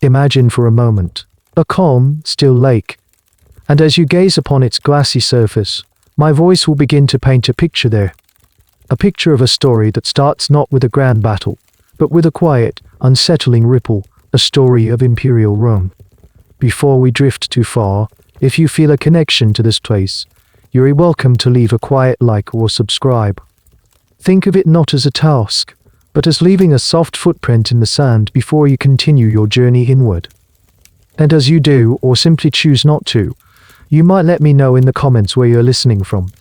Imagine for a moment a calm, still lake, and as you gaze upon its glassy surface, my voice will begin to paint a picture there. A picture of a story that starts not with a grand battle, but with a quiet, unsettling ripple, a story of Imperial Rome. Before we drift too far, if you feel a connection to this place, you're welcome to leave a quiet like or subscribe. Think of it not as a task, but as leaving a soft footprint in the sand before you continue your journey inward. And as you do, or simply choose not to, you might let me know in the comments where you're listening from,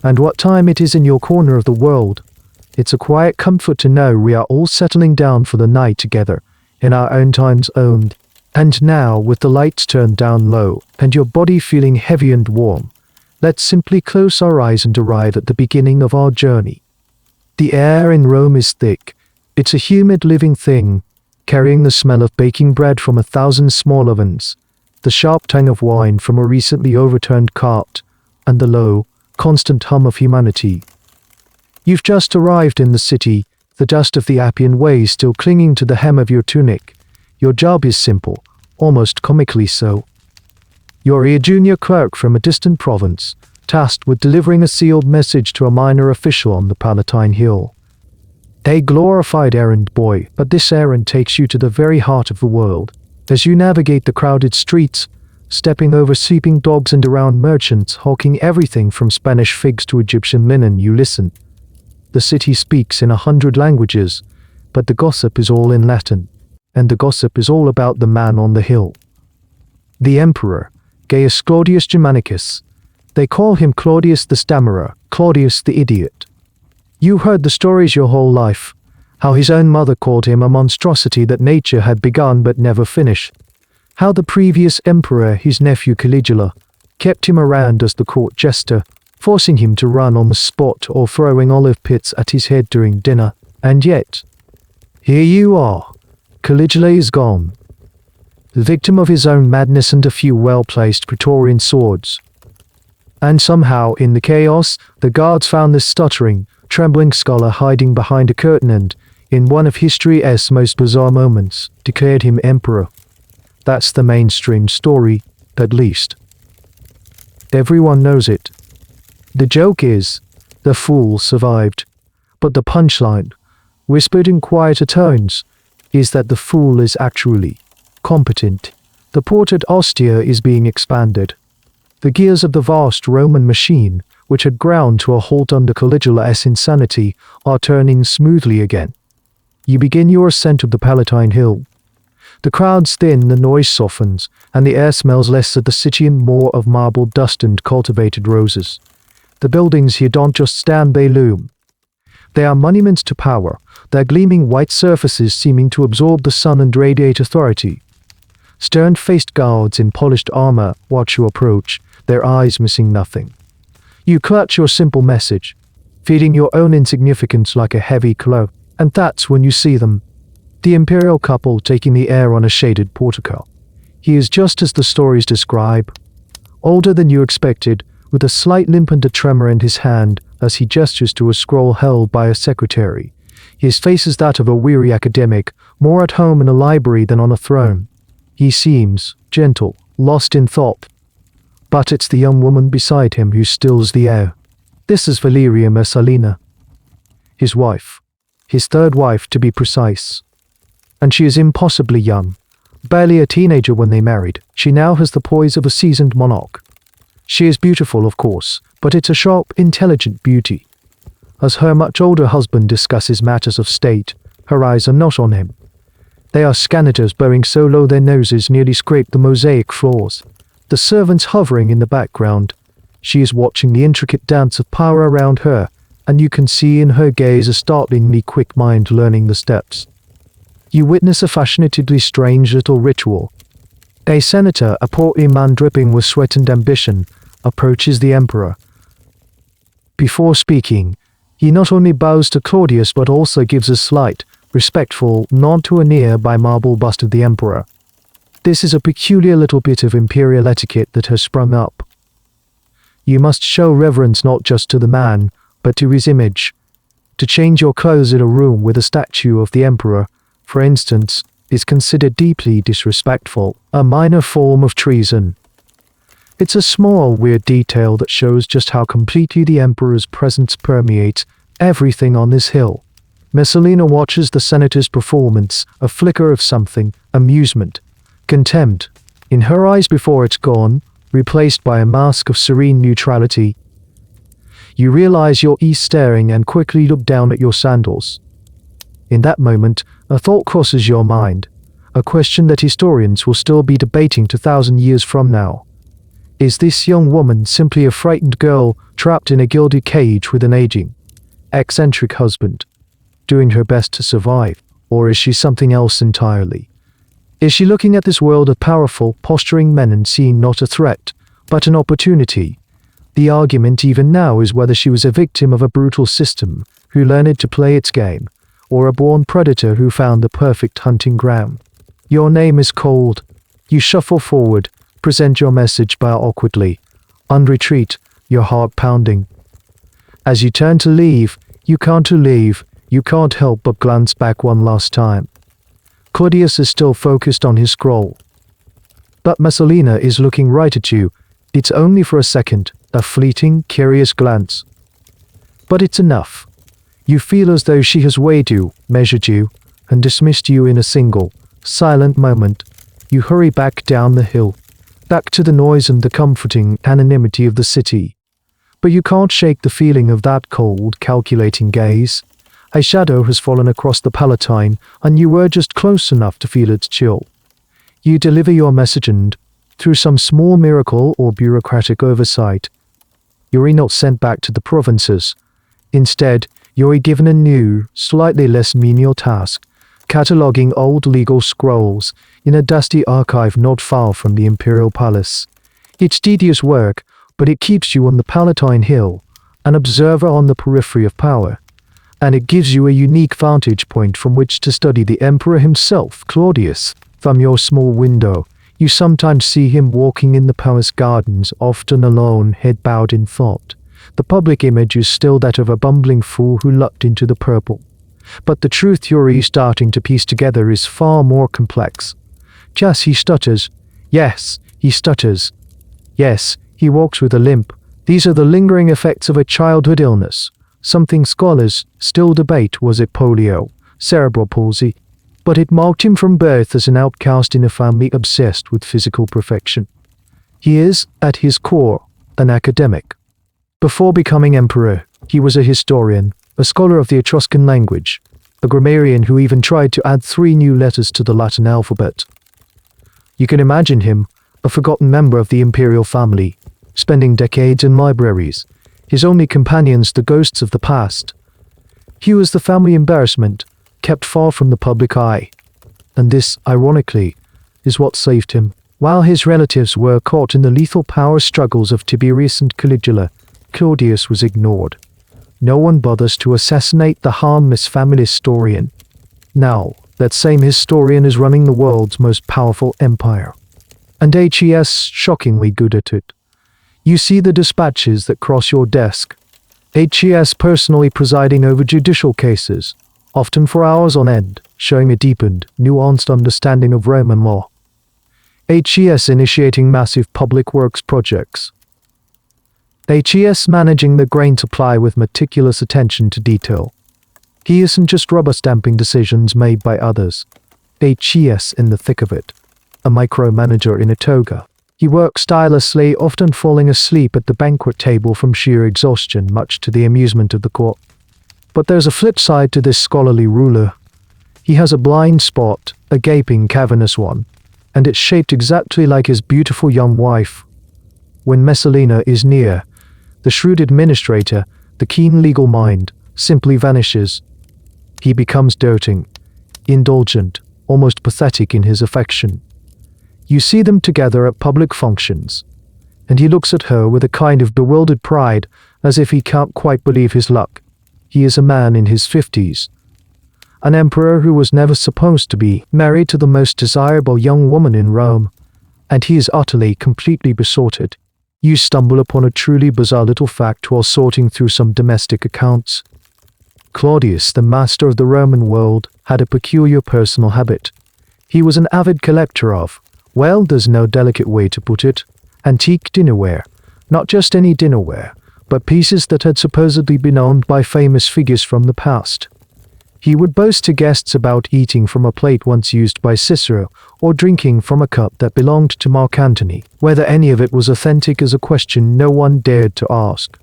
and what time it is in your corner of the world. It's a quiet comfort to know we are all settling down for the night together, in our own times owned. And now, with the lights turned down low, and your body feeling heavy and warm, let's simply close our eyes and arrive at the beginning of our journey. The air in Rome is thick. It's a humid living thing, carrying the smell of baking bread from 1,000 small ovens, the sharp tang of wine from a recently overturned cart, and the low, constant hum of humanity. You've just arrived in the city, the dust of the Appian Way still clinging to the hem of your tunic. Your job is simple, almost comically so. You're a junior clerk from a distant province, tasked with delivering a sealed message to a minor official on the Palatine Hill. A glorified errand boy, but this errand takes you to the very heart of the world. As you navigate the crowded streets, stepping over sleeping dogs and around merchants hawking everything from Spanish figs to Egyptian linen, you listen. The city speaks in 100 languages, but the gossip is all in Latin, and the gossip is all about the man on the hill. The Emperor, Gaius Claudius Germanicus. They call him Claudius the Stammerer, Claudius the Idiot. You heard the stories your whole life, how his own mother called him a monstrosity that nature had begun but never finished, how the previous emperor, his nephew Caligula, kept him around as the court jester, forcing him to run on the spot or throwing olive pits at his head during dinner, and yet, here you are, Caligula is gone, the victim of his own madness and a few well-placed Praetorian swords. And somehow, in the chaos, the guards found this stuttering, trembling scholar hiding behind a curtain and, in one of history's most bizarre moments, declared him emperor. That's the mainstream story, at least. Everyone knows it. The joke is, the fool survived. But the punchline, whispered in quieter tones, is that the fool is actually competent. The ported austere is being expanded. The gears of the vast Roman machine, which had ground to a halt under Caligula's insanity, are turning smoothly again. You begin your ascent of the Palatine Hill. The crowds thin, the noise softens, and the air smells less of the city and more of marble dust and cultivated roses. The buildings here don't just stand, they loom. They are monuments to power, their gleaming white surfaces seeming to absorb the sun and radiate authority. Stern-faced guards in polished armor watch you approach, their eyes missing nothing. You clutch your simple message, feeding your own insignificance like a heavy cloak, and that's when you see them. The imperial couple taking the air on a shaded portico. He is just as the stories describe, older than you expected, with a slight limp and a tremor in his hand as he gestures to a scroll held by a secretary. His face is that of a weary academic, more at home in a library than on a throne. He seems gentle, lost in thought. But it's the young woman beside him who stills the air. This is Empress Messalina, his wife, his third wife to be precise. And she is impossibly young, barely a teenager when they married. She now has the poise of a seasoned monarch. She is beautiful, of course, but it's a sharp, intelligent beauty. As her much older husband discusses matters of state, her eyes are not on him. They are scanners bowing so low their noses nearly scrape the mosaic floors. The servants hovering in the background. She is watching the intricate dance of power around her, and you can see in her gaze a startlingly quick mind learning the steps. You witness a fascinatedly strange little ritual. A senator, a portly man dripping with sweat and ambition, approaches the emperor. Before speaking, he not only bows to Claudius but also gives a slight, respectful nod to a nearby marble bust of the emperor. This is a peculiar little bit of imperial etiquette that has sprung up. You must show reverence not just to the man, but to his image. To change your clothes in a room with a statue of the emperor, for instance, is considered deeply disrespectful, a minor form of treason. It's a small, weird detail that shows just how completely the emperor's presence permeates everything on this hill. Messalina watches the senator's performance, a flicker of something, amusement, contempt, in her eyes before it's gone, replaced by a mask of serene neutrality. You realize you're staring and quickly look down at your sandals. In that moment, a thought crosses your mind, a question that historians will still be debating 2,000 years from now. Is this young woman simply a frightened girl trapped in a gilded cage with an aging, eccentric husband, doing her best to survive, or is she something else entirely? Is she looking at this world of powerful, posturing men and seeing not a threat, but an opportunity? The argument even now is whether she was a victim of a brutal system who learned to play its game, or a born predator who found the perfect hunting ground. Your name is called. You shuffle forward, present your message bow awkwardly. On retreat, your heart pounding. As you turn to leave, you can't help but glance back one last time. Claudius is still focused on his scroll. But Messalina is looking right at you. It's only for a second, a fleeting, curious glance. But it's enough. You feel as though she has weighed you, measured you, and dismissed you in a single, silent moment. You hurry back down the hill, back to the noise and the comforting anonymity of the city. But you can't shake the feeling of that cold, calculating gaze. A shadow has fallen across the Palatine, and you were just close enough to feel its chill. You deliver your message and, through some small miracle or bureaucratic oversight, you're not sent back to the provinces. Instead, you're given a new, slightly less menial task, cataloguing old legal scrolls in a dusty archive not far from the Imperial Palace. It's tedious work, but it keeps you on the Palatine Hill, an observer on the periphery of power, and it gives you a unique vantage point from which to study the emperor himself, Claudius. From your small window, you sometimes see him walking in the palace gardens, often alone, head bowed in thought. The public image is still that of a bumbling fool who lucked into the purple. But the truth you're starting to piece together is far more complex. Yes, he stutters. Yes, he stutters. Yes, he walks with a limp. These are the lingering effects of a childhood illness. Something scholars still debate, was it polio, cerebral palsy? But it marked him from birth as an outcast in a family obsessed with physical perfection. He is, at his core, an academic. Before becoming emperor, he was a historian, a scholar of the Etruscan language, a grammarian who even tried to add 3 new letters to the Latin alphabet. You can imagine him, a forgotten member of the imperial family, spending decades in libraries, his only companions the ghosts of the past. He was the family embarrassment, kept far from the public eye. And this, ironically, is what saved him. While his relatives were caught in the lethal power struggles of Tiberius and Caligula, Claudius was ignored. No one bothers to assassinate the harmless family historian. Now, that same historian is running the world's most powerful empire. And HES shockingly good at it. You see the dispatches that cross your desk. HES personally presiding over judicial cases, often for hours on end, showing a deepened, nuanced understanding of Roman law. HES initiating massive public works projects. HES managing the grain supply with meticulous attention to detail. He isn't just rubber-stamping decisions made by others. HES in the thick of it. A micromanager in a toga. He works tirelessly, often falling asleep at the banquet table from sheer exhaustion, much to the amusement of the court. But there's a flip side to this scholarly ruler. He has a blind spot, a gaping, cavernous one, and it's shaped exactly like his beautiful young wife. When Messalina is near, the shrewd administrator, the keen legal mind, simply vanishes. He becomes doting, indulgent, almost pathetic in his affection. You see them together at public functions, and he looks at her with a kind of bewildered pride, as if he can't quite believe his luck. He is a man in his 50s, an emperor who was never supposed to be married to the most desirable young woman in Rome, and he is utterly, completely besotted. You stumble upon a truly bizarre little fact while sorting through some domestic accounts. Claudius, the master of the Roman world, had a peculiar personal habit. He was an avid collector of, well, there's no delicate way to put it, antique dinnerware. Not just any dinnerware, but pieces that had supposedly been owned by famous figures from the past. He would boast to guests about eating from a plate once used by Cicero, or drinking from a cup that belonged to Mark Antony. Whether any of it was authentic is a question no one dared to ask.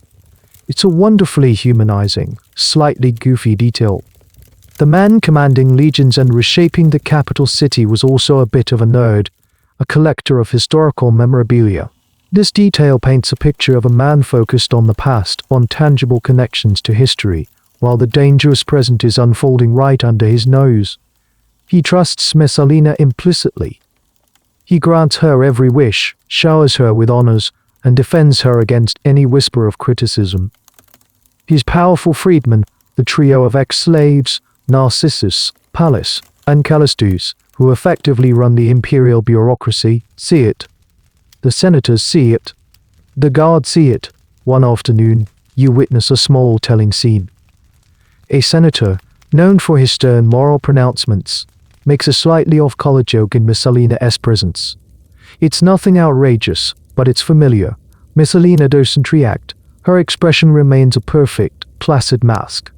It's a wonderfully humanizing, slightly goofy detail. The man commanding legions and reshaping the capital city was also a bit of a nerd, a collector of historical memorabilia. This detail paints a picture of a man focused on the past, on tangible connections to history, while the dangerous present is unfolding right under his nose. He trusts Messalina implicitly. He grants her every wish, showers her with honors, and defends her against any whisper of criticism. His powerful freedmen, the trio of ex-slaves, Narcissus, Pallas, and Callistus, who effectively run the imperial bureaucracy, see it. The senators see it. The guards see it. One afternoon, you witness a small telling scene. A senator, known for his stern moral pronouncements, makes a slightly off-color joke in Messalina's presence. It's nothing outrageous, but it's familiar. Messalina doesn't react. Her expression remains a perfect, placid mask.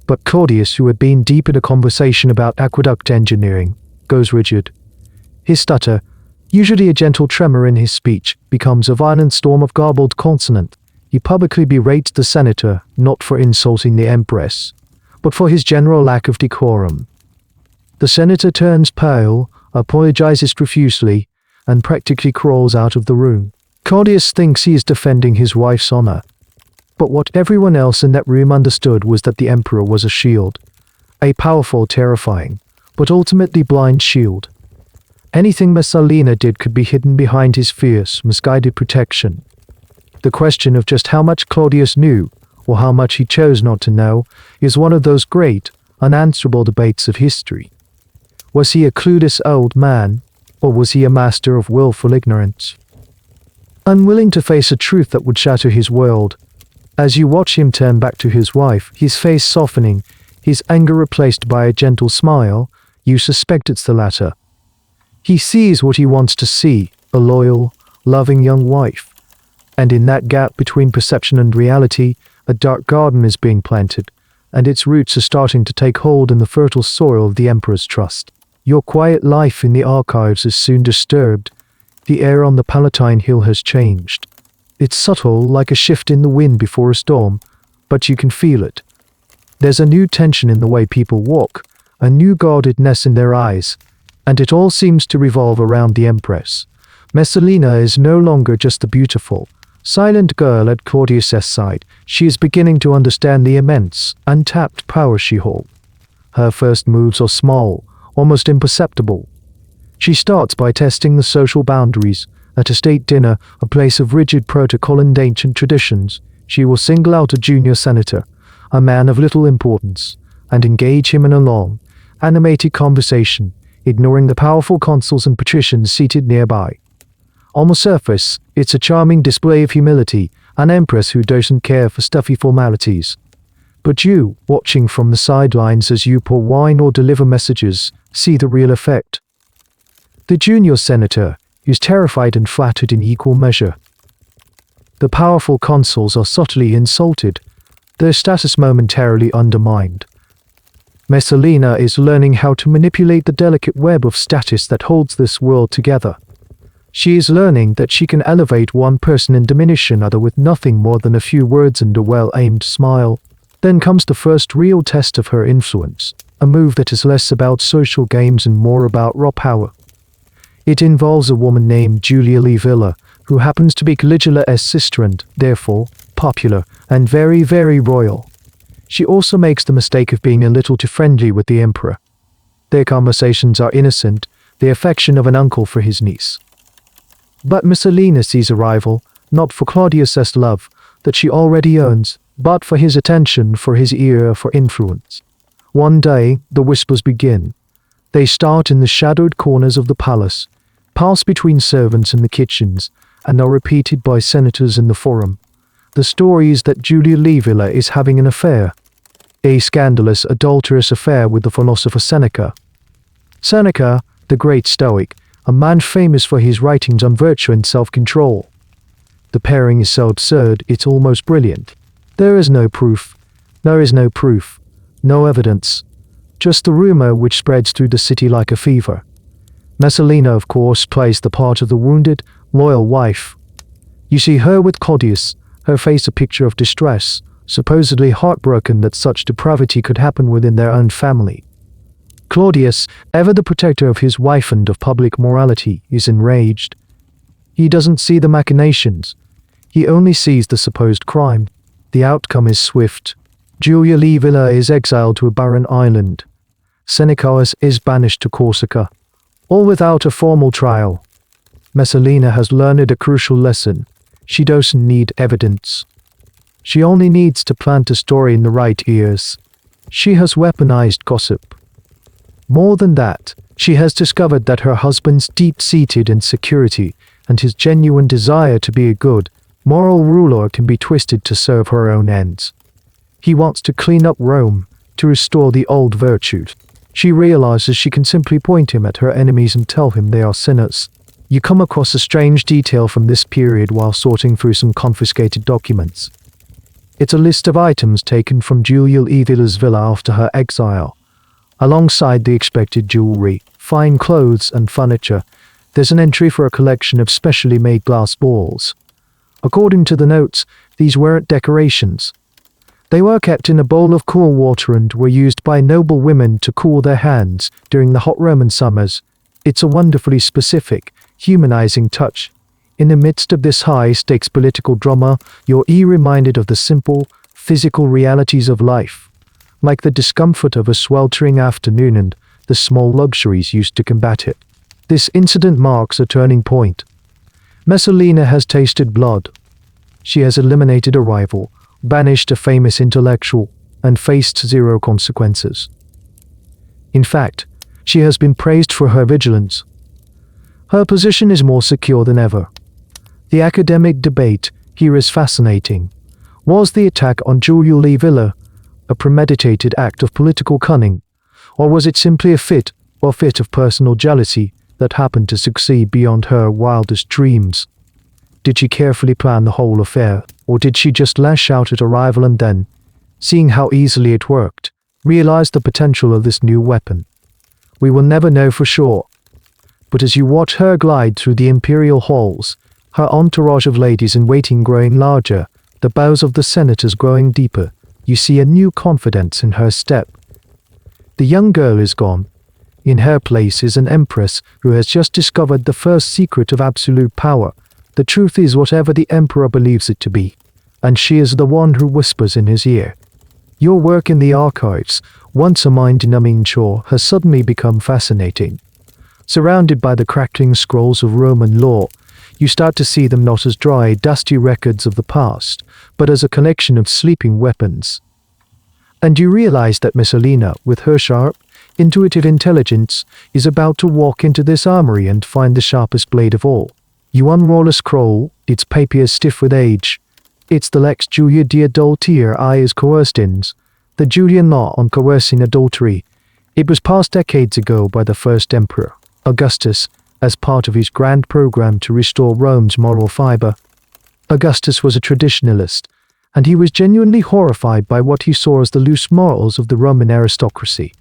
But Claudius, who had been deep in a conversation about aqueduct engineering, goes rigid. His stutter, usually a gentle tremor in his speech, becomes a violent storm of garbled consonant. He publicly berates the senator, not for insulting the empress, but for his general lack of decorum. The senator turns pale, apologizes profusely, and practically crawls out of the room. Claudius thinks he is defending his wife's honor. But what everyone else in that room understood was that the emperor was a shield. A powerful, terrifying, but ultimately blind shield. Anything Messalina did could be hidden behind his fierce, misguided protection. The question of just how much Claudius knew, or how much he chose not to know, is one of those great, unanswerable debates of history. Was he a clueless old man, or was he a master of willful ignorance? Unwilling to face a truth that would shatter his world, as you watch him turn back to his wife, his face softening, his anger replaced by a gentle smile, you suspect it's the latter. He sees what he wants to see, a loyal, loving young wife. And in that gap between perception and reality, a dark garden is being planted, and its roots are starting to take hold in the fertile soil of the emperor's trust. Your quiet life in the archives is soon disturbed. The air on the Palatine Hill has changed. It's subtle, like a shift in the wind before a storm, but you can feel it. There's a new tension in the way people walk, a new guardedness in their eyes, and it all seems to revolve around the Empress. Messalina is no longer just the beautiful, silent girl at Claudius's side. She is beginning to understand the immense, untapped power she holds. Her first moves are small, almost imperceptible. She starts by testing the social boundaries. At a state dinner, a place of rigid protocol and ancient traditions, she will single out a junior senator, a man of little importance, and engage him in a long, animated conversation, ignoring the powerful consuls and patricians seated nearby. On the surface, it's a charming display of humility, an empress who doesn't care for stuffy formalities. But you, watching from the sidelines as you pour wine or deliver messages, see the real effect. The junior senator is terrified and flattered in equal measure. The powerful consuls are subtly insulted, their status momentarily undermined. Messalina is learning how to manipulate the delicate web of status that holds this world together. She is learning that she can elevate one person and diminish another with nothing more than a few words and a well-aimed smile. Then comes the first real test of her influence, a move that is less about social games and more about raw power. It involves a woman named Julia Livilla, who happens to be Caligula's sister and, therefore, popular and very, very royal. She also makes the mistake of being a little too friendly with the emperor. Their conversations are innocent, the affection of an uncle for his niece. But Messalina sees a rival, not for Claudius's love, that she already owns, but for his attention, for his ear, for influence. One day, the whispers begin. They start in the shadowed corners of the palace, pass between servants in the kitchens, and are repeated by senators in the forum. The story is that Julia Livilla is having an affair. A scandalous, adulterous affair with the philosopher Seneca. Seneca, the great Stoic, a man famous for his writings on virtue and self-control. The pairing is so absurd, it's almost brilliant. There is no proof. There is no proof. No evidence. Just the rumor which spreads through the city like a fever. Messalina, of course, plays the part of the wounded, loyal wife. You see her with Claudius, her face a picture of distress, supposedly heartbroken that such depravity could happen within their own family. Claudius, ever the protector of his wife and of public morality, is enraged. He doesn't see the machinations. He only sees the supposed crime. The outcome is swift. Julia Livilla is exiled to a barren island. Seneca is banished to Corsica, all without a formal trial. Messalina has learned a crucial lesson. She doesn't need evidence. She only needs to plant a story in the right ears. She has weaponized gossip. More than that, she has discovered that her husband's deep-seated insecurity and his genuine desire to be a good, moral ruler can be twisted to serve her own ends. He wants to clean up Rome, to restore the old virtues. She realizes she can simply point him at her enemies and tell him they are sinners. You come across a strange detail from this period while sorting through some confiscated documents. It's a list of items taken from Julia Livilla's villa after her exile. Alongside the expected jewelry, fine clothes and furniture, there's an entry for a collection of specially made glass balls. According to the notes, these weren't decorations. They were kept in a bowl of cool water and were used by noble women to cool their hands during the hot Roman summers. It's a wonderfully specific, humanizing touch. In the midst of this high-stakes political drama, you're reminded of the simple, physical realities of life, like the discomfort of a sweltering afternoon and the small luxuries used to combat it. This incident marks a turning point. Messalina has tasted blood. She has eliminated a rival, banished a famous intellectual, and faced zero consequences. In fact, she has been praised for her vigilance. Her position is more secure than ever. The academic debate here is fascinating. Was the attack on Julia Livilla a premeditated act of political cunning, or was it simply a fit of personal jealousy that happened to succeed beyond her wildest dreams? Did she carefully plan the whole affair, or did she just lash out at a rival and then, seeing how easily it worked, realize the potential of this new weapon? We will never know for sure. But as you watch her glide through the imperial halls, her entourage of ladies in waiting growing larger, the bows of the senators growing deeper, you see a new confidence in her step. The young girl is gone. In her place is an empress who has just discovered the first secret of absolute power. The truth is whatever the emperor believes it to be, and she is the one who whispers in his ear. Your work in the archives, once a mind-numbing chore, has suddenly become fascinating. Surrounded by the crackling scrolls of Roman law, you start to see them not as dry, dusty records of the past, but as a collection of sleeping weapons. And you realize that Messalina, with her sharp, intuitive intelligence, is about to walk into this armory and find the sharpest blade of all. You unroll a scroll, its papier stiff with age. It's the Lex Julia de Adultere Ius Coerstins, the Julian law on coercing adultery. It was passed decades ago by the first emperor, Augustus, as part of his grand program to restore Rome's moral fiber. Augustus was a traditionalist, and he was genuinely horrified by what he saw as the loose morals of the Roman aristocracy.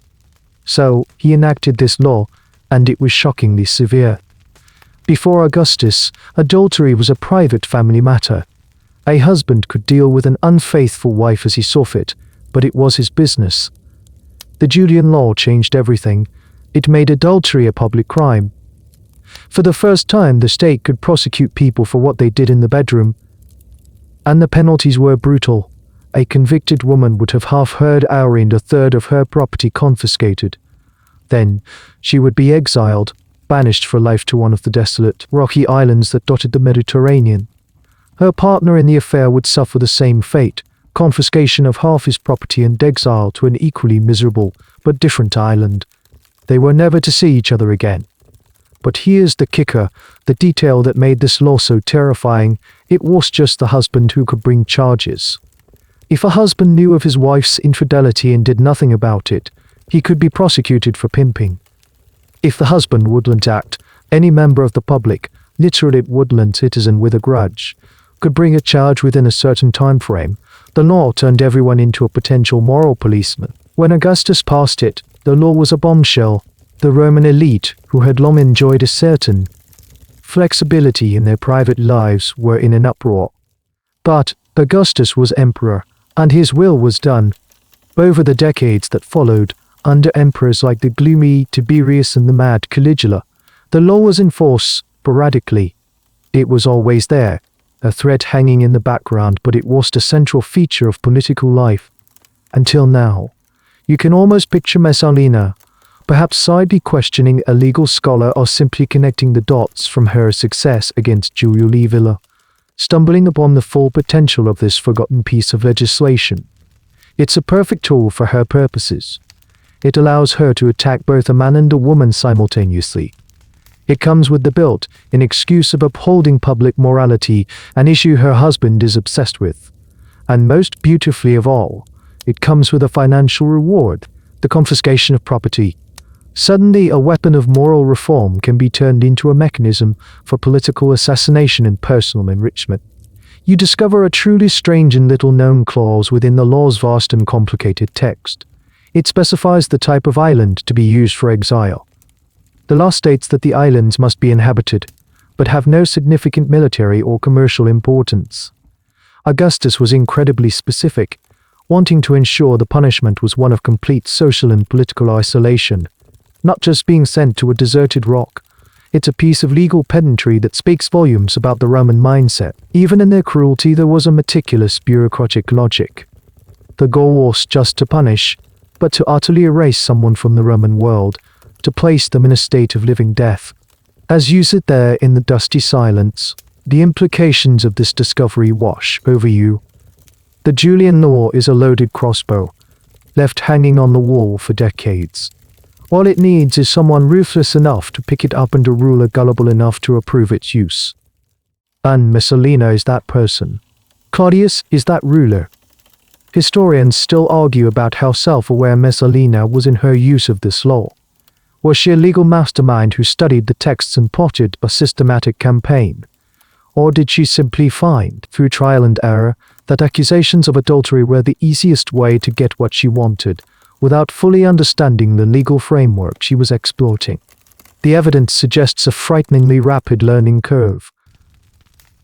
So, he enacted this law, and it was shockingly severe. Before Augustus, adultery was a private family matter. A husband could deal with an unfaithful wife as he saw fit, but it was his business. The Julian law changed everything. It made adultery a public crime. For the first time, the state could prosecute people for what they did in the bedroom. And the penalties were brutal. A convicted woman would have half her dowry and a third of her property confiscated. Then, she would be exiled, banished for life to one of the desolate, rocky islands that dotted the Mediterranean. Her partner in the affair would suffer the same fate, confiscation of half his property and exile to an equally miserable, but different island. They were never to see each other again. But here's the kicker, the detail that made this law so terrifying: it was just the husband who could bring charges. If a husband knew of his wife's infidelity and did nothing about it, he could be prosecuted for pimping. If the husband wouldn't act, any member of the public, literally woodland citizen with a grudge, could bring a charge within a certain time frame. The law turned everyone into a potential moral policeman. When Augustus passed it, the law was a bombshell. The Roman elite, who had long enjoyed a certain flexibility in their private lives, were in an uproar. But Augustus was emperor, and his will was done. Over the decades that followed, under emperors like the gloomy Tiberius and the mad Caligula, the law was enforced sporadically. It was always there, a thread hanging in the background, but it was a central feature of political life. Until now. You can almost picture Messalina, perhaps sidely questioning a legal scholar or simply connecting the dots from her success against Julio Livilla, stumbling upon the full potential of this forgotten piece of legislation. It's a perfect tool for her purposes. It allows her to attack both a man and a woman simultaneously. It comes with the built-in excuse of upholding public morality, an issue her husband is obsessed with. And most beautifully of all, it comes with a financial reward, the confiscation of property. Suddenly, a weapon of moral reform can be turned into a mechanism for political assassination and personal enrichment. You discover a truly strange and little-known clause within the law's vast and complicated text. It specifies the type of island to be used for exile. The law states that the islands must be inhabited, but have no significant military or commercial importance. Augustus was incredibly specific, wanting to ensure the punishment was one of complete social and political isolation, not just being sent to a deserted rock. It's a piece of legal pedantry that speaks volumes about the Roman mindset. Even in their cruelty, there was a meticulous bureaucratic logic. The goal was just to punish, but to utterly erase someone from the Roman world, to place them in a state of living death. As you sit there in the dusty silence, the implications of this discovery wash over you. The Julian law is a loaded crossbow, left hanging on the wall for decades. All it needs is someone ruthless enough to pick it up and a ruler gullible enough to approve its use. And Messalina is that person. Claudius is that ruler. Historians still argue about how self-aware Messalina was in her use of this law. Was she a legal mastermind who studied the texts and plotted a systematic campaign? Or did she simply find, through trial and error, that accusations of adultery were the easiest way to get what she wanted, without fully understanding the legal framework she was exploiting? The evidence suggests a frighteningly rapid learning curve.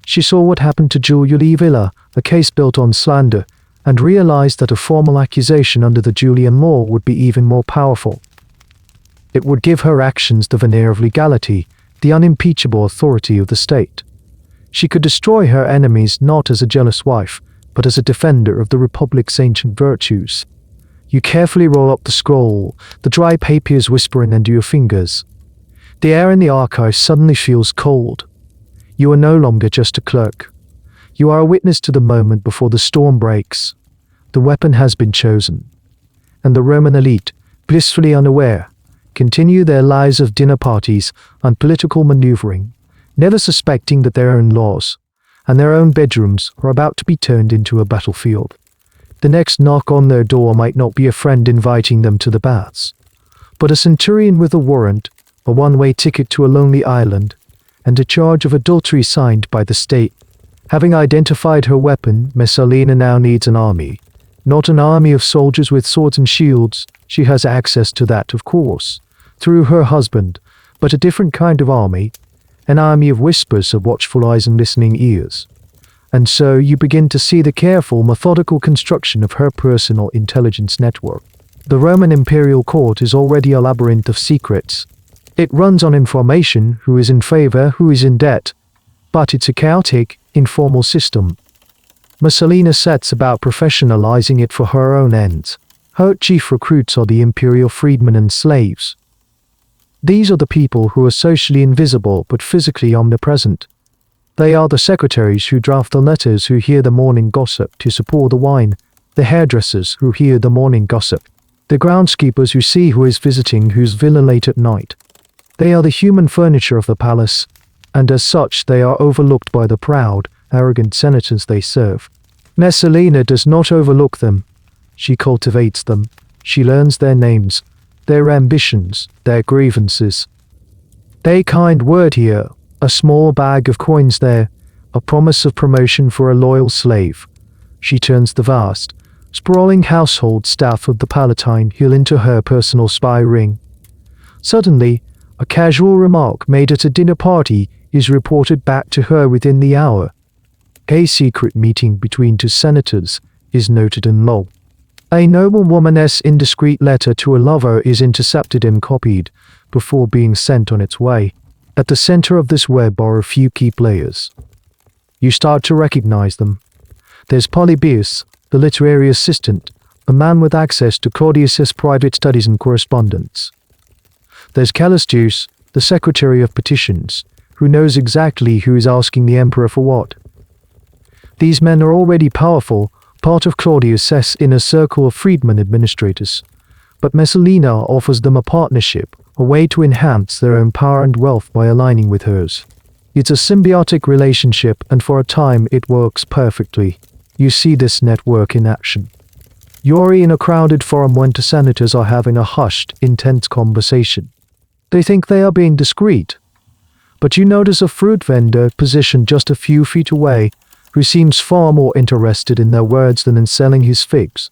She saw what happened to Julio Livilla, a case built on slander, and realized that a formal accusation under the Julian law would be even more powerful. It would give her actions the veneer of legality, the unimpeachable authority of the state. She could destroy her enemies not as a jealous wife, but as a defender of the Republic's ancient virtues. You carefully roll up the scroll, the dry papers whispering under your fingers. The air in the archive suddenly feels cold. You are no longer just a clerk. You are a witness to the moment before the storm breaks. The weapon has been chosen. And the Roman elite, blissfully unaware, continue their lives of dinner parties and political maneuvering, never suspecting that their own laws and their own bedrooms are about to be turned into a battlefield. The next knock on their door might not be a friend inviting them to the baths, but a centurion with a warrant, a one-way ticket to a lonely island, and a charge of adultery signed by the state. Having identified her weapon, Messalina now needs an army. Not an army of soldiers with swords and shields. She has access to that, of course, through her husband, but a different kind of army, an army of whispers of watchful eyes and listening ears. And so you begin to see the careful, methodical construction of her personal intelligence network. The Roman imperial court is already a labyrinth of secrets. It runs on information, who is in favor, who is in debt, but it's a chaotic, informal system. Messalina sets about professionalizing it for her own ends. Her chief recruits are the imperial freedmen and slaves. These are the people who are socially invisible but physically omnipresent. They are the secretaries who draft the letters, who hear the morning gossip to support the wine, the hairdressers who hear the morning gossip, the groundskeepers who see who is visiting whose villa late at night. They are the human furniture of the palace, and as such they are overlooked by the proud, arrogant senators they serve. Messalina does not overlook them. She cultivates them. She learns their names, their ambitions, their grievances. A kind word here, a small bag of coins there, a promise of promotion for a loyal slave. She turns the vast, sprawling household staff of the Palatine Hill into her personal spy ring. Suddenly, a casual remark made at a dinner party is reported back to her within the hour. A secret meeting between two senators is noted in law. A noblewoman's indiscreet letter to a lover is intercepted and copied before being sent on its way. At the center of this web are a few key players. You start to recognize them. There's Polybius, the literary assistant, a man with access to Claudius's private studies and correspondence. There's Callistus, the secretary of petitions, who knows exactly who is asking the emperor for what. These men are already powerful, part of Claudius's inner circle of freedmen administrators, but Messalina offers them a partnership, a way to enhance their own power and wealth by aligning with hers. It's a symbiotic relationship, and for a time it works perfectly. You see this network in action. You're in a crowded forum when two senators are having a hushed, intense conversation. They think they are being discreet, but you notice a fruit vendor positioned just a few feet away who seems far more interested in their words than in selling his figs.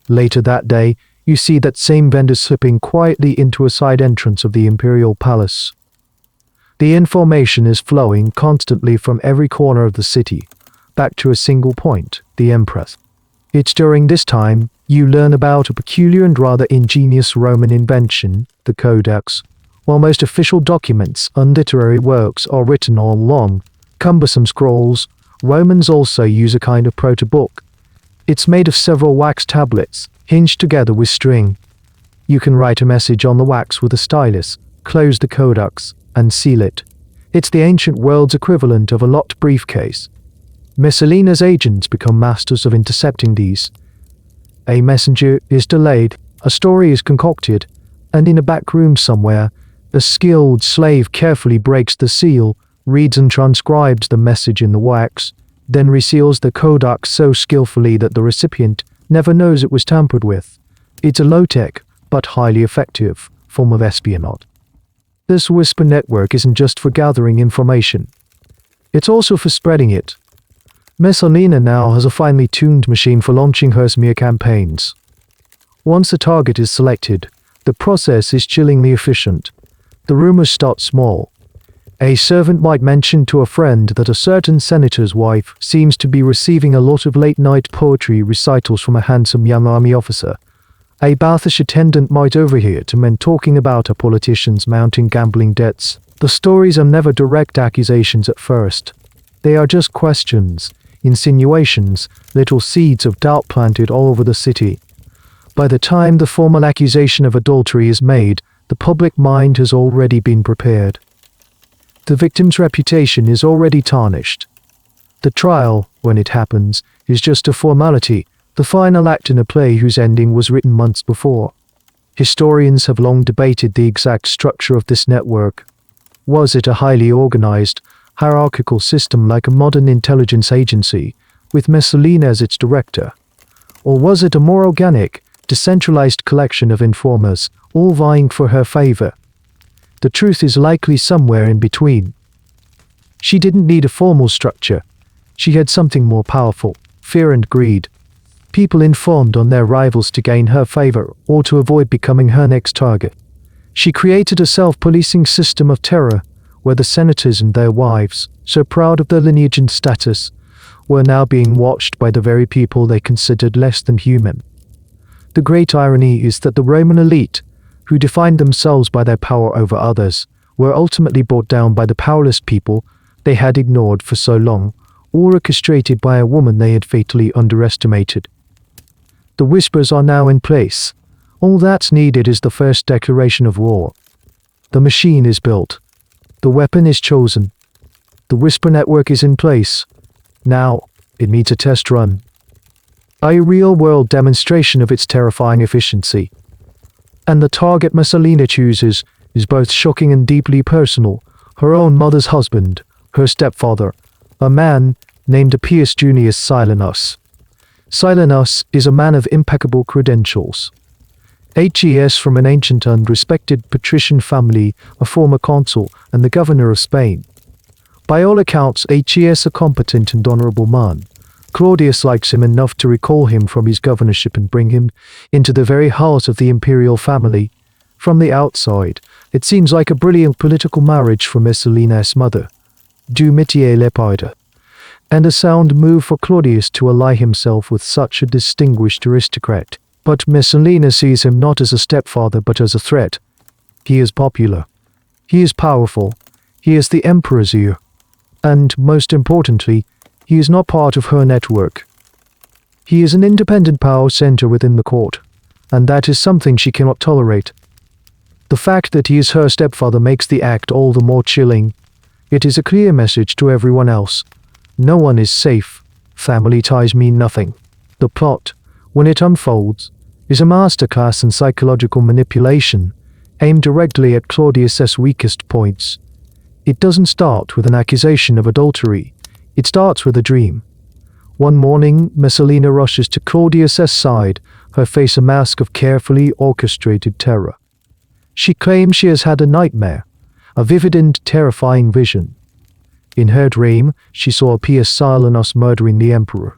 Later that day, you see that same vendor slipping quietly into a side entrance of the Imperial Palace. The information is flowing constantly from every corner of the city, back to a single point, the Empress. It's during this time you learn about a peculiar and rather ingenious Roman invention, the Codex. While most official documents and literary works are written on long, cumbersome scrolls, Romans also use a kind of proto-book. It's made of several wax tablets, hinged together with string. You can write a message on the wax with a stylus, close the codex, and seal it. It's the ancient world's equivalent of a locked briefcase. Messalina's agents become masters of intercepting these. A messenger is delayed, a story is concocted, and in a back room somewhere, a skilled slave carefully breaks the seal, reads and transcribes the message in the wax, then reseals the codex so skillfully that the recipient never knows it was tampered with. It's a low-tech, but highly effective, form of espionage. This whisper network isn't just for gathering information. It's also for spreading it. Messalina now has a finely tuned machine for launching her smear campaigns. Once a target is selected, the process is chillingly efficient. The rumors start small. A servant might mention to a friend that a certain senator's wife seems to be receiving a lot of late-night poetry recitals from a handsome young army officer. A bathhouse attendant might overhear two men talking about a politician's mounting gambling debts. The stories are never direct accusations at first. They are just questions, insinuations, little seeds of doubt planted all over the city. By the time the formal accusation of adultery is made, the public mind has already been prepared. The victim's reputation is already tarnished. The trial, when it happens, is just a formality, the final act in a play whose ending was written months before. Historians have long debated the exact structure of this network. Was it a highly organized, hierarchical system like a modern intelligence agency, with Messalina as its director? Or was it a more organic, decentralized collection of informers, all vying for her favor? The truth is likely somewhere in between. She didn't need a formal structure. She had something more powerful, fear and greed. People informed on their rivals to gain her favor or to avoid becoming her next target. She created a self-policing system of terror, where the senators and their wives, so proud of their lineage and status, were now being watched by the very people they considered less than human. The great irony is that the Roman elite, who defined themselves by their power over others, were ultimately brought down by the powerless people they had ignored for so long, or orchestrated by a woman they had fatally underestimated. The whispers are now in place. All that's needed is the first declaration of war. The machine is built. The weapon is chosen. The whisper network is in place. Now, it needs a test run. A real-world demonstration of its terrifying efficiency. And the target Messalina chooses is both shocking and deeply personal. Her own mother's husband, her stepfather, a man named Appius Junius Silenus. Silenus is a man of impeccable credentials. HES from an ancient and respected patrician family, a former consul, and the governor of Spain. By all accounts, HES a competent and honorable man. Claudius likes him enough to recall him from his governorship and bring him into the very heart of the imperial family. From the outside, it seems like a brilliant political marriage for Messalina's mother, du métier Lepida, and a sound move for Claudius to ally himself with such a distinguished aristocrat. But Messalina sees him not as a stepfather but as a threat. He is popular. He is powerful. He is the emperor's heir. And, most importantly, he is not part of her network. He is an independent power center within the court, and that is something she cannot tolerate. The fact that he is her stepfather makes the act all the more chilling. It is a clear message to everyone else. No one is safe. Family ties mean nothing. The plot, when it unfolds, is a masterclass in psychological manipulation, aimed directly at Claudius's weakest points. It doesn't start with an accusation of adultery. It starts with a dream. One morning, Messalina rushes to Claudius's side, her face a mask of carefully orchestrated terror. She claims she has had a nightmare, a vivid and terrifying vision. In her dream, she saw Empress Messalina murdering the emperor.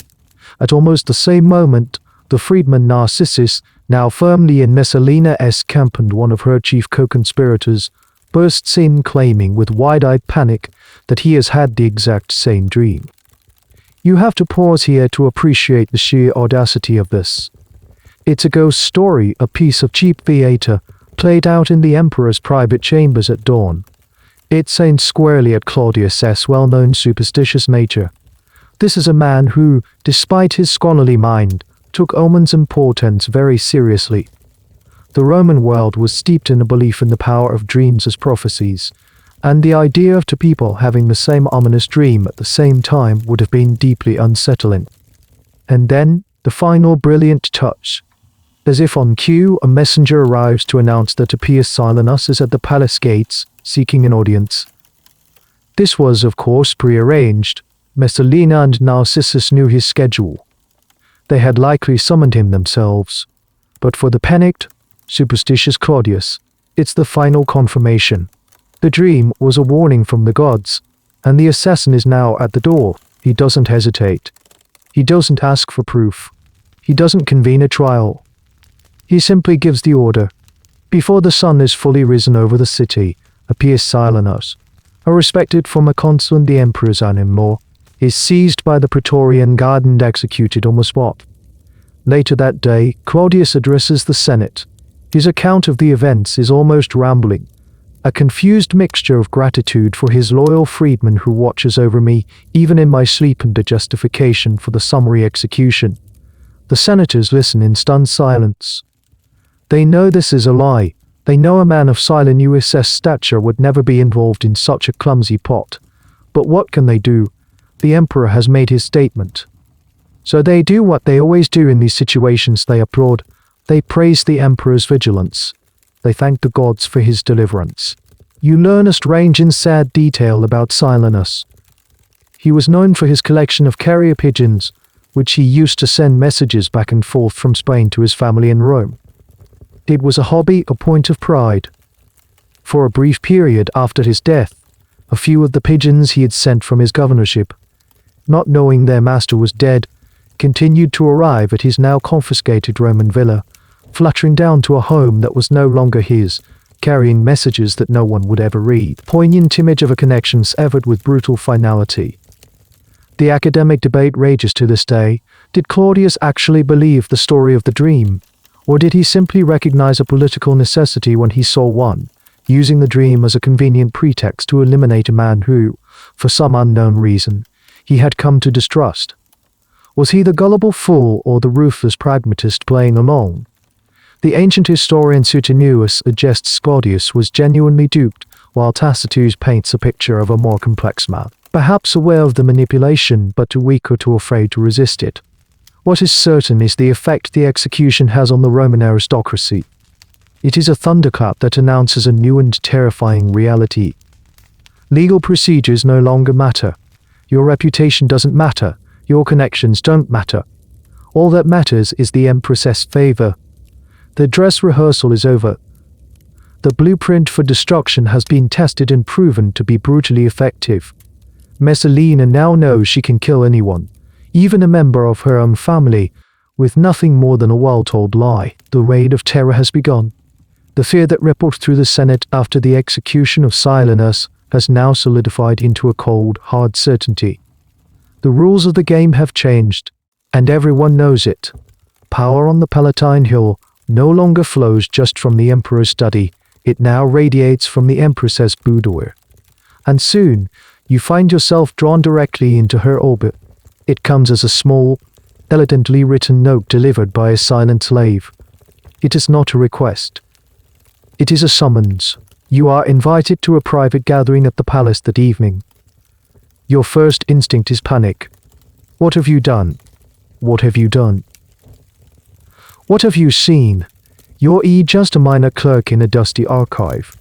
At almost the same moment, the freedman Narcissus, now firmly in Messalina's camp and one of her chief co-conspirators, bursts in claiming with wide-eyed panic that he has had the exact same dream. You have to pause here to appreciate the sheer audacity of this. It's a ghost story, a piece of cheap theater, played out in the emperor's private chambers at dawn. It's aimed squarely at Claudius's well-known superstitious nature. This is a man who, despite his scholarly mind, took omens and portents very seriously. The Roman world was steeped in a belief in the power of dreams as prophecies, and the idea of two people having the same ominous dream at the same time would have been deeply unsettling. And then, the final brilliant touch. As if on cue, a messenger arrives to announce that Empress Messalina is at the palace gates, seeking an audience. This was, of course, prearranged. Messalina and Narcissus knew his schedule. They had likely summoned him themselves. But for the panicked, superstitious Claudius, it's the final confirmation. The dream was a warning from the gods, and the assassin is now at the door. He doesn't hesitate. He doesn't ask for proof. He doesn't convene a trial. He simply gives the order. Before the sun is fully risen over the city, Empress Messalina, a respected former consul and the emperor's son-in-law, is seized by the Praetorian Guard and executed on the spot. Later that day, Claudius addresses the Senate. His account of the events is almost rambling, a confused mixture of gratitude for his loyal freedman who watches over me even in my sleep and a justification for the summary execution. The senators listen in stunned silence. They know this is a lie. They know a man of Messalina's stature would never be involved in such a clumsy plot. But what can they do? The emperor has made his statement. So they do what they always do in these situations. They applaud. They praise the emperor's vigilance. They thank the gods for his deliverance. You learn a strange and sad detail about Messalina. He was known for his collection of carrier pigeons, which he used to send messages back and forth from Spain to his family in Rome. It was a hobby, a point of pride. For a brief period after his death, a few of the pigeons he had sent from his governorship, not knowing their master was dead, continued to arrive at his now confiscated Roman villa, fluttering down to a home that was no longer his, carrying messages that no one would ever read. Poignant image of a connection severed with brutal finality. The academic debate rages to this day. Did Claudius actually believe the story of the dream? Or did he simply recognize a political necessity when he saw one, using the dream as a convenient pretext to eliminate a man who, for some unknown reason, he had come to distrust? Was he the gullible fool or the ruthless pragmatist playing along? The ancient historian Suetonius suggests Claudius was genuinely duped, while Tacitus paints a picture of a more complex man, perhaps aware of the manipulation but too weak or too afraid to resist it. What is certain is the effect the execution has on the Roman aristocracy. It is a thunderclap that announces a new and terrifying reality. Legal procedures no longer matter. Your reputation doesn't matter. Your connections don't matter. All that matters is the Empress's favor. The dress rehearsal is over. The blueprint for destruction has been tested and proven to be brutally effective. Messalina now knows she can kill anyone, even a member of her own family, with nothing more than a well-told lie. The reign of terror has begun. The fear that rippled through the Senate after the execution of Silenus has now solidified into a cold, hard certainty. The rules of the game have changed, and everyone knows it. Power on the Palatine Hill no longer flows just from the Emperor's study, it now radiates from the Empress's boudoir. And soon, you find yourself drawn directly into her orbit. It comes as a small, elegantly written note delivered by a silent slave. It is not a request. It is a summons. You are invited to a private gathering at the palace that evening. Your first instinct is panic. What have you done? What have you done? What have you seen? You're just a minor clerk in a dusty archive.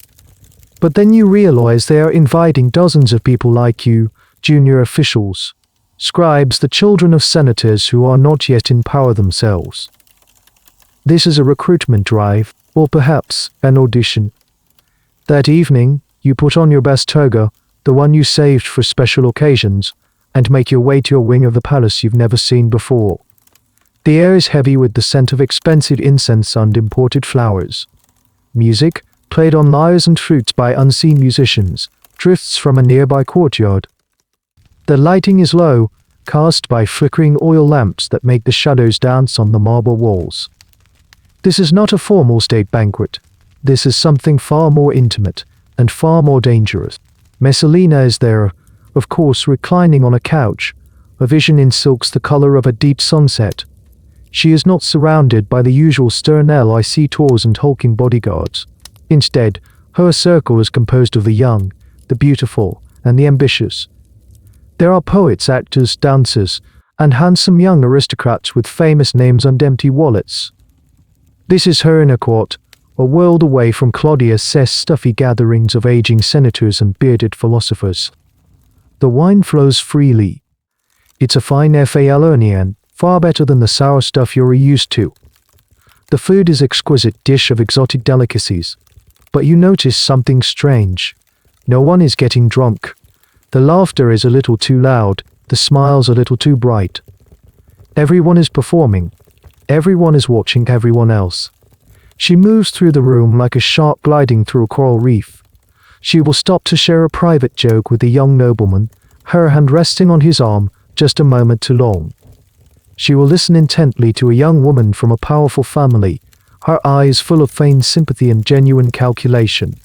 But then you realize they are inviting dozens of people like you, junior officials, scribes, the children of senators who are not yet in power themselves. This is a recruitment drive, or perhaps an audition. That evening, you put on your best toga, the one you saved for special occasions, and make your way to a wing of the palace you've never seen before. The air is heavy with the scent of expensive incense and imported flowers. Music, played on lyres and flutes by unseen musicians, drifts from a nearby courtyard. The lighting is low, cast by flickering oil lamps that make the shadows dance on the marble walls. This is not a formal state banquet. This is something far more intimate and far more dangerous. Messalina is there, of course, reclining on a couch, a vision in silks the color of a deep sunset. She is not surrounded by the usual stern lictors and hulking bodyguards. Instead, her circle is composed of the young, the beautiful, and the ambitious. There are poets, actors, dancers, and handsome young aristocrats with famous names and empty wallets. This is her inner court, a world away from Claudius' stuffy gatherings of aging senators and bearded philosophers. The wine flows freely. It's a fine Falernian, far better than the sour stuff you're used to. The food is an exquisite dish of exotic delicacies. But you notice something strange. No one is getting drunk. The laughter is a little too loud, the smiles a little too bright. Everyone is performing. Everyone is watching everyone else. She moves through the room like a shark gliding through a coral reef. She will stop to share a private joke with a young nobleman, her hand resting on his arm just a moment too long. She will listen intently to a young woman from a powerful family, her eyes full of feigned sympathy and genuine calculation.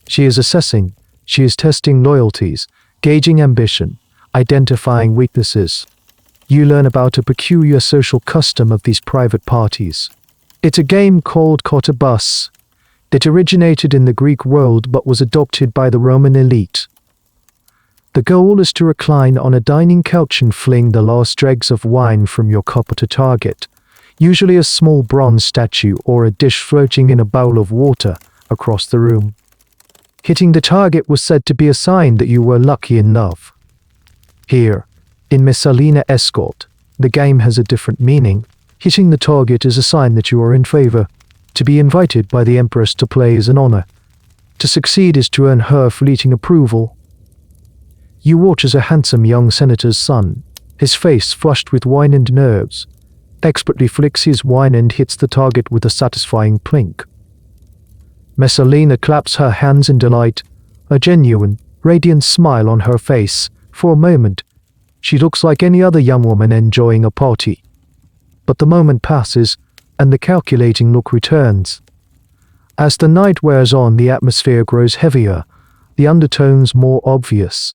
She is assessing, she is testing loyalties, gauging ambition, identifying weaknesses. You learn about a peculiar social custom of these private parties. It's a game called kotabus, that originated in the Greek world but was adopted by the Roman elite. The goal is to recline on a dining couch and fling the last dregs of wine from your cup at a target, usually a small bronze statue or a dish floating in a bowl of water across the room. Hitting the target was said to be a sign that you were lucky in love. Here, in Messalina Escort, the game has a different meaning. Hitting the target is a sign that you are in favor. To be invited by the Empress to play is an honor. To succeed is to earn her fleeting approval. You watch as a handsome young senator's son, his face flushed with wine and nerves, expertly flicks his wine and hits the target with a satisfying plink. Messalina claps her hands in delight, a genuine, radiant smile on her face. For a moment, she looks like any other young woman enjoying a party. But the moment passes, and the calculating look returns. As the night wears on, the atmosphere grows heavier, the undertones more obvious.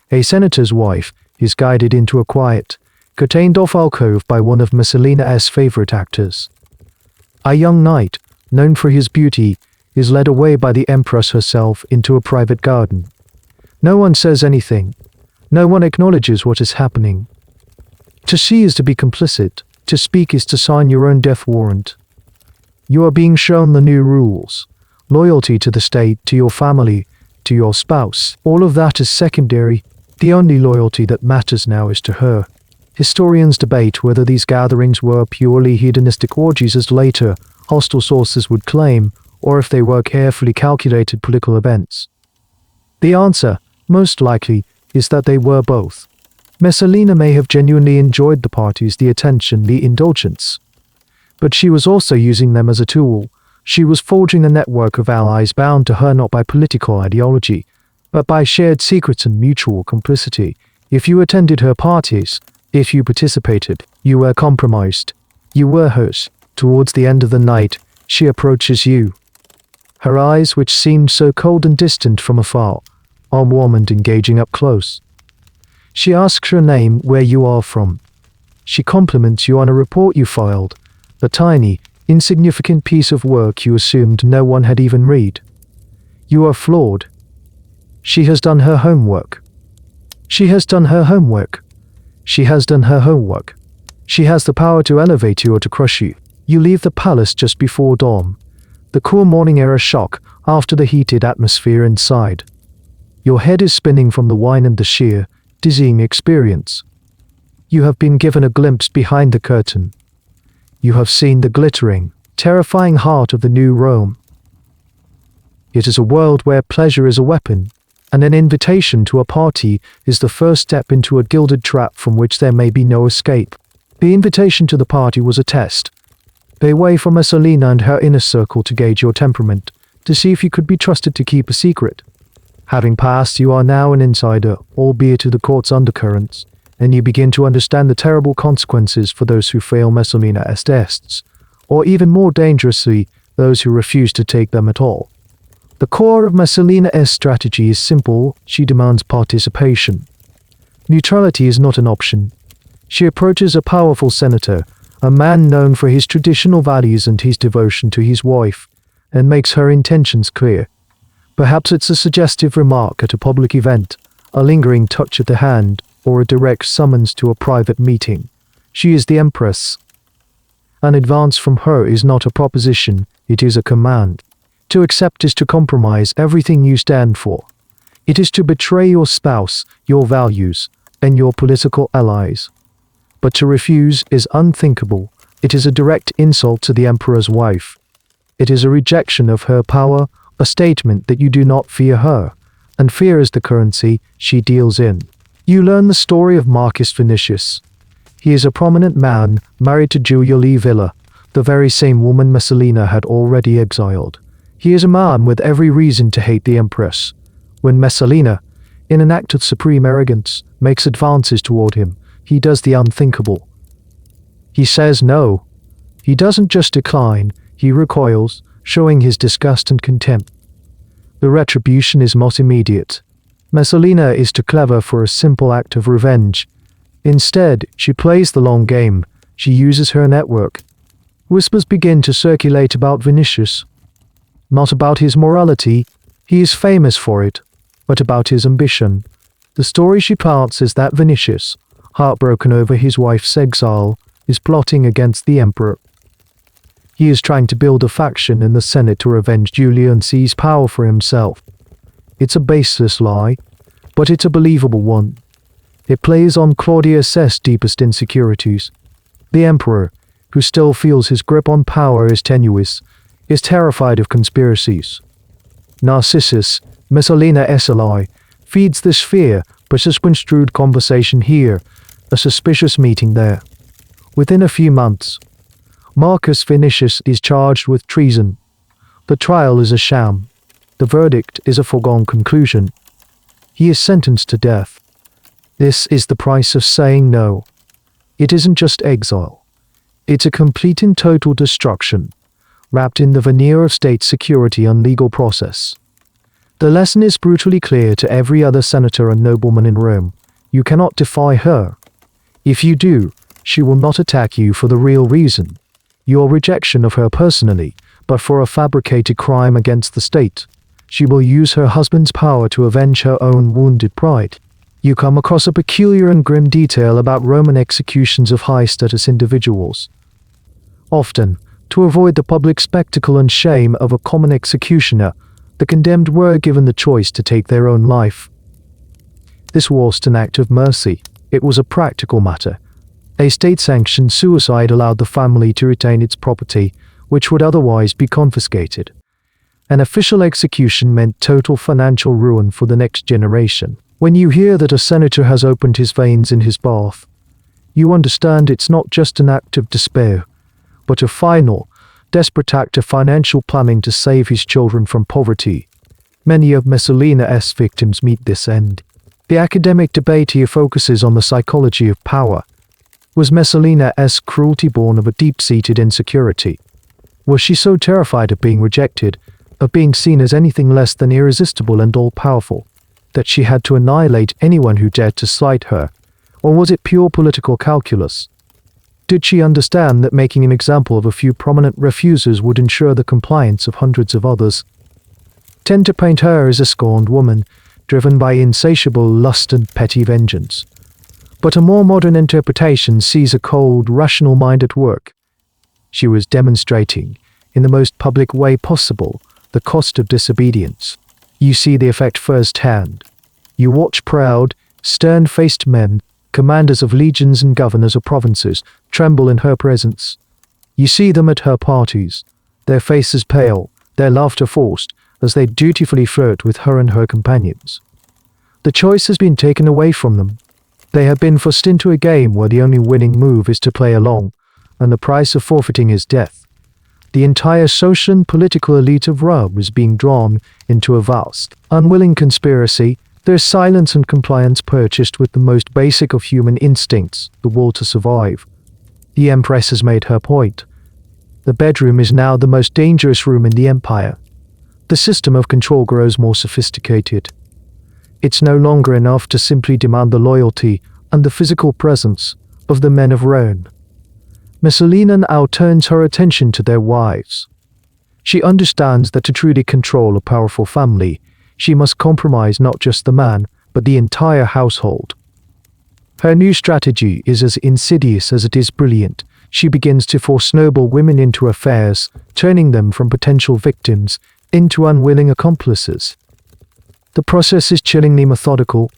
A senator's wife is guided into a quiet, curtained-off alcove by one of Messalina's favorite actors. A young knight, known for his beauty, is led away by the Empress herself into a private garden. No one says anything. No one acknowledges what is happening. To see is to be complicit. To speak is to sign your own death warrant. You are being shown the new rules. Loyalty to the state, to your family, to your spouse. All of that is secondary. The only loyalty that matters now is to her. Historians debate whether these gatherings were purely hedonistic orgies as later, hostile sources would claim, or if they were carefully calculated political events. The answer, most likely, is that they were both. Messalina may have genuinely enjoyed the parties, the attention, the indulgence. But she was also using them as a tool. She was forging a network of allies bound to her not by political ideology, but by shared secrets and mutual complicity. If you attended her parties, if you participated, you were compromised. You were hers. Towards the end of the night, she approaches you. Her eyes, which seemed so cold and distant from afar, are warm and engaging up close. She asks your name, where you are from. She compliments you on a report you filed, a tiny, insignificant piece of work you assumed no one had even read. You are flawed. She has done her homework. She has done her homework. She has done her homework. She has the power to elevate you or to crush you. You leave the palace just before dawn. The cool morning air a shock after the heated atmosphere inside. Your head is spinning from the wine and the sheer, dizzying experience. You have been given a glimpse behind the curtain. You have seen the glittering, terrifying heart of the new Rome. It is a world where pleasure is a weapon, and an invitation to a party is the first step into a gilded trap from which there may be no escape. The invitation to the party was a test, a way for Messalina and her inner circle to gauge your temperament, to see if you could be trusted to keep a secret. Having passed, you are now an insider, albeit to the court's undercurrents, and you begin to understand the terrible consequences for those who fail Messalina as tests, or even more dangerously, those who refuse to take them at all. The core of Messalina's strategy is simple. She demands participation. Neutrality is not an option. She approaches a powerful senator, a man known for his traditional values and his devotion to his wife, and makes her intentions clear. Perhaps it's a suggestive remark at a public event, a lingering touch of the hand, or a direct summons to a private meeting. She is the Empress. An advance from her is not a proposition, it is a command. To accept is to compromise everything you stand for. It is to betray your spouse, your values, and your political allies. But to refuse is unthinkable. It is a direct insult to the emperor's wife. It is a rejection of her power, a statement that you do not fear her, and fear is the currency she deals in. You learn the story of Marcus Vinicius. He is a prominent man, married to Julia Livilla, the very same woman Messalina had already exiled. He is a man with every reason to hate the Empress. When Messalina, in an act of supreme arrogance, makes advances toward him, he does the unthinkable. He says no. He doesn't just decline, he recoils, showing his disgust and contempt. The retribution is not immediate. Messalina is too clever for a simple act of revenge. Instead, she plays the long game. She uses her network. Whispers begin to circulate about Vinicius. Not about his morality, he is famous for it, but about his ambition. The story she plants is that Vinicius, heartbroken over his wife's exile, is plotting against the emperor. He is trying to build a faction in the Senate to revenge Julia and seize power for himself. It's a baseless lie, but it's a believable one. It plays on Claudius's deepest insecurities. The emperor, who still feels his grip on power is tenuous, is terrified of conspiracies. Narcissus, Messalina's ally, feeds this fear, but a construed conversation here, a suspicious meeting there. Within a few months, Marcus Vinicius is charged with treason. The trial is a sham. The verdict is a foregone conclusion. He is sentenced to death. This is the price of saying no. It isn't just exile. It's a complete and total destruction, wrapped in the veneer of state security and legal process. The lesson is brutally clear to every other senator and nobleman in Rome. You cannot defy her. If you do, she will not attack you for the real reason, your rejection of her personally, but for a fabricated crime against the state. She will use her husband's power to avenge her own wounded pride. You come across a peculiar and grim detail about Roman executions of high-status individuals. Often, to avoid the public spectacle and shame of a common executioner, the condemned were given the choice to take their own life. This wasn't an act of mercy, it was a practical matter. A state-sanctioned suicide allowed the family to retain its property, which would otherwise be confiscated. An official execution meant total financial ruin for the next generation. When you hear that a senator has opened his veins in his bath, you understand it's not just an act of despair, but a final, desperate act of financial planning to save his children from poverty. Many of Messalina's victims meet this end. The academic debate here focuses on the psychology of power. Was Messalina's cruelty born of a deep-seated insecurity? Was she so terrified of being rejected, of being seen as anything less than irresistible and all-powerful, that she had to annihilate anyone who dared to slight her? Or was it pure political calculus? Did she understand that making an example of a few prominent refusers would ensure the compliance of hundreds of others? Tend to paint her as a scorned woman, driven by insatiable lust and petty vengeance. But a more modern interpretation sees a cold, rational mind at work. She was demonstrating, in the most public way possible, the cost of disobedience. You see the effect firsthand. You watch proud, stern-faced men, commanders of legions and governors of provinces, tremble in her presence. You see them at her parties, their faces pale, their laughter forced, as they dutifully flirt with her and her companions. The choice has been taken away from them. They have been forced into a game where the only winning move is to play along, and the price of forfeiting is death. The entire social and political elite of Rome is being drawn into a vast, unwilling conspiracy, their silence and compliance purchased with the most basic of human instincts, the will to survive. The Empress has made her point. The bedroom is now the most dangerous room in the empire. The system of control grows more sophisticated. It's no longer enough to simply demand the loyalty and the physical presence of the men of Rome. Messalina now turns her attention to their wives. She understands that to truly control a powerful family, she must compromise not just the man, but the entire household. Her new strategy is as insidious as it is brilliant. She begins to force noble women into affairs, turning them from potential victims into unwilling accomplices. The process is chillingly methodical.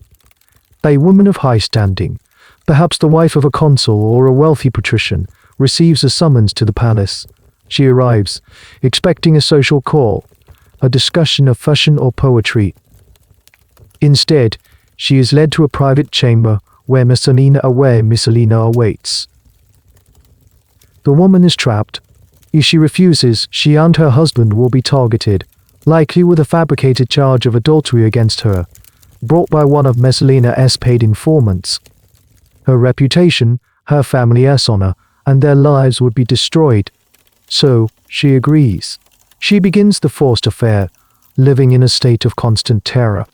A woman of high standing, perhaps the wife of a consul or a wealthy patrician, receives a summons to the palace. She arrives, expecting a social call, a discussion of fashion or poetry. Instead, she is led to a private chamber where Messalina awaits. The woman is trapped. If she refuses, she and her husband will be targeted, likely with a fabricated charge of adultery against her, brought by one of Messalina's paid informants. Her reputation, her family's honor, and their lives would be destroyed. So, she agrees. She begins the forced affair, living in a state of constant terror.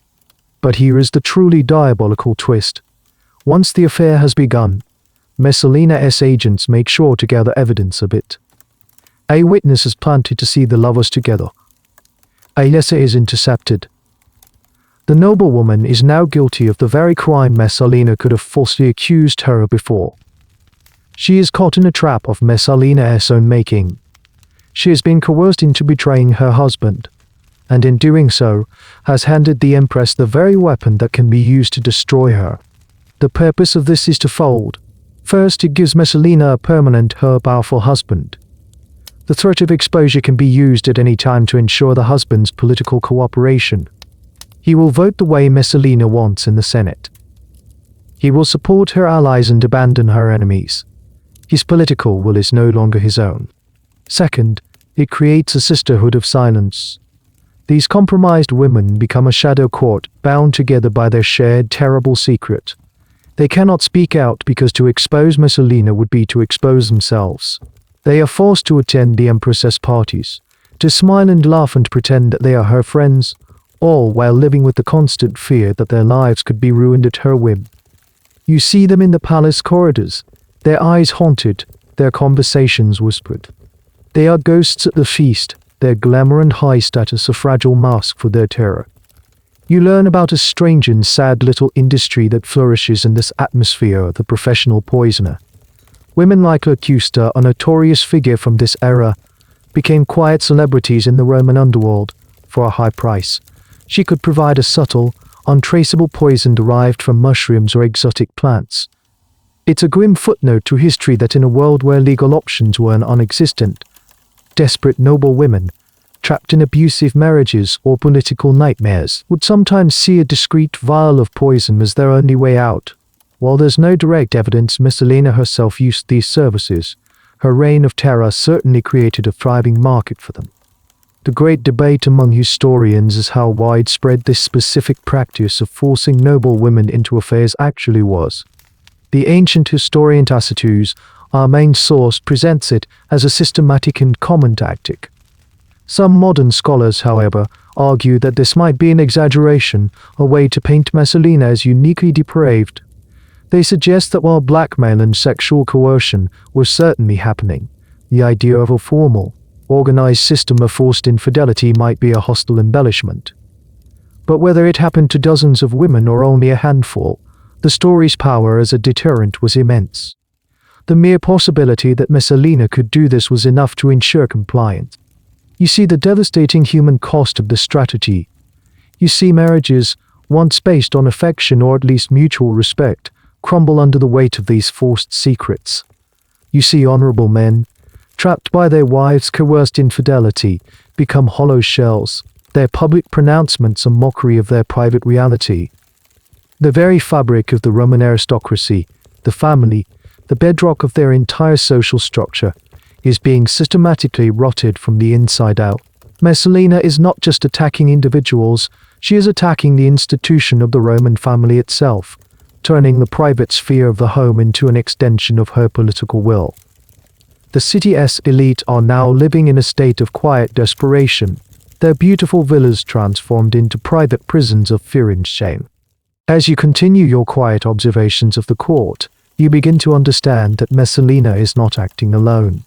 But here is the truly diabolical twist. Once the affair has begun, Messalina's agents make sure to gather evidence of it. A witness is planted to see the lovers together. A letter is intercepted. The noblewoman is now guilty of the very crime Messalina could have falsely accused her of before. She is caught in a trap of Messalina's own making. She has been coerced into betraying her husband, and in doing so, has handed the Empress the very weapon that can be used to destroy her. The purpose of this is twofold. First, it gives Messalina a permanent, powerful husband. The threat of exposure can be used at any time to ensure the husband's political cooperation. He will vote the way Messalina wants in the Senate. He will support her allies and abandon her enemies. His political will is no longer his own. Second, it creates a sisterhood of silence. These compromised women become a shadow court, bound together by their shared terrible secret. They cannot speak out because to expose Messalina would be to expose themselves. They are forced to attend the Empress's parties, to smile and laugh and pretend that they are her friends, all while living with the constant fear that their lives could be ruined at her whim. You see them in the palace corridors, their eyes haunted, their conversations whispered. They are ghosts at the feast, their glamour and high status a fragile mask for their terror. You learn about a strange and sad little industry that flourishes in this atmosphere of the professional poisoner. Women like Locusta, a notorious figure from this era, became quiet celebrities in the Roman underworld for a high price. She could provide a subtle, untraceable poison derived from mushrooms or exotic plants. It's a grim footnote to history that in a world where legal options were non-existent, desperate noble women, trapped in abusive marriages or political nightmares, would sometimes see a discreet vial of poison as their only way out. While there's no direct evidence Messalina herself used these services, her reign of terror certainly created a thriving market for them. The great debate among historians is how widespread this specific practice of forcing noble women into affairs actually was. The ancient historian Tacitus, our main source, presents it as a systematic and common tactic. Some modern scholars, however, argue that this might be an exaggeration, a way to paint Messalina as uniquely depraved. They suggest that while blackmail and sexual coercion were certainly happening, the idea of a formal, organized system of forced infidelity might be a hostile embellishment. But whether it happened to dozens of women or only a handful, the story's power as a deterrent was immense. The mere possibility that Messalina could do this was enough to ensure compliance. You see the devastating human cost of the strategy. You see marriages, once based on affection or at least mutual respect, crumble under the weight of these forced secrets. You see honorable men, trapped by their wives' coerced infidelity, become hollow shells, their public pronouncements a mockery of their private reality. The very fabric of the Roman aristocracy, the family, the bedrock of their entire social structure, is being systematically rotted from the inside out. Messalina is not just attacking individuals, she is attacking the institution of the Roman family itself, turning the private sphere of the home into an extension of her political will. The city's elite are now living in a state of quiet desperation, their beautiful villas transformed into private prisons of fear and shame. As you continue your quiet observations of the court, you begin to understand that Messalina is not acting alone.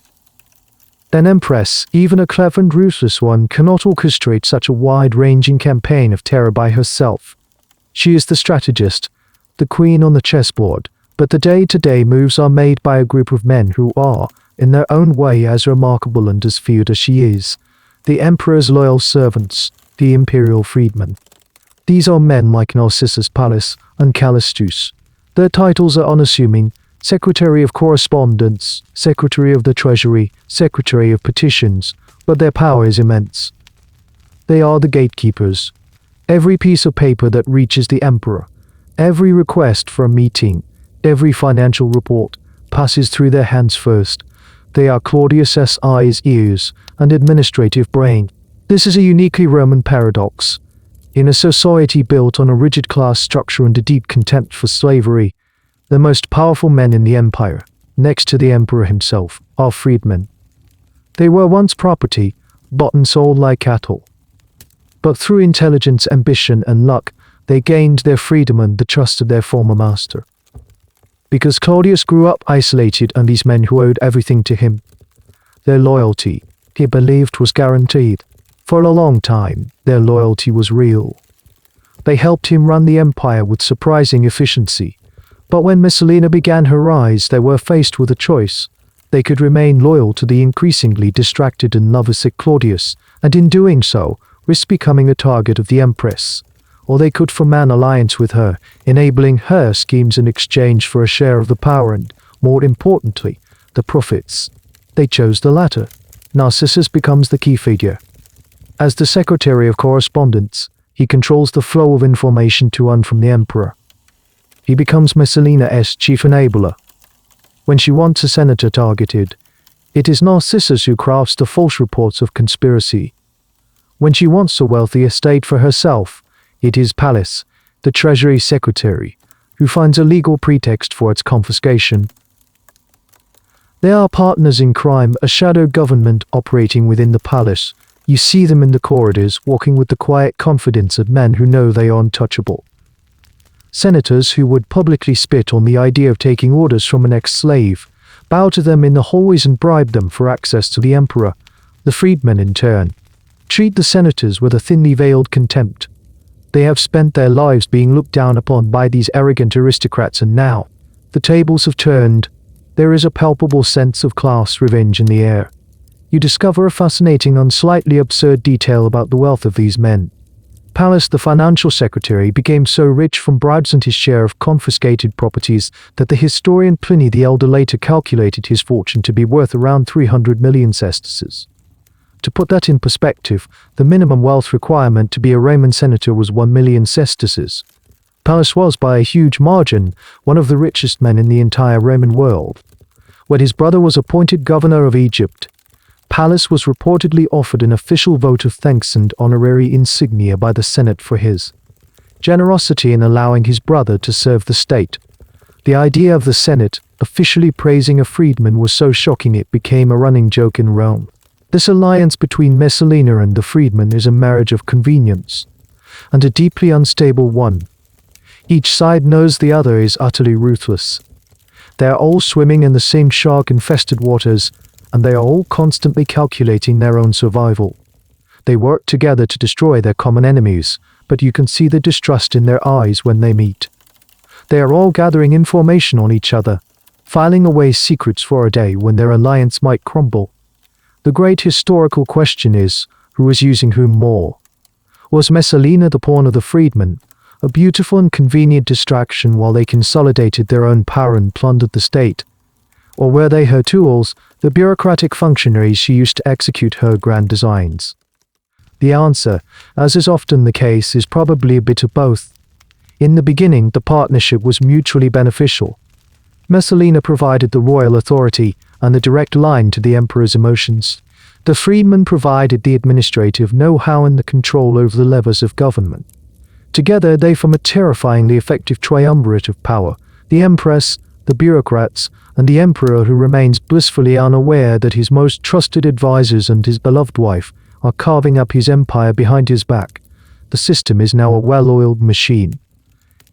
An empress, even a clever and ruthless one, cannot orchestrate such a wide-ranging campaign of terror by herself. She is the strategist, the queen on the chessboard, but the day-to-day moves are made by a group of men who are, in their own way, as remarkable and as feared as she is, the emperor's loyal servants, the imperial freedmen. These are men like Narcissus Pallas and Callistus. Their titles are unassuming: Secretary of Correspondence, Secretary of the Treasury, Secretary of Petitions, but their power is immense. They are the gatekeepers. Every piece of paper that reaches the emperor, every request for a meeting, every financial report, passes through their hands first. They are Claudius's eyes, ears, and administrative brain. This is a uniquely Roman paradox. In a society built on a rigid class structure and a deep contempt for slavery, the most powerful men in the empire, next to the emperor himself, are freedmen. They were once property, bought and sold like cattle. But through intelligence, ambition, and luck, they gained their freedom and the trust of their former master. Because Claudius grew up isolated and these men who owed everything to him, their loyalty, he believed, was guaranteed. For a long time, their loyalty was real. They helped him run the empire with surprising efficiency. But when Messalina began her rise, they were faced with a choice. They could remain loyal to the increasingly distracted and lovesick Claudius, and in doing so, risk becoming a target of the Empress. Or they could form an alliance with her, enabling her schemes in exchange for a share of the power and, more importantly, the profits. They chose the latter. Narcissus becomes the key figure. As the Secretary of Correspondence, he controls the flow of information to and from the Emperor. He becomes Messalina's chief enabler. When she wants a senator targeted, it is Narcissus who crafts the false reports of conspiracy. When she wants a wealthy estate for herself, it is Pallas, the treasury secretary, who finds a legal pretext for its confiscation. They are partners in crime, a shadow government operating within the palace. You see them in the corridors, walking with the quiet confidence of men who know they are untouchable. Senators who would publicly spit on the idea of taking orders from an ex-slave, bow to them in the hallways and bribe them for access to the emperor. The freedmen, in turn, treat the senators with a thinly veiled contempt. They have spent their lives being looked down upon by these arrogant aristocrats, and now, the tables have turned. There is a palpable sense of class revenge in the air. You discover a fascinating and slightly absurd detail about the wealth of these men. Pallas, the financial secretary, became so rich from bribes and his share of confiscated properties that the historian Pliny the Elder later calculated his fortune to be worth around 300 million sesterces. To put that in perspective, the minimum wealth requirement to be a Roman senator was 1 million sesterces. Pallas was, by a huge margin, one of the richest men in the entire Roman world. When his brother was appointed governor of Egypt, Pallas was reportedly offered an official vote of thanks and honorary insignia by the Senate for his generosity in allowing his brother to serve the state. The idea of the Senate officially praising a freedman was so shocking it became a running joke in Rome. This alliance between Messalina and the freedman is a marriage of convenience, and a deeply unstable one. Each side knows the other is utterly ruthless. They are all swimming in the same shark-infested waters, and they are all constantly calculating their own survival. They work together to destroy their common enemies, but you can see the distrust in their eyes when they meet. They are all gathering information on each other, filing away secrets for a day when their alliance might crumble. The great historical question is, who is using whom more? Was Messalina the pawn of the freedman, a beautiful and convenient distraction while they consolidated their own power and plundered the state? Or were they her tools, the bureaucratic functionaries she used to execute her grand designs? The answer, as is often the case, is probably a bit of both. In the beginning, the partnership was mutually beneficial. Messalina provided the royal authority and the direct line to the emperor's emotions. The freedman provided the administrative know-how and the control over the levers of government. Together, they form a terrifyingly effective triumvirate of power: the empress, the bureaucrats, and the emperor, who remains blissfully unaware that his most trusted advisors and his beloved wife are carving up his empire behind his back. The system is now a well-oiled machine.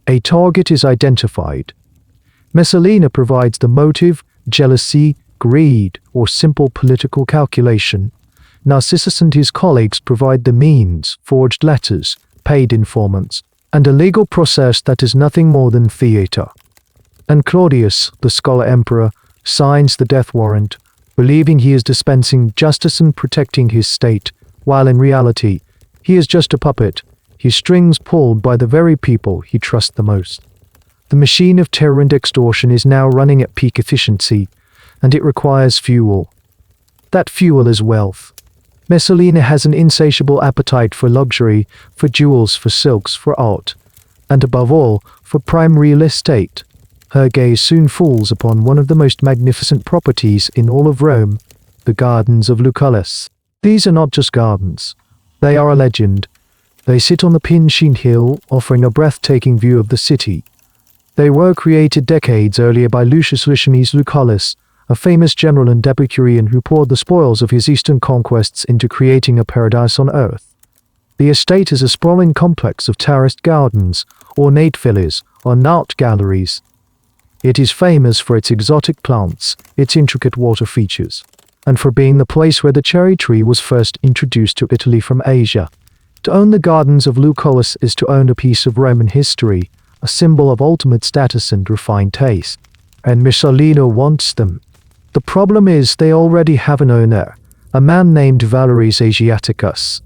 A target is identified. Messalina provides the motive, jealousy, greed, or simple political calculation. Narcissus and his colleagues provide the means, forged letters, paid informants, and a legal process that is nothing more than theater. And Claudius, the scholar emperor, signs the death warrant, believing he is dispensing justice and protecting his state, while in reality, he is just a puppet, his strings pulled by the very people he trusts the most. The machine of terror and extortion is now running at peak efficiency, and it requires fuel. That fuel is wealth. Messalina has an insatiable appetite for luxury, for jewels, for silks, for art, and above all, for prime real estate. Her gaze soon falls upon one of the most magnificent properties in all of Rome, the gardens of Lucullus. These are not just gardens. They are a legend. They sit on the Palatine Hill, offering a breathtaking view of the city. They were created decades earlier by Lucius Licinius Lucullus, a famous general and Epicurean who poured the spoils of his eastern conquests into creating a paradise on earth. The estate is a sprawling complex of terraced gardens, ornate villas, or art galleries. It is famous for its exotic plants, its intricate water features, and for being the place where the cherry tree was first introduced to Italy from Asia. To own the gardens of Lucullus is to own a piece of Roman history, a symbol of ultimate status and refined taste. And Messalina wants them. The problem is they already have an owner, a man named Valerius Asiaticus.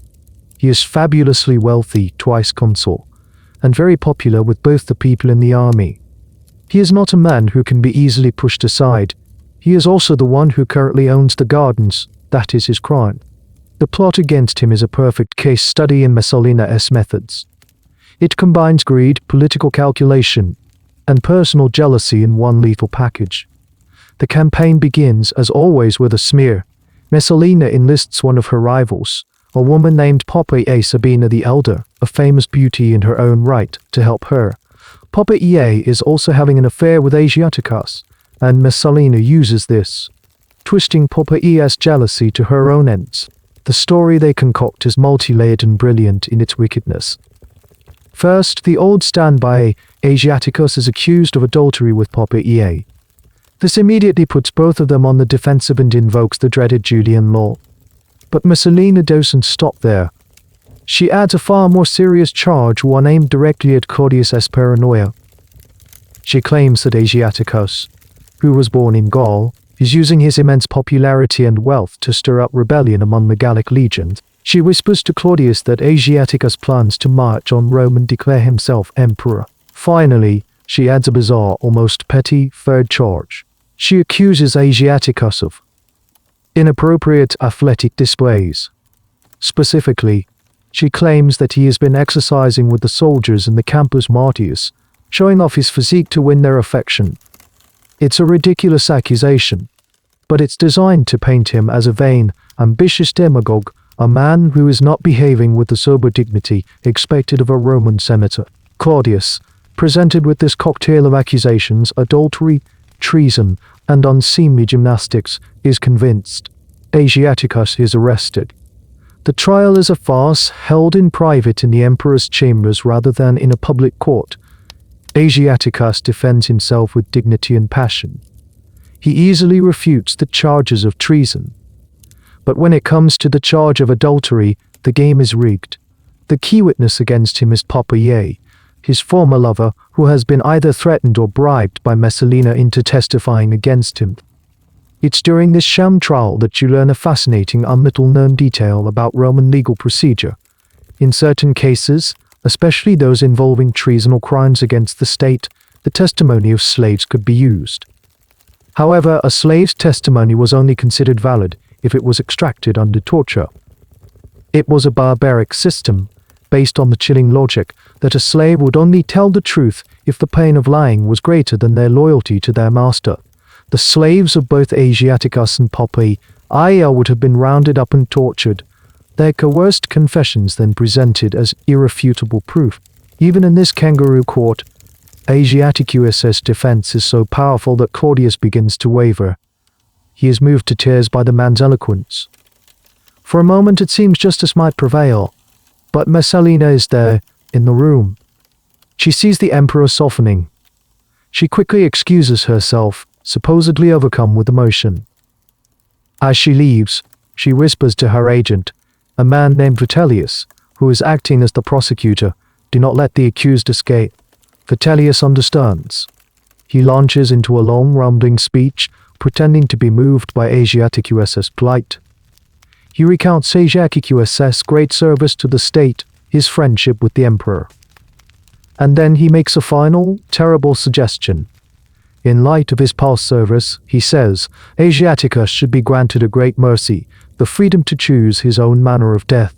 He is fabulously wealthy, twice consul, and very popular with both the people and the army. He is not a man who can be easily pushed aside. He is also the one who currently owns the gardens. That is his crime. The plot against him is a perfect case study in Messalina's methods. It combines greed, political calculation, and personal jealousy in one lethal package. The campaign begins, as always, with a smear. Messalina enlists one of her rivals, a woman named Poppaea Sabina the Elder, a famous beauty in her own right, to help her. Poppaea is also having an affair with Asiaticus, and Messalina uses this, twisting Poppaea's jealousy to her own ends. The story they concoct is multi-layered and brilliant in its wickedness. First, the old standby Asiaticus is accused of adultery with Poppaea. This immediately puts both of them on the defensive and invokes the dreaded Julian law. But Messalina doesn't stop there. She adds a far more serious charge, one aimed directly at Claudius's paranoia. She claims that Asiaticus, who was born in Gaul, is using his immense popularity and wealth to stir up rebellion among the Gallic legions. She whispers to Claudius that Asiaticus plans to march on Rome and declare himself emperor. Finally, she adds a bizarre, almost petty, third charge. She accuses Asiaticus of inappropriate athletic displays. Specifically, she claims that he has been exercising with the soldiers in the Campus Martius, showing off his physique to win their affection. It's a ridiculous accusation, but it's designed to paint him as a vain, ambitious demagogue, a man who is not behaving with the sober dignity expected of a Roman senator. Claudius, presented with this cocktail of accusations, adultery, treason, and unseemly gymnastics, is convinced. Asiaticus is arrested. The trial is a farce held in private in the emperor's chambers rather than in a public court. Asiaticus defends himself with dignity and passion. He easily refutes the charges of treason. But when it comes to the charge of adultery, the game is rigged. The key witness against him is Poppaea, his former lover, who has been either threatened or bribed by Messalina into testifying against him. It's during this sham trial that you learn a fascinating and little-known detail about Roman legal procedure. In certain cases, especially those involving treason or crimes against the state, the testimony of slaves could be used. However, a slave's testimony was only considered valid if it was extracted under torture. It was a barbaric system, based on the chilling logic that a slave would only tell the truth if the pain of lying was greater than their loyalty to their master. The slaves of both Asiaticus and Poppaea would have been rounded up and tortured, their coerced confessions then presented as irrefutable proof. Even in this kangaroo court, Asiaticus's defense is so powerful that Claudius begins to waver. He is moved to tears by the man's eloquence. For a moment it seems justice might prevail, but Messalina is there, in the room. She sees the emperor softening. She quickly excuses herself, supposedly overcome with emotion. As she leaves, she whispers to her agent, a man named Vitellius, who is acting as the prosecutor, "Do not let the accused escape." Vitellius understands. He launches into a long, rambling speech, pretending to be moved by Asiaticus's plight. He recounts Asiaticus's great service to the state, his friendship with the emperor. And then he makes a final, terrible suggestion. In light of his past service, he says, Asiaticus should be granted a great mercy, the freedom to choose his own manner of death.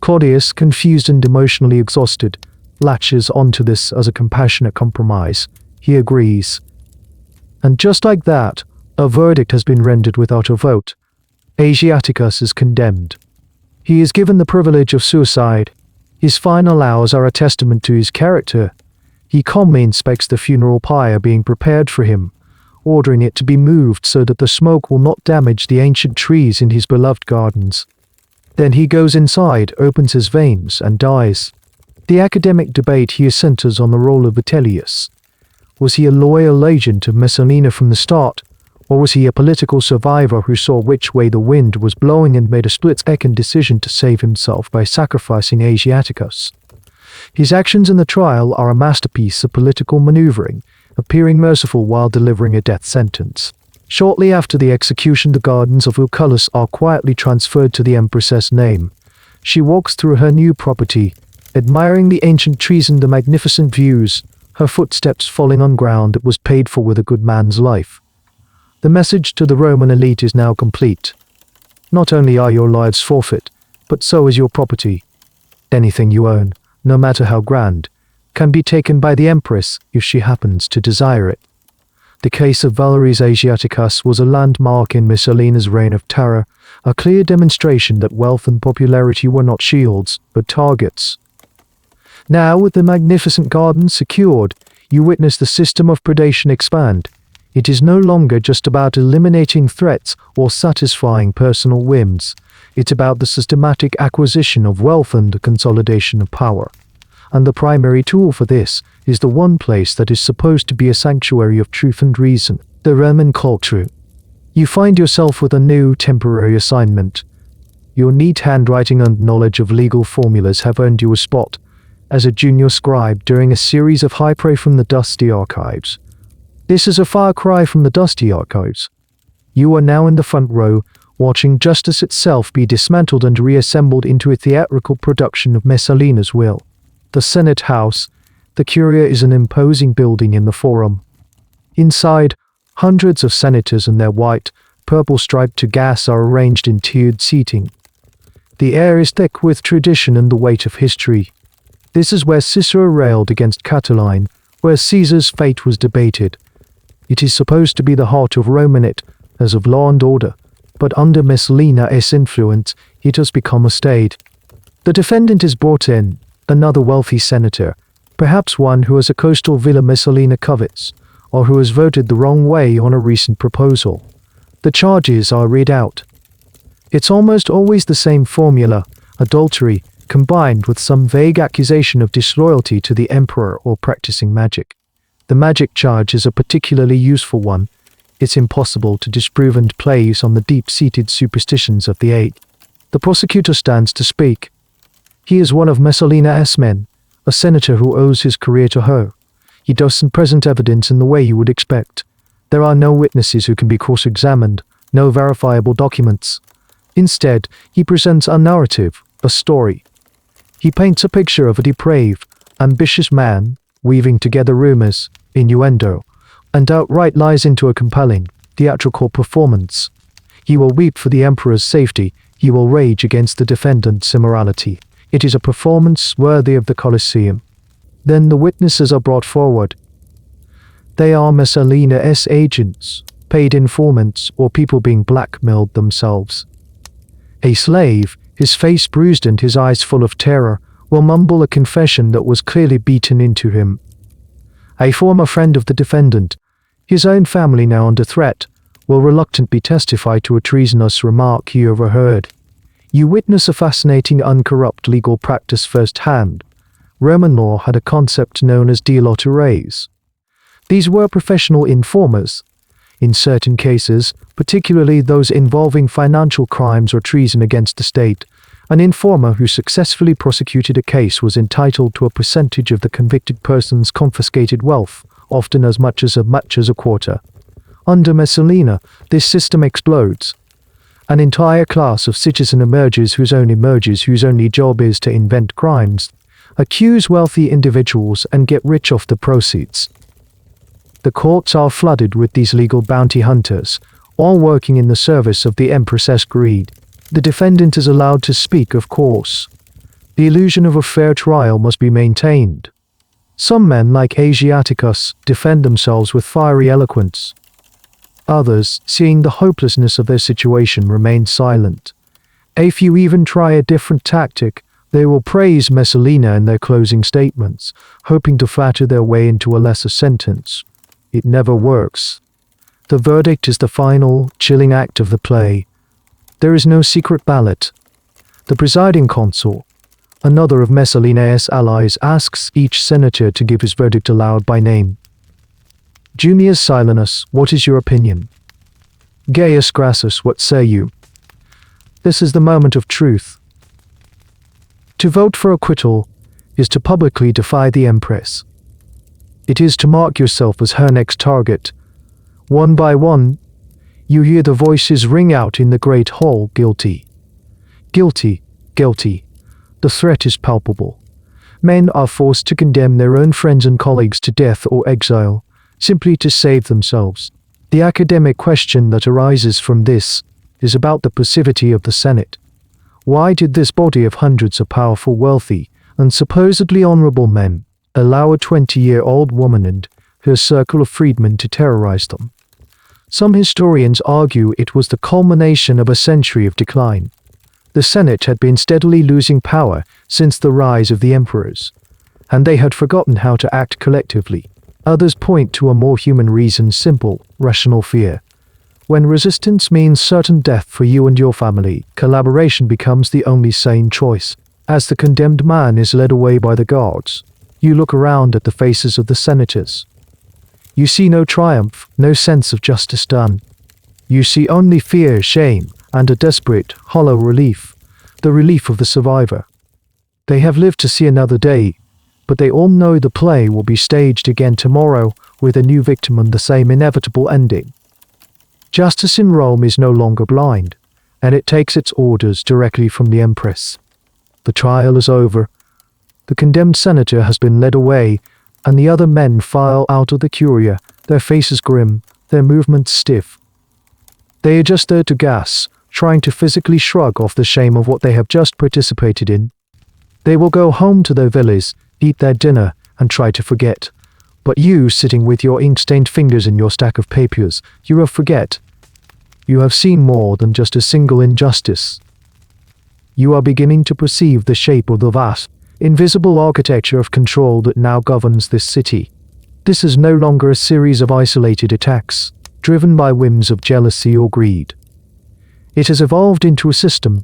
Claudius, confused and emotionally exhausted, latches onto this as a compassionate compromise. He agrees. And just like that, a verdict has been rendered without a vote. Asiaticus is condemned. He is given the privilege of suicide. His final hours are a testament to his character. He calmly inspects the funeral pyre being prepared for him, ordering it to be moved so that the smoke will not damage the ancient trees in his beloved gardens. Then he goes inside, opens his veins, and dies. The academic debate here centers on the role of Vitellius. Was he a loyal agent of Messalina from the start, or was he a political survivor who saw which way the wind was blowing and made a split-second decision to save himself by sacrificing Asiaticus? His actions in the trial are a masterpiece of political maneuvering, appearing merciful while delivering a death sentence. Shortly after the execution, the gardens of Lucullus are quietly transferred to the Empress's name. She walks through her new property, admiring the ancient trees and the magnificent views, her footsteps falling on ground that was paid for with a good man's life. The message to the Roman elite is now complete. Not only are your lives forfeit, but so is your property. Anything you own, no matter how grand, can be taken by the Empress if she happens to desire it. The case of Valerius Asiaticus was a landmark in Messalina's reign of terror, a clear demonstration that wealth and popularity were not shields, but targets. Now, with the magnificent gardens secured, you witness the system of predation expand. It is no longer just about eliminating threats or satisfying personal whims. It's about the systematic acquisition of wealth and the consolidation of power. And the primary tool for this is the one place that is supposed to be a sanctuary of truth and reason, the Roman culture. You find yourself with a new temporary assignment. Your neat handwriting and knowledge of legal formulas have earned you a spot as a junior scribe during a series of high prey from the dusty archives. This is a far cry from the dusty archives. You are now in the front row, watching justice itself be dismantled and reassembled into a theatrical production of Messalina's will. The Senate House, the Curia, is an imposing building in the Forum. Inside, hundreds of senators in their white, purple striped to gas are arranged in tiered seating. The air is thick with tradition and the weight of history. This is where Cicero railed against Catiline, where Caesar's fate was debated. It is supposed to be the heart of Romanate, as of law and order, but under Messalina's influence, it has become a state. The defendant is brought in, another wealthy senator, perhaps one who has a coastal villa Messalina covets, or who has voted the wrong way on a recent proposal. The charges are read out. It's almost always the same formula, adultery, combined with some vague accusation of disloyalty to the emperor or practicing magic. The magic charge is a particularly useful one. It's impossible to disprove and plays on the deep-seated superstitions of the age. The prosecutor stands to speak. He is one of Messalina's men, a senator who owes his career to her. He doesn't present evidence in the way you would expect. There are no witnesses who can be cross-examined, no verifiable documents. Instead, he presents a narrative, a story. He paints a picture of a depraved, ambitious man, weaving together rumors, innuendo, and outright lies into a compelling, theatrical performance. He will weep for the emperor's safety, he will rage against the defendant's immorality. It is a performance worthy of the Colosseum. Then the witnesses are brought forward. They are Messalina's agents, paid informants, or people being blackmailed themselves. A slave, his face bruised and his eyes full of terror, will mumble a confession that was clearly beaten into him. A former friend of the defendant, his own family now under threat, will reluctantly testify to a treasonous remark he overheard. You witness a fascinating uncorrupt legal practice firsthand. Roman law had a concept known as dilatorales. These were professional informers. In certain cases, particularly those involving financial crimes or treason against the state, an informer who successfully prosecuted a case was entitled to a percentage of the convicted person's confiscated wealth, often as much as a quarter. Under Messalina, this system explodes. An entire class of citizen emerges whose only job is to invent crimes, accuse wealthy individuals and get rich off the proceeds. The courts are flooded with these legal bounty hunters, all working in the service of the empress's greed. The defendant is allowed to speak, of course. The illusion of a fair trial must be maintained. Some men, like Asiaticus, defend themselves with fiery eloquence. Others, seeing the hopelessness of their situation, remain silent. A few even try a different tactic. They will praise Messalina in their closing statements, hoping to flatter their way into a lesser sentence. It never works. The verdict is the final, chilling act of the play. There is no secret ballot. The presiding consul, another of Messalina's allies, asks each senator to give his verdict aloud by name. Junius Silanus, what is your opinion? Gaius Crassus, what say you? This is the moment of truth. To vote for acquittal is to publicly defy the Empress. It is to mark yourself as her next target. One by one, you hear the voices ring out in the great hall, guilty. Guilty, guilty. The threat is palpable. Men are forced to condemn their own friends and colleagues to death or exile, simply to save themselves. The academic question that arises from this is about the passivity of the Senate. Why did this body of hundreds of powerful, wealthy, and supposedly honorable men allow a 20-year-old woman and her circle of freedmen to terrorize them? Some historians argue it was the culmination of a century of decline. The Senate had been steadily losing power since the rise of the emperors, and they had forgotten how to act collectively. Others point to a more human reason: simple, rational fear. When resistance means certain death for you and your family, collaboration becomes the only sane choice. As the condemned man is led away by the guards, you look around at the faces of the senators. You see no triumph, no sense of justice done. You see only fear, shame, and a desperate, hollow relief, the relief of the survivor. They have lived to see another day, but they all know the play will be staged again tomorrow with a new victim and the same inevitable ending. Justice in Rome is no longer blind, and it takes its orders directly from the Empress. The trial is over. The condemned senator has been led away, and the other men file out of the curia, their faces grim, their movements stiff. They are just there to gas, trying to physically shrug off the shame of what they have just participated in. They will go home to their villas, eat their dinner, and try to forget. But you, sitting with your ink-stained fingers in your stack of papers, you will forget. You have seen more than just a single injustice. You are beginning to perceive the shape of the vast, invisible architecture of control that now governs this city. This is no longer a series of isolated attacks, driven by whims of jealousy or greed. It has evolved into a system,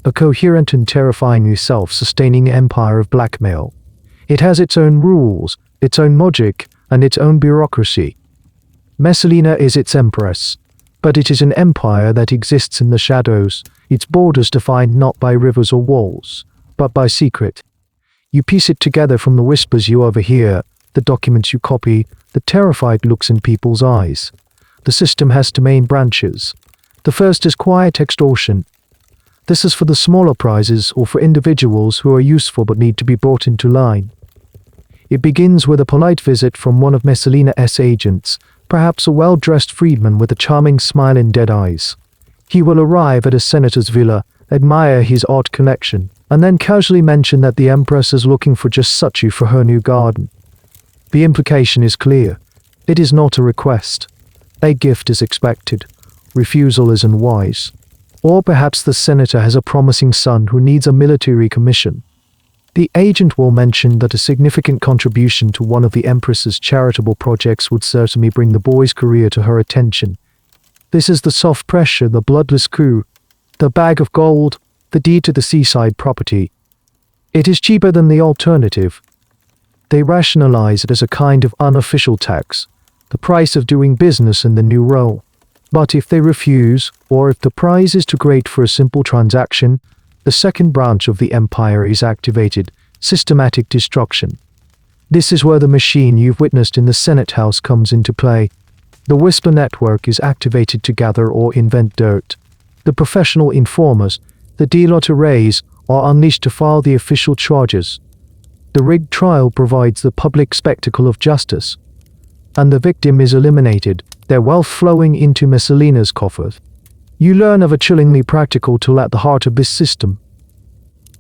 a coherent and terrifyingly self-sustaining empire of blackmail. It has its own rules, its own logic, and its own bureaucracy. Messalina is its empress, but it is an empire that exists in the shadows, its borders defined not by rivers or walls, but by secret. You piece it together from the whispers you overhear, the documents you copy, the terrified looks in people's eyes. The system has two main branches. The first is quiet extortion. This is for the smaller prizes or for individuals who are useful but need to be brought into line. It begins with a polite visit from one of Messalina's agents, perhaps a well-dressed freedman with a charming smile and dead eyes. He will arrive at a senator's villa, admire his odd collection, and then casually mention that the Empress is looking for just such you for her new garden. The implication is clear. It is not a request. A gift is expected. Refusal is unwise. Or perhaps the senator has a promising son who needs a military commission. The agent will mention that a significant contribution to one of the Empress's charitable projects would certainly bring the boy's career to her attention. This is the soft pressure, the bloodless coup, the bag of gold, the deed to the seaside property. It is cheaper than the alternative. They rationalize it as a kind of unofficial tax, the price of doing business in the new role. But if they refuse, or if the price is too great for a simple transaction, the second branch of the empire is activated, systematic destruction. This is where the machine you've witnessed in the Senate House comes into play. The Whisper network is activated to gather or invent dirt. The professional informers, the dealer to raise, are unleashed to file the official charges. The rigged trial provides the public spectacle of justice. And the victim is eliminated, their wealth flowing into Messalina's coffers. You learn of a chillingly practical tool at the heart of this system.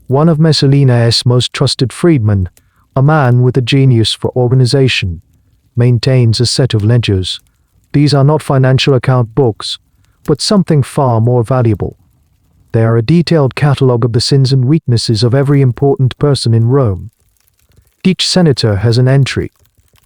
One of Messalina's most trusted freedmen, a man with a genius for organization, maintains a set of ledgers. These are not financial account books, but something far more valuable. They are a detailed catalogue of the sins and weaknesses of every important person in Rome. Each senator has an entry.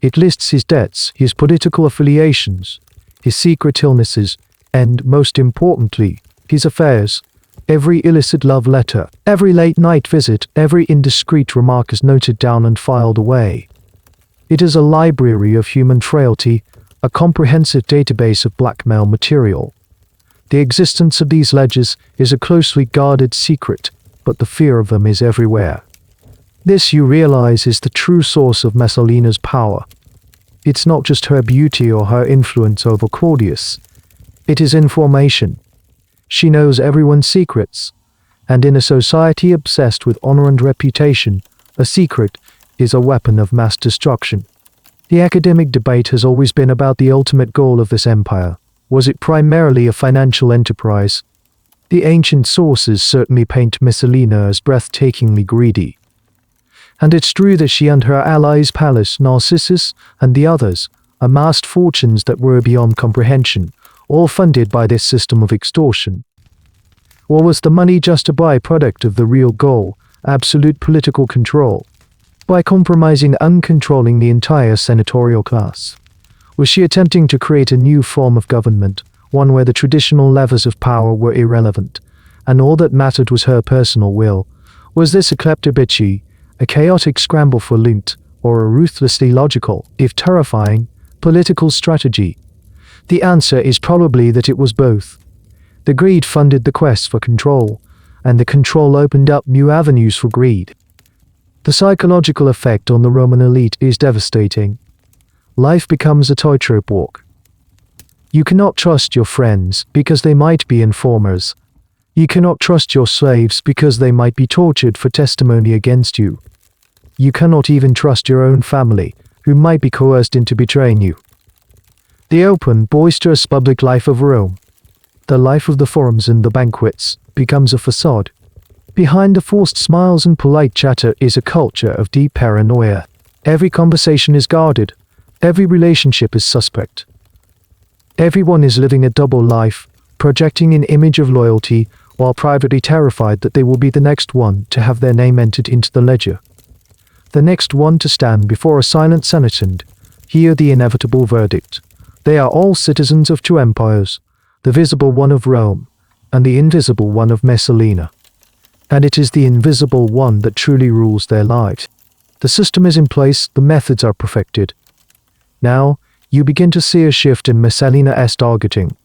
It lists his debts, his political affiliations, his secret illnesses, and, most importantly, his affairs. Every illicit love letter, every late-night visit, every indiscreet remark is noted down and filed away. It is a library of human frailty, a comprehensive database of blackmail material. The existence of these ledgers is a closely guarded secret, but the fear of them is everywhere. This, you realize, is the true source of Messalina's power. It's not just her beauty or her influence over Claudius. It is information. She knows everyone's secrets, and in a society obsessed with honor and reputation, a secret is a weapon of mass destruction. The academic debate has always been about the ultimate goal of this empire. Was it primarily a financial enterprise? The ancient sources certainly paint Messalina as breathtakingly greedy. And it's true that she and her allies Pallas, Narcissus, and the others amassed fortunes that were beyond comprehension, all funded by this system of extortion. Or was the money just a byproduct of the real goal, absolute political control? By compromising and controlling the entire senatorial class, was she attempting to create a new form of government, one where the traditional levers of power were irrelevant, and all that mattered was her personal will? Was this a kleptobitchy, a chaotic scramble for loot, or a ruthlessly logical, if terrifying, political strategy? The answer is probably that it was both. The greed funded the quest for control, and the control opened up new avenues for greed. The psychological effect on the Roman elite is devastating. Life becomes a tightrope walk. You cannot trust your friends because they might be informers. You cannot trust your slaves because they might be tortured for testimony against you. You cannot even trust your own family, who might be coerced into betraying you. The open, boisterous public life of Rome. The life of the forums and the banquets becomes a facade. Behind the forced smiles and polite chatter is a culture of deep paranoia. Every conversation is guarded. Every relationship is suspect. Everyone is living a double life, projecting an image of loyalty while privately terrified that they will be the next one to have their name entered into the ledger. The next one to stand before a silent Senate and hear the inevitable verdict. They are all citizens of two empires, the visible one of Rome and the invisible one of Messalina. And it is the invisible one that truly rules their lives. The system is in place, the methods are perfected. Now, you begin to see a shift in Messalina's targeting.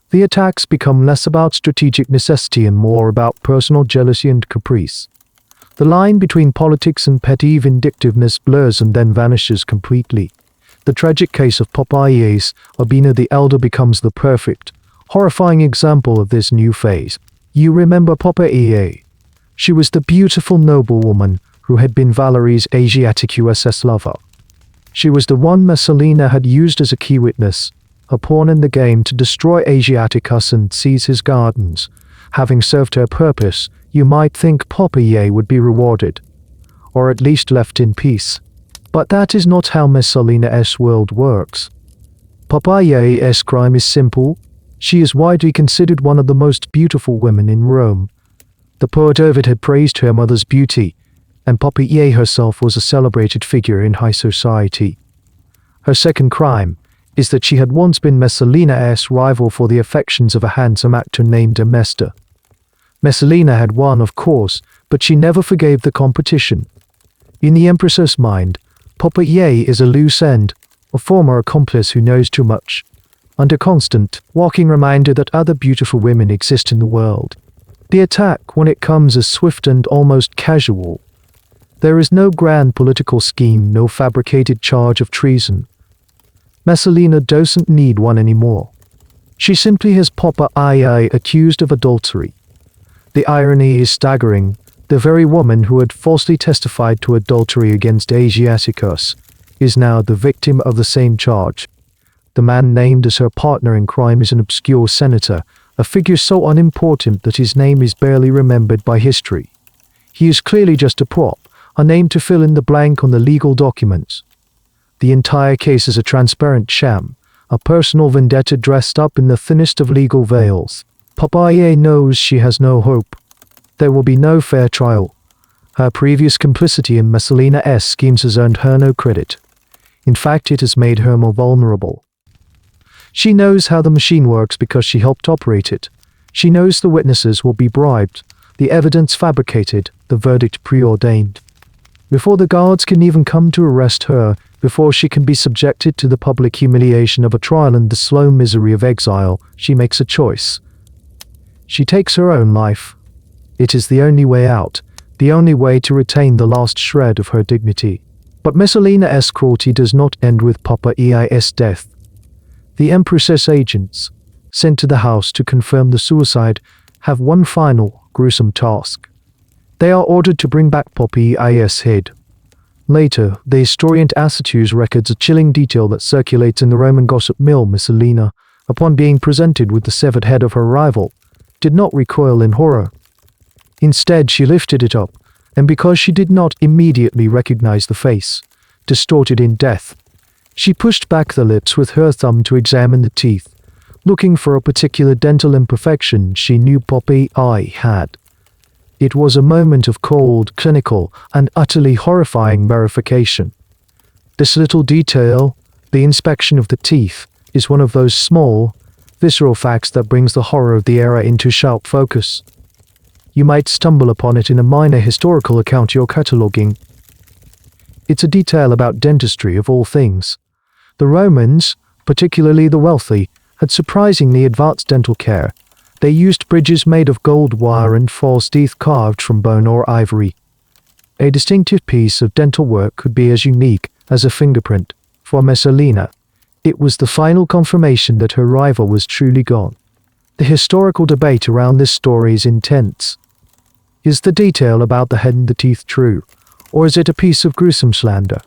The attacks become less about strategic necessity and more about personal jealousy and caprice. The line between politics and petty vindictiveness blurs and then vanishes completely. The tragic case of Poppaea's Urbina the Elder becomes the perfect, horrifying example of this new phase. You remember Poppaea. She was the beautiful noblewoman who had been Valerie's Asiatic USS lover. She was the one Messalina had used as a key witness, a pawn in the game to destroy Asiaticus and seize his gardens. Having served her purpose, you might think Poppaea would be rewarded, or at least left in peace. But that is not how Messalina's world works. Poppaea's crime is simple. She is widely considered one of the most beautiful women in Rome. The poet Ovid had praised her mother's beauty, and Poppaea herself was a celebrated figure in high society. Her second crime is that she had once been Messalina's rival for the affections of a handsome actor named Emester. Messalina had won, of course, but she never forgave the competition. In the Empress's mind, Poppaea is a loose end, a former accomplice who knows too much, and a constant, walking reminder that other beautiful women exist in the world. The attack, when it comes, is swift and almost casual. There is no grand political scheme, no fabricated charge of treason. Messalina doesn't need one anymore. She simply has Poppaea accused of adultery. The irony is staggering. The very woman who had falsely testified to adultery against Asiaticus is now the victim of the same charge. The man named as her partner in crime is an obscure senator, a figure so unimportant that his name is barely remembered by history. He is clearly just a prop, a name to fill in the blank on the legal documents. The entire case is a transparent sham, a personal vendetta dressed up in the thinnest of legal veils. Poppaea knows she has no hope. There will be no fair trial. Her previous complicity in Messalina's schemes has earned her no credit. In fact, it has made her more vulnerable. She knows how the machine works because she helped operate it. She knows the witnesses will be bribed, the evidence fabricated, the verdict preordained. Before the guards can even come to arrest her, before she can be subjected to the public humiliation of a trial and the slow misery of exile, she makes a choice. She takes her own life. It is the only way out, the only way to retain the last shred of her dignity. But Messalina's cruelty does not end with Poppaea's death. The Empress's agents, sent to the house to confirm the suicide, have one final, gruesome task. They are ordered to bring back Poppaea's head. Later, the historian Tacitus records a chilling detail that circulates in the Roman gossip mill. Messalina, upon being presented with the severed head of her rival, did not recoil in horror. Instead, she lifted it up, and because she did not immediately recognize the face, distorted in death, she pushed back the lips with her thumb to examine the teeth, looking for a particular dental imperfection she knew Poppaea had. It was a moment of cold, clinical, and utterly horrifying verification. This little detail, the inspection of the teeth, is one of those small, visceral facts that brings the horror of the era into sharp focus. You might stumble upon it in a minor historical account you're cataloging. It's a detail about dentistry of all things. The Romans, particularly the wealthy, had surprisingly advanced dental care. They used bridges made of gold wire and false teeth carved from bone or ivory. A distinctive piece of dental work could be as unique as a fingerprint. For Messalina, it was the final confirmation that her rival was truly gone. The historical debate around this story is intense. Is the detail about the head and the teeth true, or is it a piece of gruesome slander,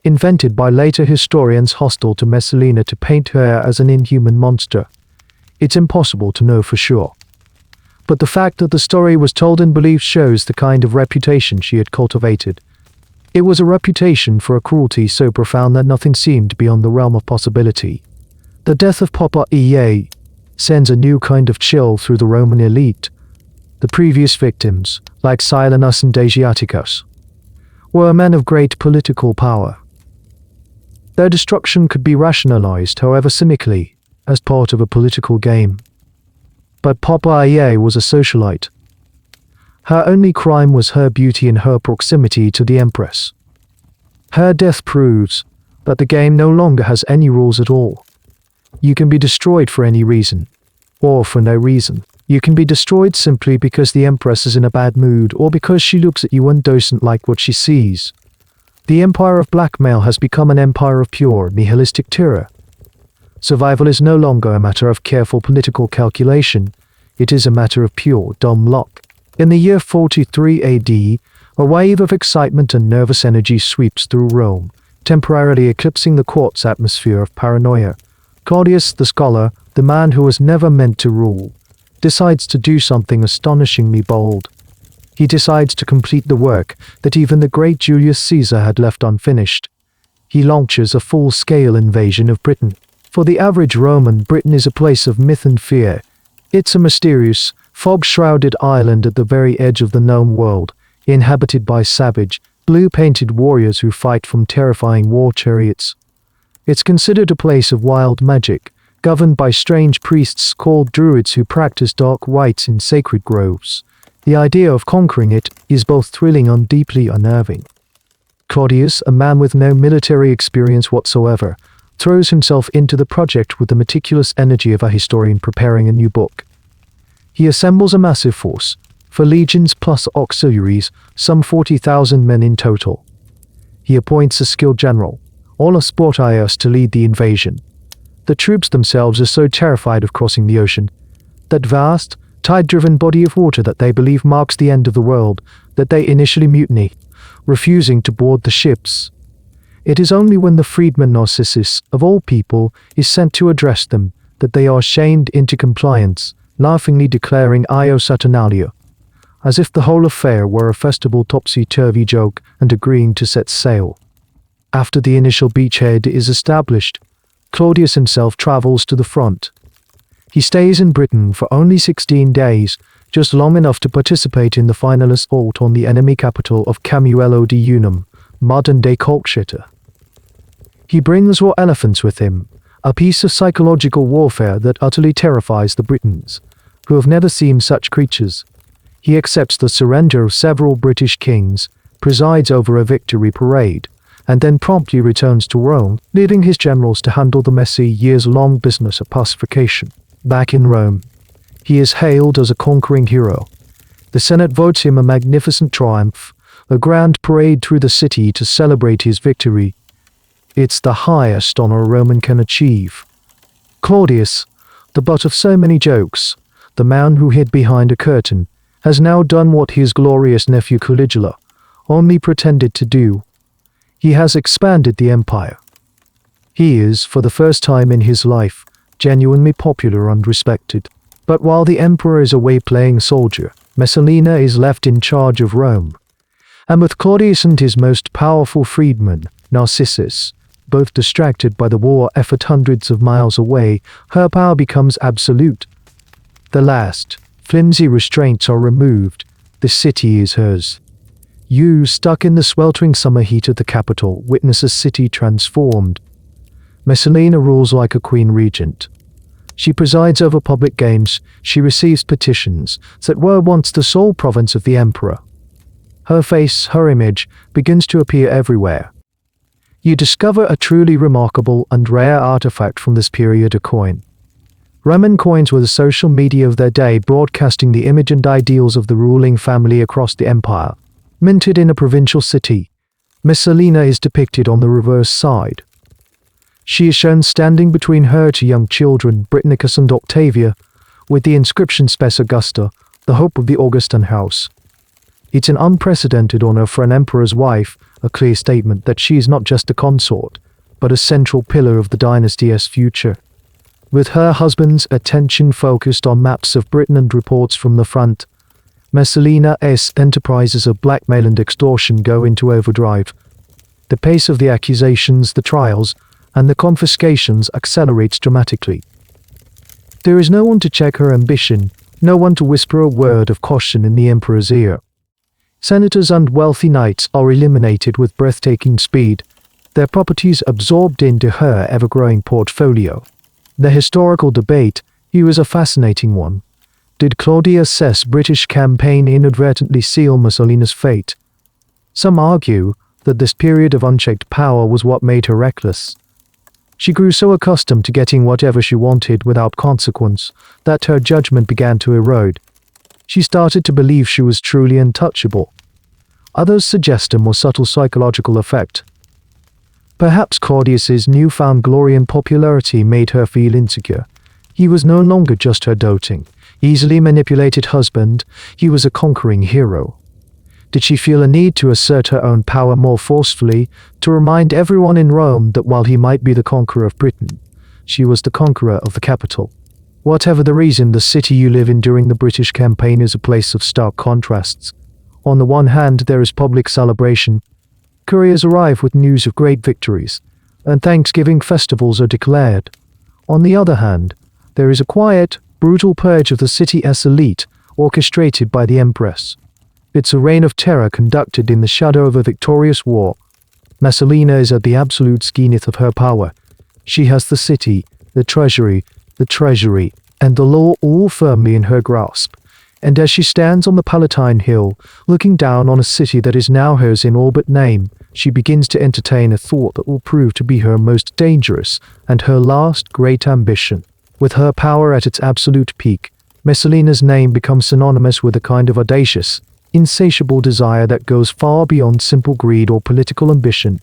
invented by later historians hostile to Messalina to paint her as an inhuman monster? It's impossible to know for sure. But the fact that the story was told in belief shows the kind of reputation she had cultivated. It was a reputation for a cruelty so profound that nothing seemed beyond the realm of possibility. The death of Papa Ea sends a new kind of chill through the Roman elite. The previous victims, like Silanus and Asiaticus, were men of great political power. Their destruction could be rationalized, however cynically, as part of a political game. But Papa Ea was a socialite. Her only crime was her beauty and her proximity to the Empress. Her death proves that the game no longer has any rules at all. You can be destroyed for any reason, or for no reason. You can be destroyed simply because the Empress is in a bad mood or because she looks at you and doesn't like what she sees. The empire of blackmail has become an empire of pure, nihilistic terror. Survival is no longer a matter of careful political calculation. It is a matter of pure, dumb luck. In the year 43 AD, a wave of excitement and nervous energy sweeps through Rome, temporarily eclipsing the court's atmosphere of paranoia. Claudius, the scholar, the man who was never meant to rule, decides to do something astonishingly bold. He decides to complete the work that even the great Julius Caesar had left unfinished. He launches a full-scale invasion of Britain. For the average Roman, Britain is a place of myth and fear. It's a mysterious, fog-shrouded island at the very edge of the known world, inhabited by savage, blue-painted warriors who fight from terrifying war chariots. It's considered a place of wild magic, governed by strange priests called druids who practice dark rites in sacred groves. The idea of conquering it is both thrilling and deeply unnerving. Claudius, a man with no military experience whatsoever, throws himself into the project with the meticulous energy of a historian preparing a new book. He assembles a massive force, 4 legions plus auxiliaries, some 40,000 men in total. He appoints a skilled general, Aulus Sportius, to lead the invasion. The troops themselves are so terrified of crossing the ocean, that vast, tide-driven body of water that they believe marks the end of the world, that they initially mutiny, refusing to board the ships. It is only when the freedman Narcissus, of all people, is sent to address them, that they are shamed into compliance, laughingly declaring Io Saturnalia, as if the whole affair were a festival topsy-turvy joke, and agreeing to set sail. After the initial beachhead is established, Claudius himself travels to the front. He stays in Britain for only 16 days, just long enough to participate in the final assault on the enemy capital of Camuello di Unum, modern-day Colchester. He brings war elephants with him, a piece of psychological warfare that utterly terrifies the Britons, who have never seen such creatures. He accepts the surrender of several British kings, presides over a victory parade, and then promptly returns to Rome, leaving his generals to handle the messy, years-long business of pacification. Back in Rome, he is hailed as a conquering hero. The Senate votes him a magnificent triumph, a grand parade through the city to celebrate his victory. It's the highest honor a Roman can achieve. Claudius, the butt of so many jokes, the man who hid behind a curtain, has now done what his glorious nephew Caligula only pretended to do. He has expanded the empire. He is, for the first time in his life, genuinely popular and respected. But while the emperor is away playing soldier, Messalina is left in charge of Rome. And with Claudius and his most powerful freedman, Narcissus, both distracted by the war effort hundreds of miles away, her power becomes absolute. The last, flimsy restraints are removed. The city is hers. You, stuck in the sweltering summer heat of the capital, witness a city transformed. Messalina rules like a queen regent. She presides over public games, she receives petitions that were once the sole province of the emperor. Her face, her image, begins to appear everywhere. You discover a truly remarkable and rare artifact from this period, a coin. Roman coins were the social media of their day, broadcasting the image and ideals of the ruling family across the empire. Minted in a provincial city, Messalina is depicted on the reverse side. She is shown standing between her 2 young children, Britannicus and Octavia, with the inscription Spes Augusta, the hope of the Augustan house. It's an unprecedented honor for an emperor's wife, a clear statement that she is not just a consort, but a central pillar of the dynasty's future. With her husband's attention focused on maps of Britain and reports from the front, Messalina's enterprises of blackmail and extortion go into overdrive. The pace of the accusations, the trials, and the confiscations accelerates dramatically. There is no one to check her ambition, no one to whisper a word of caution in the emperor's ear. Senators and wealthy knights are eliminated with breathtaking speed, their properties absorbed into her ever-growing portfolio. The historical debate here is a fascinating one. Did Claudius's British campaign inadvertently seal Messalina's fate? Some argue that this period of unchecked power was what made her reckless. She grew so accustomed to getting whatever she wanted without consequence that her judgment began to erode. She started to believe she was truly untouchable. Others suggest a more subtle psychological effect. Perhaps Claudius's newfound glory and popularity made her feel insecure. He was no longer just her doting, easily manipulated husband, he was a conquering hero. Did she feel a need to assert her own power more forcefully, to remind everyone in Rome that while he might be the conqueror of Britain, she was the conqueror of the capital? Whatever the reason, the city you live in during the British campaign is a place of stark contrasts. On the one hand, there is public celebration. Couriers arrive with news of great victories, and Thanksgiving festivals are declared. On the other hand, there is a quiet, brutal purge of the city's elite, orchestrated by the Empress. It's a reign of terror conducted in the shadow of a victorious war. Messalina is at the absolute zenith of her power. She has the city, the treasury, and the law all firmly in her grasp. And as she stands on the Palatine Hill, looking down on a city that is now hers in all but name, she begins to entertain a thought that will prove to be her most dangerous and her last great ambition. With her power at its absolute peak, Messalina's name becomes synonymous with a kind of audacious, insatiable desire that goes far beyond simple greed or political ambition.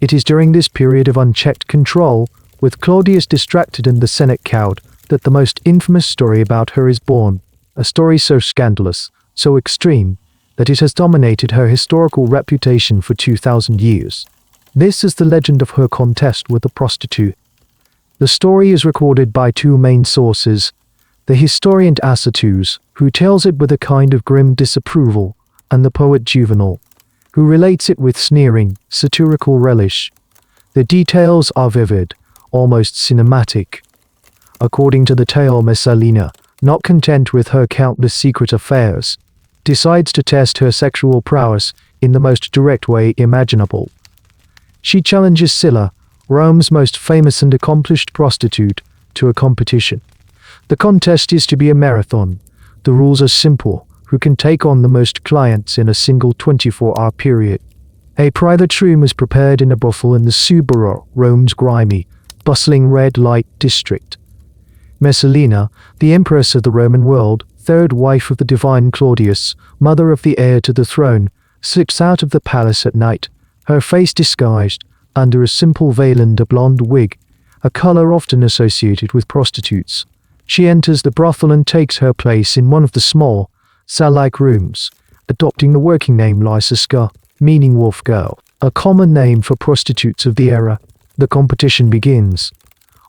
It is during this period of unchecked control, with Claudius distracted and the Senate cowed, that the most infamous story about her is born, a story so scandalous, so extreme, that it has dominated her historical reputation for 2,000 years. This is the legend of her contest with a prostitute. The story is recorded by two main sources, the historian Tacitus, who tells it with a kind of grim disapproval, and the poet Juvenal, who relates it with sneering, satirical relish. The details are vivid, almost cinematic. According to the tale, Messalina, not content with her countless secret affairs, decides to test her sexual prowess in the most direct way imaginable. She challenges Scylla, Rome's most famous and accomplished prostitute, to a competition. The contest is to be a marathon. The rules are simple: who can take on the most clients in a single 24-hour period. A private room is prepared in a brothel in the Suburra, Rome's grimy, bustling red light district. Messalina, the empress of the Roman world, third wife of the divine Claudius, mother of the heir to the throne, slips out of the palace at night, her face disguised under a simple veil and a blonde wig, a color often associated with prostitutes. She enters the brothel and takes her place in one of the small, cell-like rooms, adopting the working name Lysiska, meaning wolf girl, a common name for prostitutes of the era. The competition begins.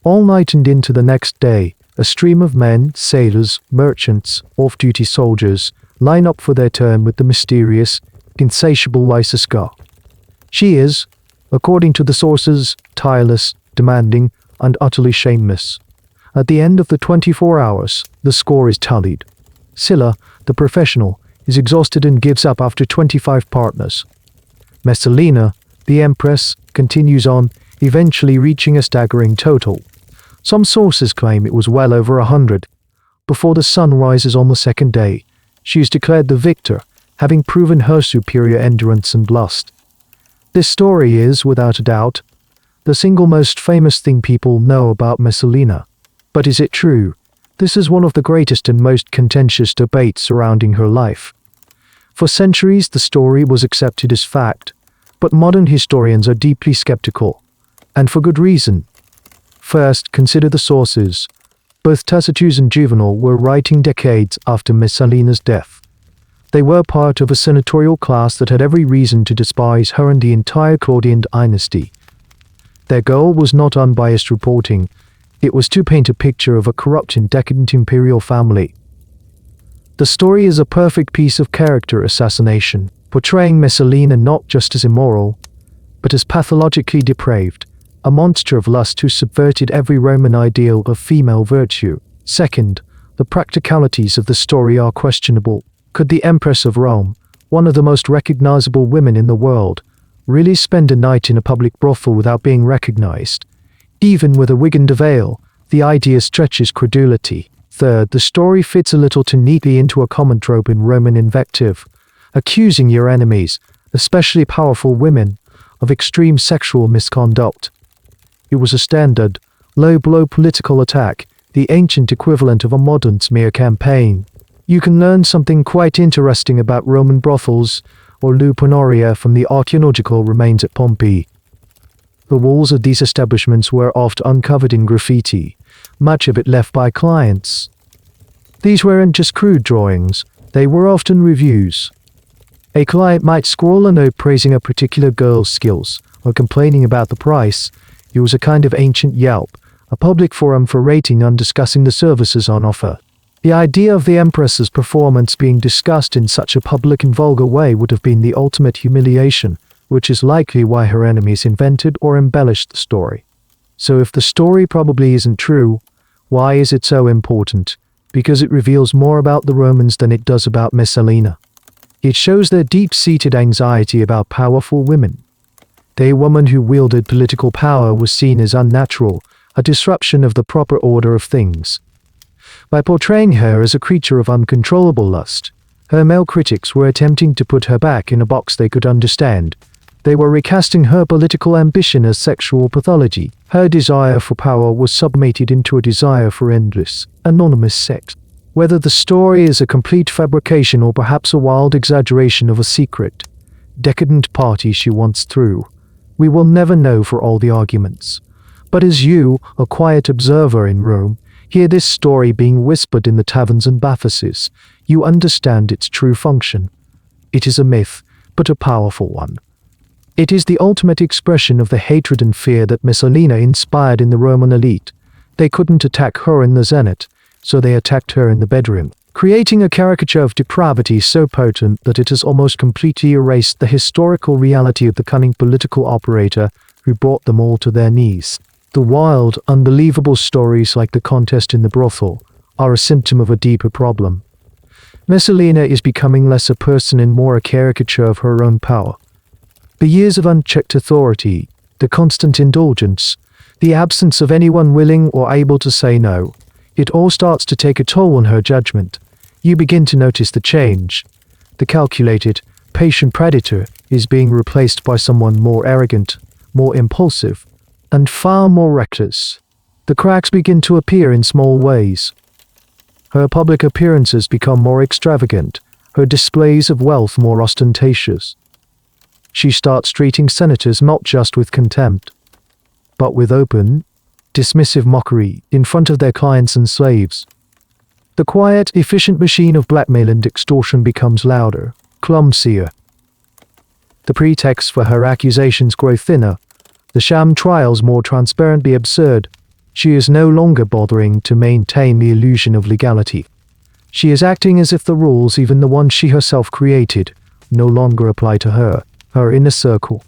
All night and into the next day, a stream of men, sailors, merchants, off-duty soldiers line up for their turn with the mysterious, insatiable Lysiska. She is, according to the sources, tireless, demanding, and utterly shameless. At the end of the 24 hours, the score is tallied. Scylla, the professional, is exhausted and gives up after 25 partners. Messalina, the empress, continues on, eventually reaching a staggering total. Some sources claim it was well over 100. Before the sun rises on the second day, she is declared the victor, having proven her superior endurance and lust. This story is, without a doubt, the single most famous thing people know about Messalina. But is it true? This is one of the greatest and most contentious debates surrounding her life. For centuries, the story was accepted as fact, but modern historians are deeply skeptical, and for good reason. First, consider the sources. Both Tacitus and Juvenal were writing decades after Messalina's death. They were part of a senatorial class that had every reason to despise her and the entire Claudian dynasty. Their goal was not unbiased reporting. It was to paint a picture of a corrupt and decadent imperial family. The story is a perfect piece of character assassination, portraying Messalina not just as immoral, but as pathologically depraved, a monster of lust who subverted every Roman ideal of female virtue. Second, the practicalities of the story are questionable. Could the Empress of Rome, one of the most recognizable women in the world, really spend a night in a public brothel without being recognized? Even with a wig and a veil, the idea stretches credulity. Third, the story fits a little too neatly into a common trope in Roman invective, accusing your enemies, especially powerful women, of extreme sexual misconduct. It was a standard, low-blow political attack, the ancient equivalent of a modern smear campaign. You can learn something quite interesting about Roman brothels or luponaria from the archaeological remains at Pompeii. The walls of these establishments were oft uncovered in graffiti, much of it left by clients. These weren't just crude drawings, they were often reviews. A client might scrawl a note praising a particular girl's skills, or complaining about the price. It was a kind of ancient Yelp, a public forum for rating and discussing the services on offer. The idea of the Empress's performance being discussed in such a public and vulgar way would have been the ultimate humiliation, which is likely why her enemies invented or embellished the story. So if the story probably isn't true, why is it so important? Because it reveals more about the Romans than it does about Messalina. It shows their deep-seated anxiety about powerful women. The woman who wielded political power was seen as unnatural, a disruption of the proper order of things. By portraying her as a creature of uncontrollable lust, her male critics were attempting to put her back in a box they could understand. They were recasting her political ambition as sexual pathology. Her desire for power was submated into a desire for endless, anonymous sex. Whether the story is a complete fabrication or perhaps a wild exaggeration of a secret, decadent party she once threw, we will never know for all the arguments. But as you, a quiet observer in Rome, hear this story being whispered in the taverns and bathhouses, you understand its true function. It is a myth, but a powerful one. It is the ultimate expression of the hatred and fear that Messalina inspired in the Roman elite. They couldn't attack her in the Senate, so they attacked her in the bedroom, creating a caricature of depravity so potent that it has almost completely erased the historical reality of the cunning political operator who brought them all to their knees. The wild, unbelievable stories like the contest in the brothel are a symptom of a deeper problem. Messalina is becoming less a person and more a caricature of her own power. The years of unchecked authority, the constant indulgence, the absence of anyone willing or able to say no, it all starts to take a toll on her judgment. You begin to notice the change. The calculated, patient predator is being replaced by someone more arrogant, more impulsive, and far more reckless. The cracks begin to appear in small ways. Her public appearances become more extravagant, her displays of wealth more ostentatious. She starts treating senators not just with contempt, but with open, dismissive mockery in front of their clients and slaves. The quiet, efficient machine of blackmail and extortion becomes louder, clumsier. The pretexts for her accusations grow thinner, the sham trials more transparently absurd. She is no longer bothering to maintain the illusion of legality. She is acting as if the rules, even the ones she herself created, no longer apply to her. Her inner circle,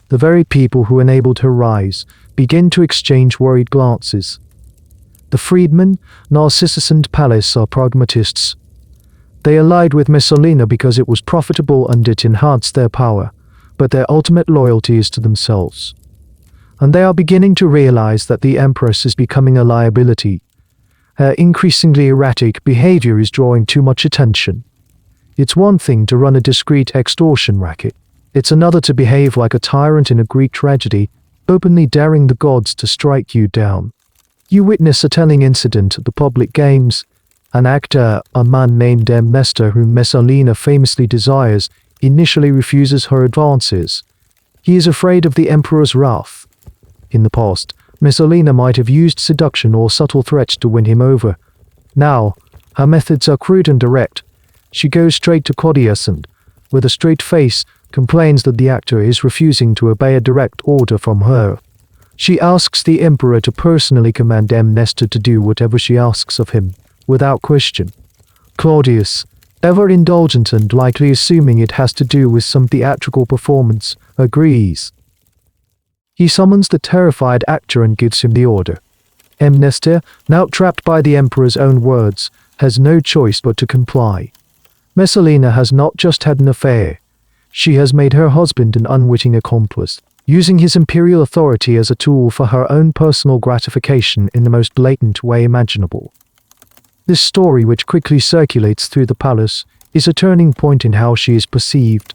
the very people who enabled her rise, begin to exchange worried glances. The freedmen, Narcissus and Pallas are pragmatists. They allied with Messalina because it was profitable and it enhanced their power, but their ultimate loyalty is to themselves. And they are beginning to realize that the Empress is becoming a liability. Her increasingly erratic behavior is drawing too much attention. It's one thing to run a discreet extortion racket. It's another to behave like a tyrant in a Greek tragedy, openly daring the gods to strike you down. You witness a telling incident at the public games. An actor, a man named Nestor, whom Messalina famously desires, initially refuses her advances. He is afraid of the emperor's wrath. In the past, Messalina might have used seduction or subtle threats to win him over. Now, her methods are crude and direct. She goes straight to Claudius and, with a straight face, complains that the actor is refusing to obey a direct order from her. She asks the emperor to personally command Nestor to do whatever she asks of him, without question. Claudius, ever indulgent and likely assuming it has to do with some theatrical performance, agrees. He summons the terrified actor and gives him the order. Nestor, now trapped by the emperor's own words, has no choice but to comply. Messalina has not just had an affair. She has made her husband an unwitting accomplice, using his imperial authority as a tool for her own personal gratification in the most blatant way imaginable. This story, which quickly circulates through the palace, is a turning point in how she is perceived.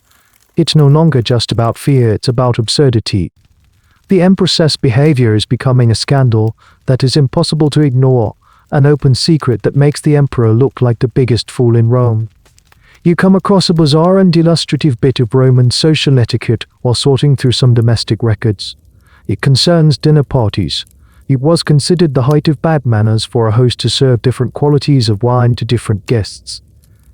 It's no longer just about fear, it's about absurdity. The Empress's behavior is becoming a scandal that is impossible to ignore, an open secret that makes the emperor look like the biggest fool in Rome. You come across a bizarre and illustrative bit of Roman social etiquette while sorting through some domestic records. It concerns dinner parties. It was considered the height of bad manners for a host to serve different qualities of wine to different guests.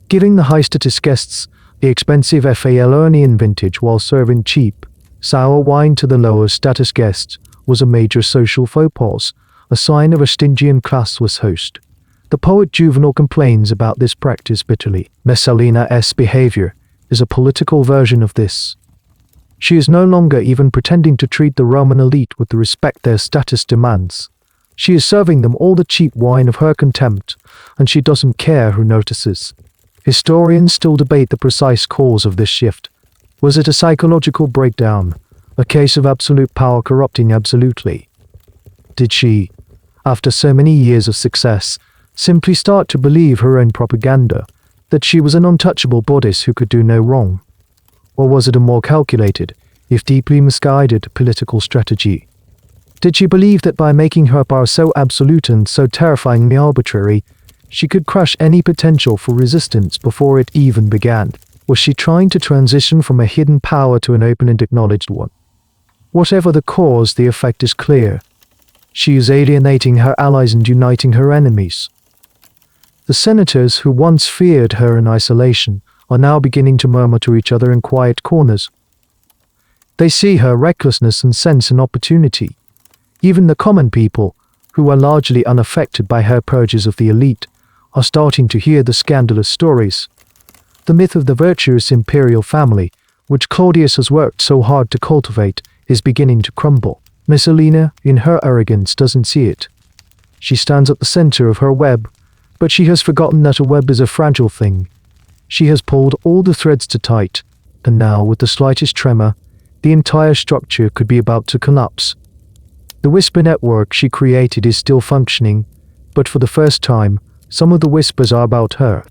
Giving the high-status guests the expensive Falernian vintage while serving cheap, sour wine to the lower-status guests was a major social faux pas, a sign of a Stygian classless host. The poet Juvenal complains about this practice bitterly. Messalina's behavior is a political version of this. She is no longer even pretending to treat the Roman elite with the respect their status demands. She is serving them all the cheap wine of her contempt, and she doesn't care who notices. Historians still debate the precise cause of this shift. Was it a psychological breakdown, a case of absolute power corrupting absolutely? Did she, after so many years of success, simply start to believe her own propaganda, that she was an untouchable bodice who could do no wrong? Or was it a more calculated, if deeply misguided, political strategy? Did she believe that by making her power so absolute and so terrifyingly arbitrary, she could crush any potential for resistance before it even began? Was she trying to transition from a hidden power to an open and acknowledged one? Whatever the cause, the effect is clear. She is alienating her allies and uniting her enemies. The senators who once feared her in isolation are now beginning to murmur to each other in quiet corners. They see her recklessness and sense an opportunity. Even the common people, who are largely unaffected by her purges of the elite, are starting to hear the scandalous stories. The myth of the virtuous imperial family, which Claudius has worked so hard to cultivate, is beginning to crumble. Messalina, in her arrogance, doesn't see it. She stands at the center of her web, but she has forgotten that a web is a fragile thing. She has pulled all the threads too tight, and now, with the slightest tremor, the entire structure could be about to collapse. The whisper network she created is still functioning, but for the first time, some of the whispers are about her.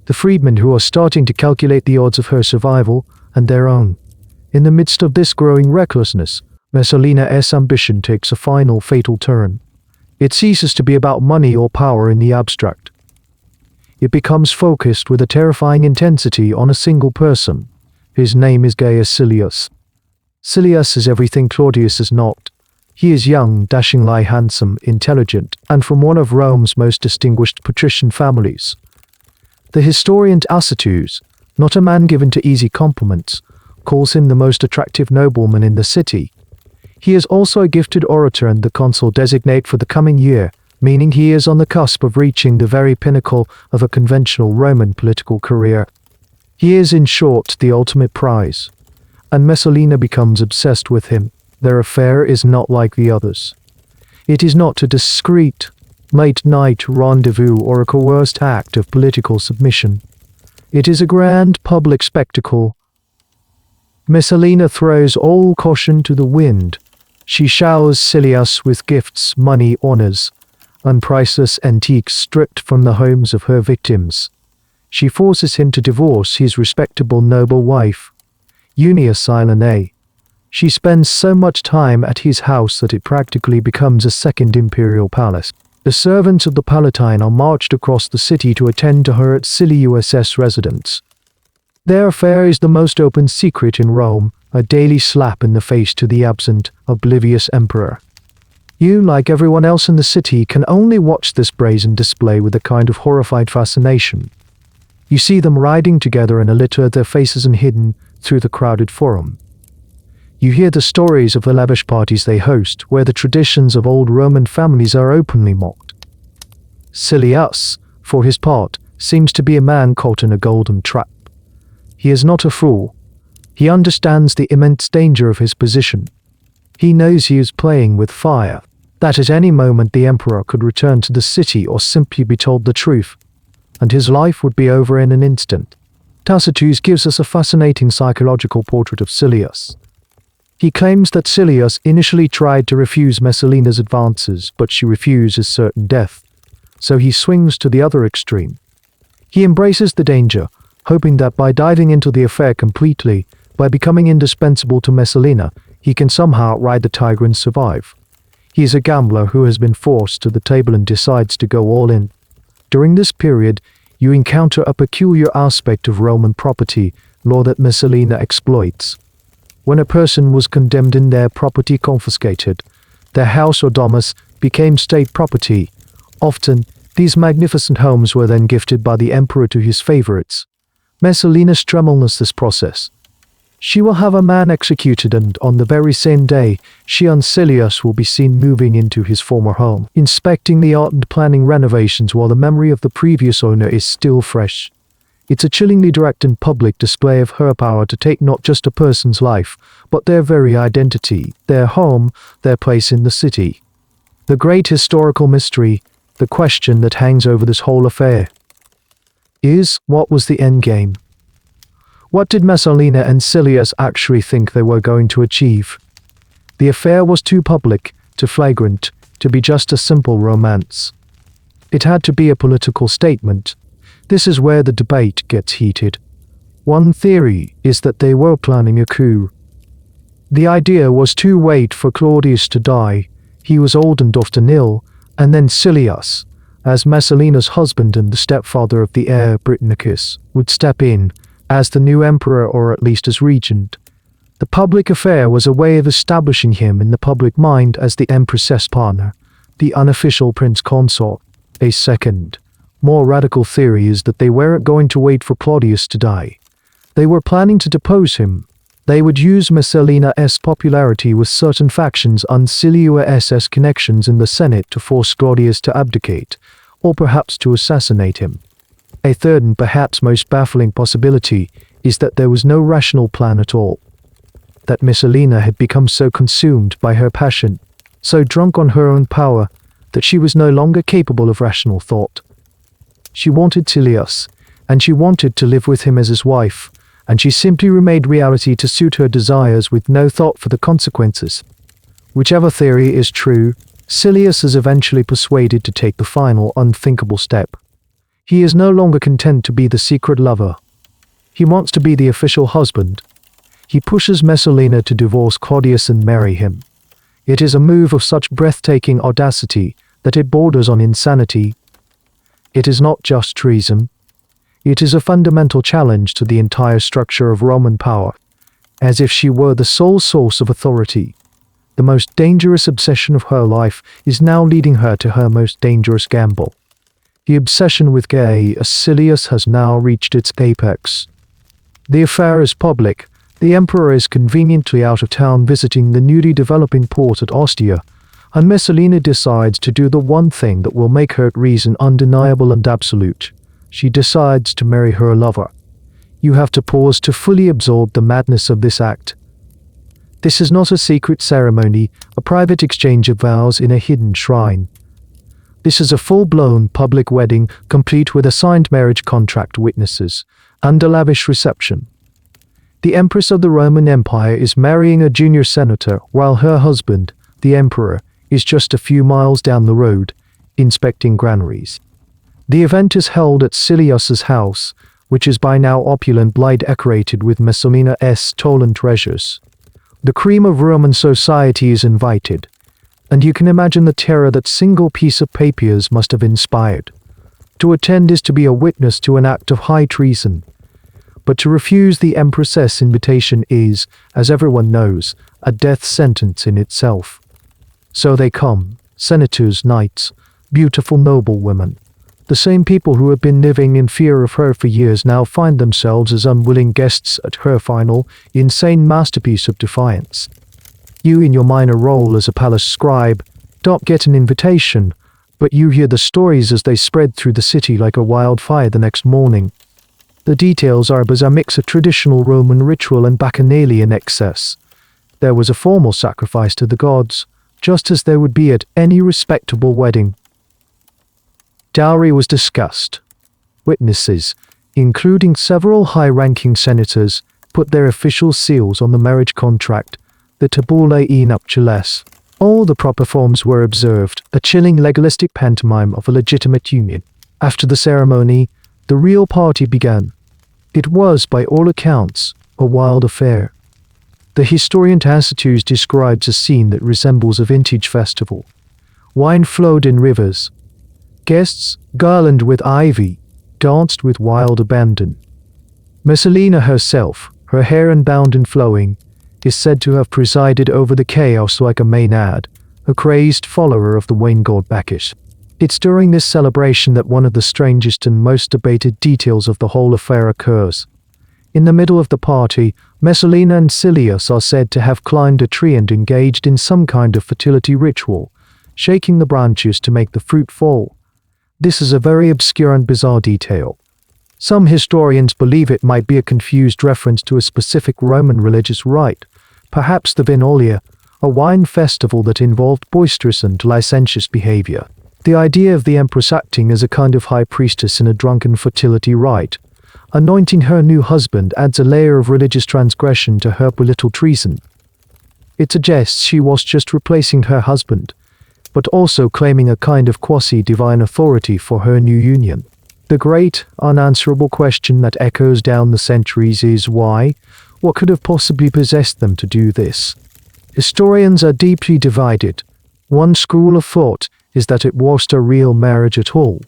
The freedmen who are starting to calculate the odds of her survival and their own. In the midst of this growing recklessness, Messalina's ambition takes a final fatal turn. It ceases to be about money or power in the abstract. It becomes focused with a terrifying intensity on a single person. His name is Gaius Silius. Silius is everything Claudius is not. He is young, dashingly handsome, intelligent, and from one of Rome's most distinguished patrician families. The historian Tacitus, not a man given to easy compliments, calls him the most attractive nobleman in the city. He is also a gifted orator and the consul designate for the coming year, meaning he is on the cusp of reaching the very pinnacle of a conventional Roman political career. He is, in short, the ultimate prize. And Messalina becomes obsessed with him. Their affair is not like the others. It is not a discreet, late-night rendezvous or a coerced act of political submission. It is a grand public spectacle. Messalina throws all caution to the wind. She showers Silius with gifts, money, honors, and priceless antiques stripped from the homes of her victims. She forces him to divorce his respectable noble wife, Junia Silene. She spends so much time at his house that it practically becomes a second imperial palace. The servants of the Palatine are marched across the city to attend to her at Silius's residence. Their affair is the most open secret in Rome, a daily slap in the face to the absent, oblivious emperor. You, like everyone else in the city, can only watch this brazen display with a kind of horrified fascination. You see them riding together in a litter, their faces hidden through the crowded forum. You hear the stories of the lavish parties they host, where the traditions of old Roman families are openly mocked. Silius, for his part, seems to be a man caught in a golden trap. He is not a fool. He understands the immense danger of his position. He knows he is playing with fire, that at any moment the emperor could return to the city or simply be told the truth, and his life would be over in an instant. Tacitus gives us a fascinating psychological portrait of Silius. He claims that Silius initially tried to refuse Messalina's advances, but she refuses certain death, so he swings to the other extreme. He embraces the danger, hoping that by diving into the affair completely, by becoming indispensable to Messalina, he can somehow ride the tiger and survive. He is a gambler who has been forced to the table and decides to go all in. During this period, you encounter a peculiar aspect of Roman property law that Messalina exploits. When a person was condemned and their property confiscated, their house or domus became state property. Often, these magnificent homes were then gifted by the emperor to his favorites. Messalina strenuously this process. She will have a man executed, and on the very same day, she and Silius will be seen moving into his former home, inspecting the art and planning renovations while the memory of the previous owner is still fresh. It's a chillingly direct and public display of her power to take not just a person's life, but their very identity, their home, their place in the city. The great historical mystery, the question that hangs over this whole affair, is what was the endgame? What did Messalina and Silius actually think they were going to achieve? The affair was too public, too flagrant, to be just a simple romance. It had to be a political statement. This is where the debate gets heated. One theory is that they were planning a coup. The idea was to wait for Claudius to die. He was old and often ill, and then Silius, as Messalina's husband and the stepfather of the heir Britannicus, would step in as the new emperor, or at least as regent. The public affair was a way of establishing him in the public mind as the Empress Messalina, the unofficial prince consort. A second, more radical theory is that they weren't going to wait for Claudius to die. They were planning to depose him. They would use Messalina's popularity with certain factions and Silius's connections in the Senate to force Claudius to abdicate, or perhaps to assassinate him. A third and perhaps most baffling possibility is that there was no rational plan at all. That Messalina had become so consumed by her passion, so drunk on her own power, that she was no longer capable of rational thought. She wanted Silius, and she wanted to live with him as his wife, and she simply remade reality to suit her desires with no thought for the consequences. Whichever theory is true, Silius is eventually persuaded to take the final unthinkable step. He is no longer content to be the secret lover. He wants to be the official husband. He pushes Messalina to divorce Claudius and marry him. It is a move of such breathtaking audacity that it borders on insanity. It is not just treason. It is a fundamental challenge to the entire structure of Roman power, as if she were the sole source of authority. The most dangerous obsession of her life is now leading her to her most dangerous gamble. The obsession with Gaius Silius has now reached its apex. The affair is public. The emperor is conveniently out of town visiting the newly developing port at Ostia, and Messalina decides to do the one thing that will make her reason undeniable and absolute. She decides to marry her lover. You have to pause to fully absorb the madness of this act. This is not a secret ceremony, a private exchange of vows in a hidden shrine. This is a full-blown public wedding, complete with a signed marriage contract, witnesses, and a lavish reception. The Empress of the Roman Empire is marrying a junior senator, while her husband, the emperor, is just a few miles down the road, inspecting granaries. The event is held at Silius's house, which is by now opulently decorated with Messalina's stolen treasures. The cream of Roman society is invited, and you can imagine the terror that single piece of papers must have inspired. To attend is to be a witness to an act of high treason, but to refuse the Empress's invitation is, as everyone knows, a death sentence in itself. So they come, senators, knights, beautiful noble women. The same people who have been living in fear of her for years now find themselves as unwilling guests at her final, insane masterpiece of defiance. You, in your minor role as a palace scribe, don't get an invitation, but you hear the stories as they spread through the city like a wildfire the next morning. The details are a bizarre mix of traditional Roman ritual and bacchanalian excess. There was a formal sacrifice to the gods, just as there would be at any respectable wedding. Dowry was discussed. Witnesses, including several high-ranking senators, put their official seals on the marriage contract, the tabulae nuptiales. All the proper forms were observed, a chilling legalistic pantomime of a legitimate union. After the ceremony, the real party began. It was, by all accounts, a wild affair. The historian Tacitus describes a scene that resembles a vintage festival. Wine flowed in rivers. Guests, garlanded with ivy, danced with wild abandon. Messalina herself, her hair unbound and flowing, is said to have presided over the chaos like a Maenad, a crazed follower of the wine god Bacchus. It's during this celebration that one of the strangest and most debated details of the whole affair occurs. In the middle of the party, Messalina and Silius are said to have climbed a tree and engaged in some kind of fertility ritual, shaking the branches to make the fruit fall. This is a very obscure and bizarre detail. Some historians believe it might be a confused reference to a specific Roman religious rite, perhaps the Vinolia, a wine festival that involved boisterous and licentious behavior. The idea of the empress acting as a kind of high priestess in a drunken fertility rite, anointing her new husband, adds a layer of religious transgression to her political treason. It suggests she was just replacing her husband, but also claiming a kind of quasi-divine authority for her new union. The great, unanswerable question that echoes down the centuries is why? What could have possibly possessed them to do this? Historians are deeply divided. One school of thought is that it wasn't a real marriage at all,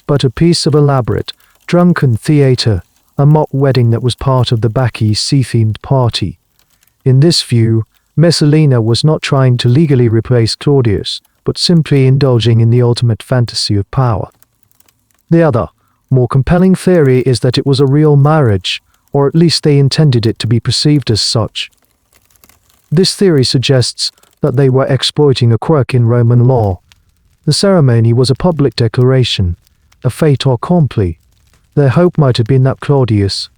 but a piece of elaborate, drunken theatre, a mock wedding that was part of the Bacchae sea-themed party. In this view, Messalina was not trying to legally replace Claudius, but simply indulging in the ultimate fantasy of power. The other, more compelling theory is that it was a real marriage, or at least they intended it to be perceived as such. This theory suggests that they were exploiting a quirk in Roman law. The ceremony was a public declaration, a fait accompli. Their hope might have been that Claudius,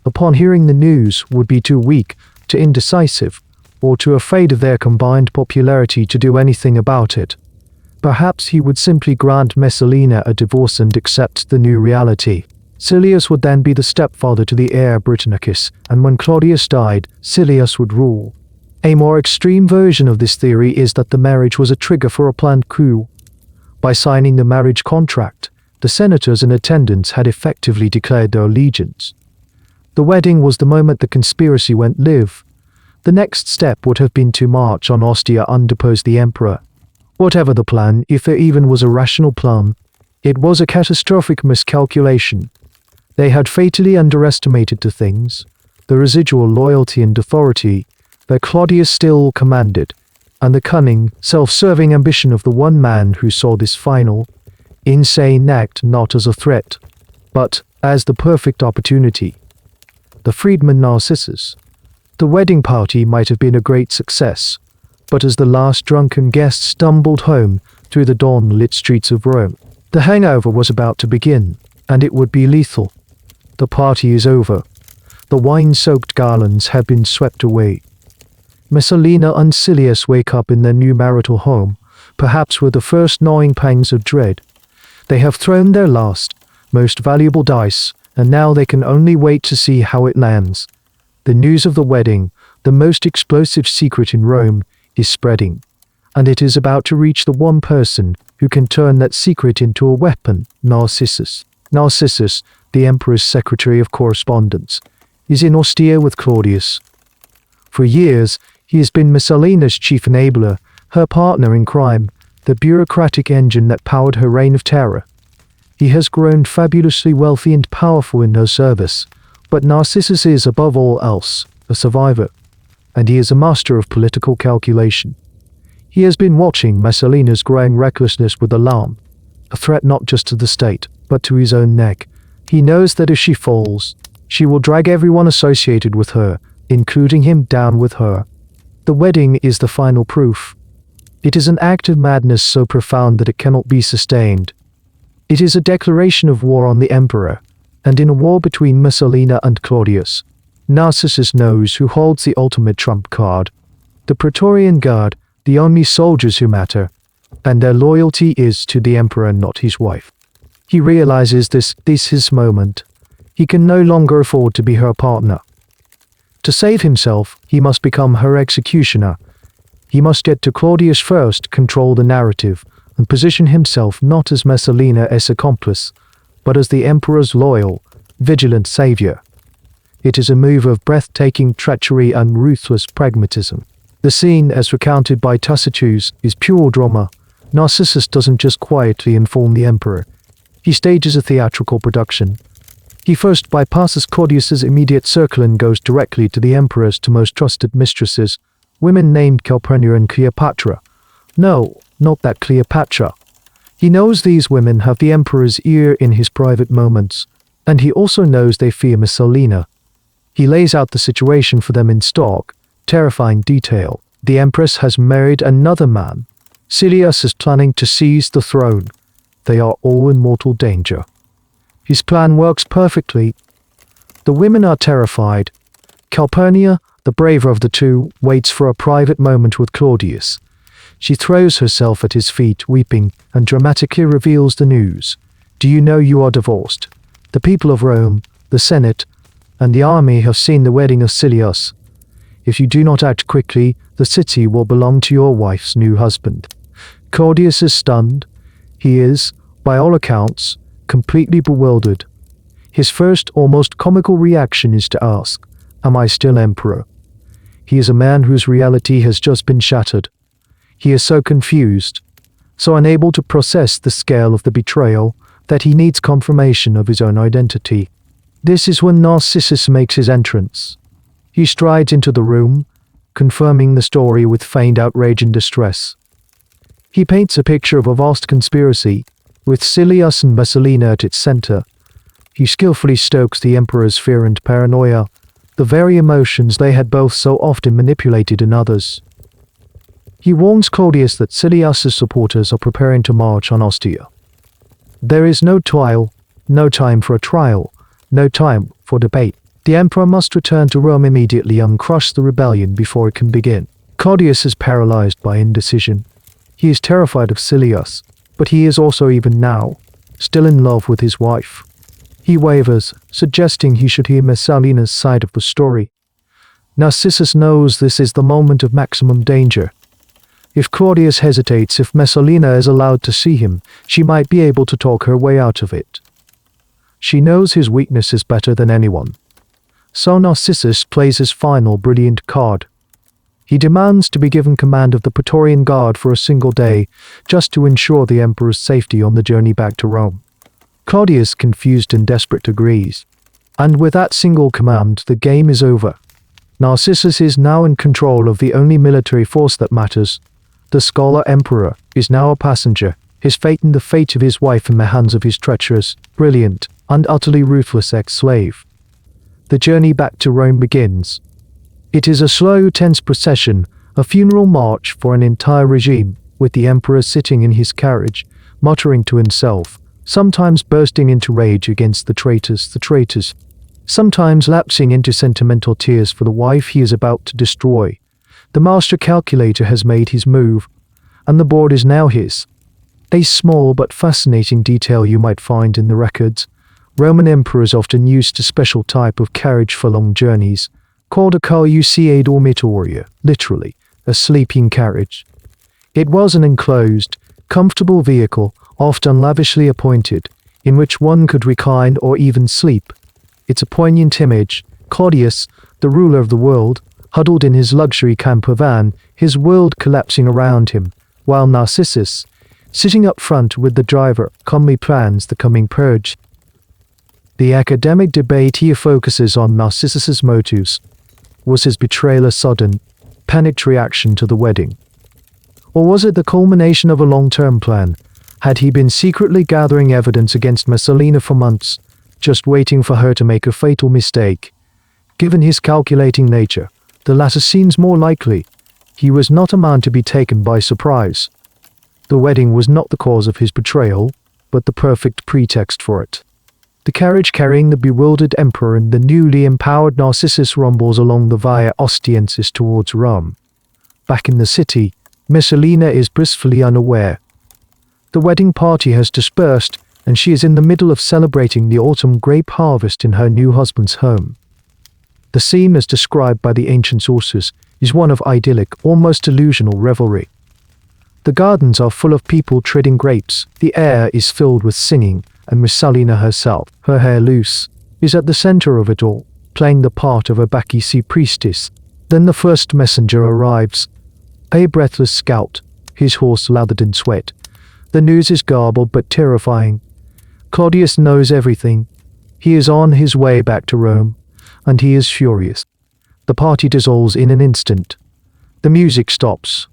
upon hearing the news, would be too weak, too indecisive, or too afraid of their combined popularity to do anything about it. Perhaps he would simply grant Messalina a divorce and accept the new reality. Silius would then be the stepfather to the heir Britannicus, and when Claudius died, Silius would rule. A more extreme version of this theory is that the marriage was a trigger for a planned coup. By signing the marriage contract, the senators in attendance had effectively declared their allegiance. The wedding was the moment the conspiracy went live. The next step would have been to march on Ostia and depose the emperor. Whatever the plan, if there even was a rational plan, it was a catastrophic miscalculation. They had fatally underestimated the things, the residual loyalty and authority that Claudius still commanded, and the cunning, self-serving ambition of the one man who saw this final, insane act not as a threat, but as the perfect opportunity. The freedman Narcissus. The wedding party might have been a great success, but as the last drunken guests stumbled home through the dawn-lit streets of Rome, the hangover was about to begin, and it would be lethal. The party is over. The wine-soaked garlands have been swept away. Messalina and Silius wake up in their new marital home, perhaps with the first gnawing pangs of dread. They have thrown their last, most valuable dice, and now they can only wait to see how it lands. The news of the wedding, the most explosive secret in Rome, is spreading, and it is about to reach the one person who can turn that secret into a weapon, Narcissus. Narcissus, the emperor's secretary of correspondence, is in Ostia with Claudius. For years, he has been Messalina's chief enabler, her partner in crime, the bureaucratic engine that powered her reign of terror. He has grown fabulously wealthy and powerful in her service, but Narcissus is, above all else, a survivor, and he is a master of political calculation. He has been watching Messalina's growing recklessness with alarm. a threat not just to the state, but to his own neck. He knows that if she falls, she will drag everyone associated with her, including him, down with her. The wedding is the final proof. It is an act of madness so profound that it cannot be sustained. It is a declaration of war on the emperor, and in a war between Messalina and Claudius, Narcissus knows who holds the ultimate trump card. The Praetorian Guard, the only soldiers who matter, and their loyalty is to the emperor, not his wife. He realizes this is his moment. He can no longer afford to be her partner. To save himself, he must become her executioner. He must get to Claudius first, control the narrative, and position himself not as Messalina's accomplice, but as the emperor's loyal, vigilant savior. It is a move of breathtaking treachery and ruthless pragmatism. The scene, as recounted by Tacitus, is pure drama. Narcissus doesn't just quietly inform the emperor. He stages a theatrical production. He first bypasses Claudius's immediate circle and goes directly to the emperor's two most trusted mistresses, women named Calpurnia and Cleopatra. No, not that Cleopatra. He knows these women have the emperor's ear in his private moments, and he also knows they fear Messalina. He lays out the situation for them in stark, terrifying detail. The empress has married another man. Silius is planning to seize the throne. They are all in mortal danger. His plan works perfectly. The women are terrified. Calpurnia, the braver of the two, waits for a private moment with Claudius. She throws herself at his feet, weeping, and dramatically reveals the news. Do you know you are divorced? The people of Rome, the Senate, and the army have seen the wedding of Silius. If you do not act quickly, the city will belong to your wife's new husband. Claudius is stunned. He is, by all accounts, completely bewildered. His first, almost comical reaction is to ask, "Am I still emperor?" He is a man whose reality has just been shattered. He is so confused, so unable to process the scale of the betrayal, that he needs confirmation of his own identity. This is when Narcissus makes his entrance. He strides into the room, confirming the story with feigned outrage and distress. He paints a picture of a vast conspiracy, with Silius and Messalina at its center. He skillfully stokes the emperor's fear and paranoia, the very emotions they had both so often manipulated in others. He warns Claudius that Silius's supporters are preparing to march on Ostia. There is no trial, no time for a trial, no time for debate. The emperor must return to Rome immediately and crush the rebellion before it can begin. Claudius is paralyzed by indecision. He is terrified of Silius, but he is also, even now, still in love with his wife. He wavers, suggesting he should hear Messalina's side of the story. Narcissus knows this is the moment of maximum danger. If Claudius hesitates, if Messalina is allowed to see him, she might be able to talk her way out of it. She knows his weaknesses better than anyone. So Narcissus plays his final brilliant card. He demands to be given command of the Praetorian Guard for a single day, just to ensure the emperor's safety on the journey back to Rome. Claudius, confused and desperate, agrees. And with that single command, the game is over. Narcissus is now in control of the only military force that matters. The scholar emperor is now a passenger, his fate and the fate of his wife in the hands of his treacherous, brilliant, and utterly ruthless ex-slave. The journey back to Rome begins. It is a slow, tense procession, a funeral march for an entire regime, with the emperor sitting in his carriage, muttering to himself, sometimes bursting into rage against the traitors, sometimes lapsing into sentimental tears for the wife he is about to destroy. The master calculator has made his move, and the board is now his. A small but fascinating detail you might find in the records: Roman emperors often used a special type of carriage for long journeys, called a caruca dormitoria, literally, a sleeping carriage. It was an enclosed, comfortable vehicle, often lavishly appointed, in which one could recline or even sleep. It's a poignant image. Claudius, the ruler of the world, huddled in his luxury camper van, his world collapsing around him, while Narcissus, sitting up front with the driver, calmly plans the coming purge. The academic debate here focuses on Narcissus's motives. Was his betrayal a sudden, panicked reaction to the wedding? Or was it the culmination of a long-term plan, Had he been secretly gathering evidence against Messalina for months, just waiting for her to make a fatal mistake? Given his calculating nature, the latter seems more likely. He was not a man to be taken by surprise. The wedding was not the cause of his betrayal, but the perfect pretext for it. The carriage carrying the bewildered emperor and the newly empowered Narcissus rumbles along the Via Ostiensis towards Rome. Back in the city, Messalina is blissfully unaware. The wedding party has dispersed, and she is in the middle of celebrating the autumn grape harvest in her new husband's home. The scene, as described by the ancient sources, is one of idyllic, almost delusional revelry. The gardens are full of people treading grapes, the air is filled with singing, and Messalina herself, her hair loose, is at the center of it all, playing the part of a Bacchisi priestess. Then the first messenger arrives, a breathless scout, his horse lathered in sweat. The news is garbled but terrifying. Claudius knows everything. He is on his way back to Rome, and he is furious. The party dissolves in an instant. The music stops.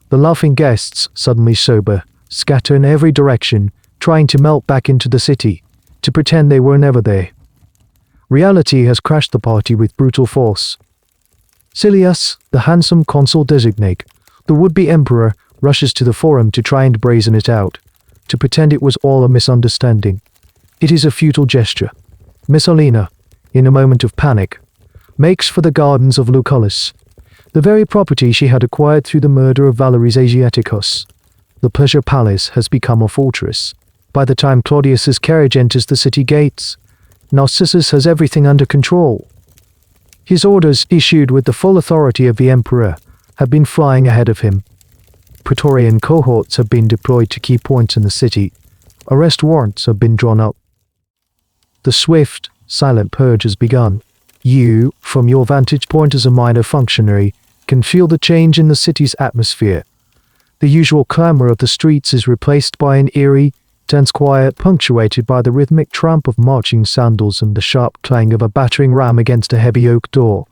The laughing guests, suddenly sober, scatter in every direction, trying to melt back into the city, to pretend they were never there. Reality has crashed the party with brutal force. Silius, the handsome consul designate, the would-be emperor, rushes to the forum to try and brazen it out, to pretend it was all a misunderstanding. It is a futile gesture. Messalina, in a moment of panic, makes for the gardens of Lucullus, the very property she had acquired through the murder of Valerius Asiaticus. The pleasure palace has become a fortress. By the time Claudius's carriage enters the city gates, Narcissus has everything under control. His orders, issued with the full authority of the emperor, have been flying ahead of him. Praetorian cohorts have been deployed to key points in the city. Arrest warrants have been drawn up. The swift, silent purge has begun. You, from your vantage point as a minor functionary, can feel the change in the city's atmosphere. The usual clamor of the streets is replaced by an eerie, tense quiet punctuated by the rhythmic tramp of marching sandals and the sharp clang of a battering ram against a heavy oak door.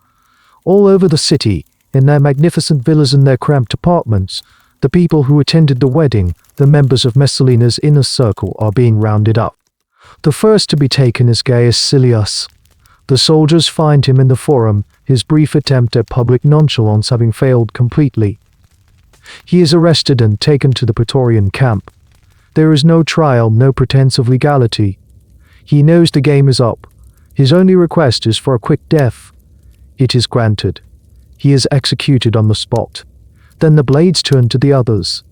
All over the city, in their magnificent villas and their cramped apartments, the people who attended the wedding, the members of Messalina's inner circle, are being rounded up. The first to be taken is Gaius Silius. The soldiers find him in the forum, his brief attempt at public nonchalance having failed completely. He is arrested and taken to the Praetorian camp. There is no trial, no pretense of legality. He knows the game is up. His only request is for a quick death. It is granted. He is executed on the spot. Then the blades turn to the others.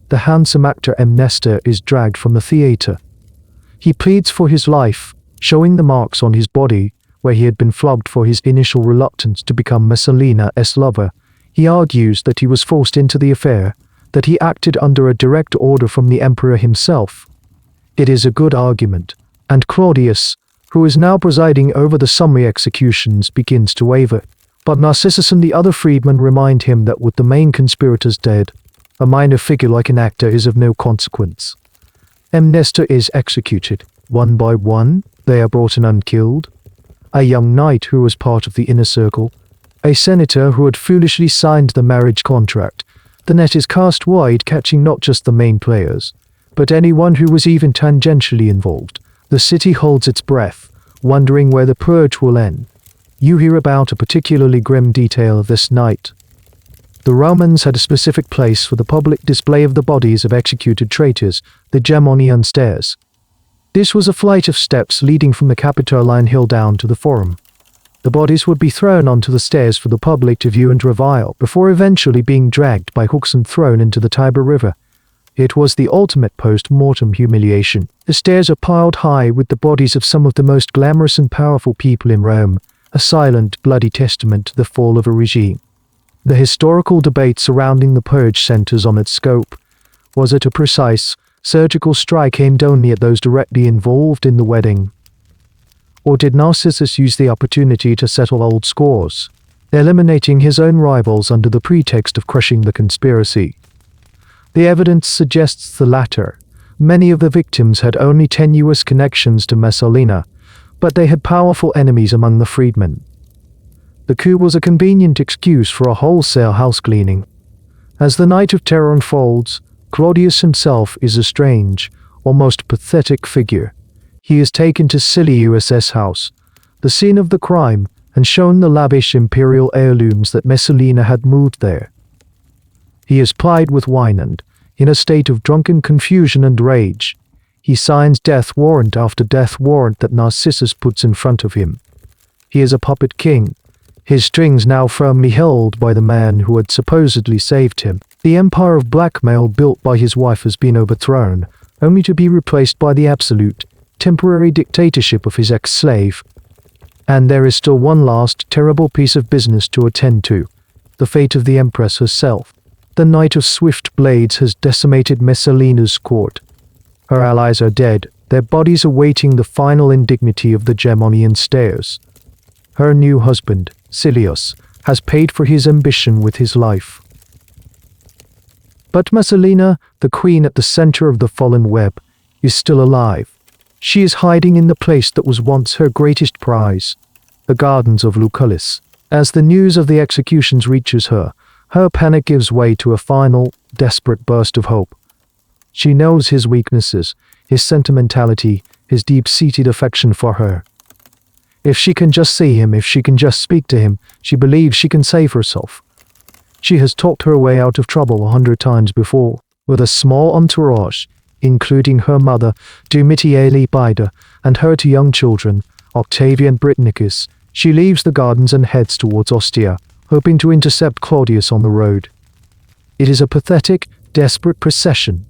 The handsome actor M. Nestor is dragged from the theatre. He pleads for his life, showing the marks on his body where he had been flogged for his initial reluctance to become Messalina's lover. He argues that he was forced into the affair, that he acted under a direct order from the emperor himself. It is a good argument, and Claudius, who is now presiding over the summary executions, begins to waver. But Narcissus and the other freedmen remind him that with the main conspirators dead, a minor figure like an actor is of no consequence. M. Nestor is executed. One by one, they are brought in unkilled. A young knight who was part of the inner circle, a senator who had foolishly signed the marriage contract. The net is cast wide, catching not just the main players, but anyone who was even tangentially involved. The city holds its breath, wondering where the purge will end. You hear about a particularly grim detail of this night. The Romans had a specific place for the public display of the bodies of executed traitors, the Gemonian stairs. This was a flight of steps leading from the Palatine Hill down to the Forum. The bodies would be thrown onto the stairs for the public to view and revile, before eventually being dragged by hooks and thrown into the Tiber River. It was the ultimate post-mortem humiliation. The stairs are piled high with the bodies of some of the most glamorous and powerful people in Rome, a silent, bloody testament to the fall of a regime. The historical debate surrounding the purge centers on its scope. Was it a precise, surgical strike aimed only at those directly involved in the wedding? Or did Narcissus use the opportunity to settle old scores, eliminating his own rivals under the pretext of crushing the conspiracy? The evidence suggests the latter. Many of the victims had only tenuous connections to Messalina, but they had powerful enemies among the freedmen. The coup was a convenient excuse for a wholesale house-cleaning. As the night of terror unfolds, Claudius himself is a strange, almost pathetic figure. He is taken to silly USS House, the scene of the crime, and shown the lavish imperial heirlooms that Messalina had moved there. He is plied with wine and, in a state of drunken confusion and rage, he signs death warrant after death warrant that Narcissus puts in front of him. He is a puppet king, his strings now firmly held by the man who had supposedly saved him. The empire of Blackmail built by his wife has been overthrown, only to be replaced by the absolute, temporary dictatorship of his ex-slave. And there is still one last, terrible piece of business to attend to, the fate of the Empress herself. The Knight of Swift Blades has decimated Messalina's court. Her allies are dead, their bodies awaiting the final indignity of the Gemonian stairs. Her new husband, Silius, has paid for his ambition with his life. But Messalina, the queen at the center of the fallen web, is still alive. She is hiding in the place that was once her greatest prize, the gardens of Lucullus. As the news of the executions reaches her, her panic gives way to a final, desperate burst of hope. She knows his weaknesses, his sentimentality, his deep-seated affection for her. If she can just see him, if she can just speak to him, she believes she can save herself. She has talked her way out of trouble 100 times before, with a small entourage, including her mother, Domitia Lepida, and her 2 young children, Octavia and Britannicus. She leaves the gardens and heads towards Ostia, hoping to intercept Claudius on the road. It is a pathetic, desperate procession.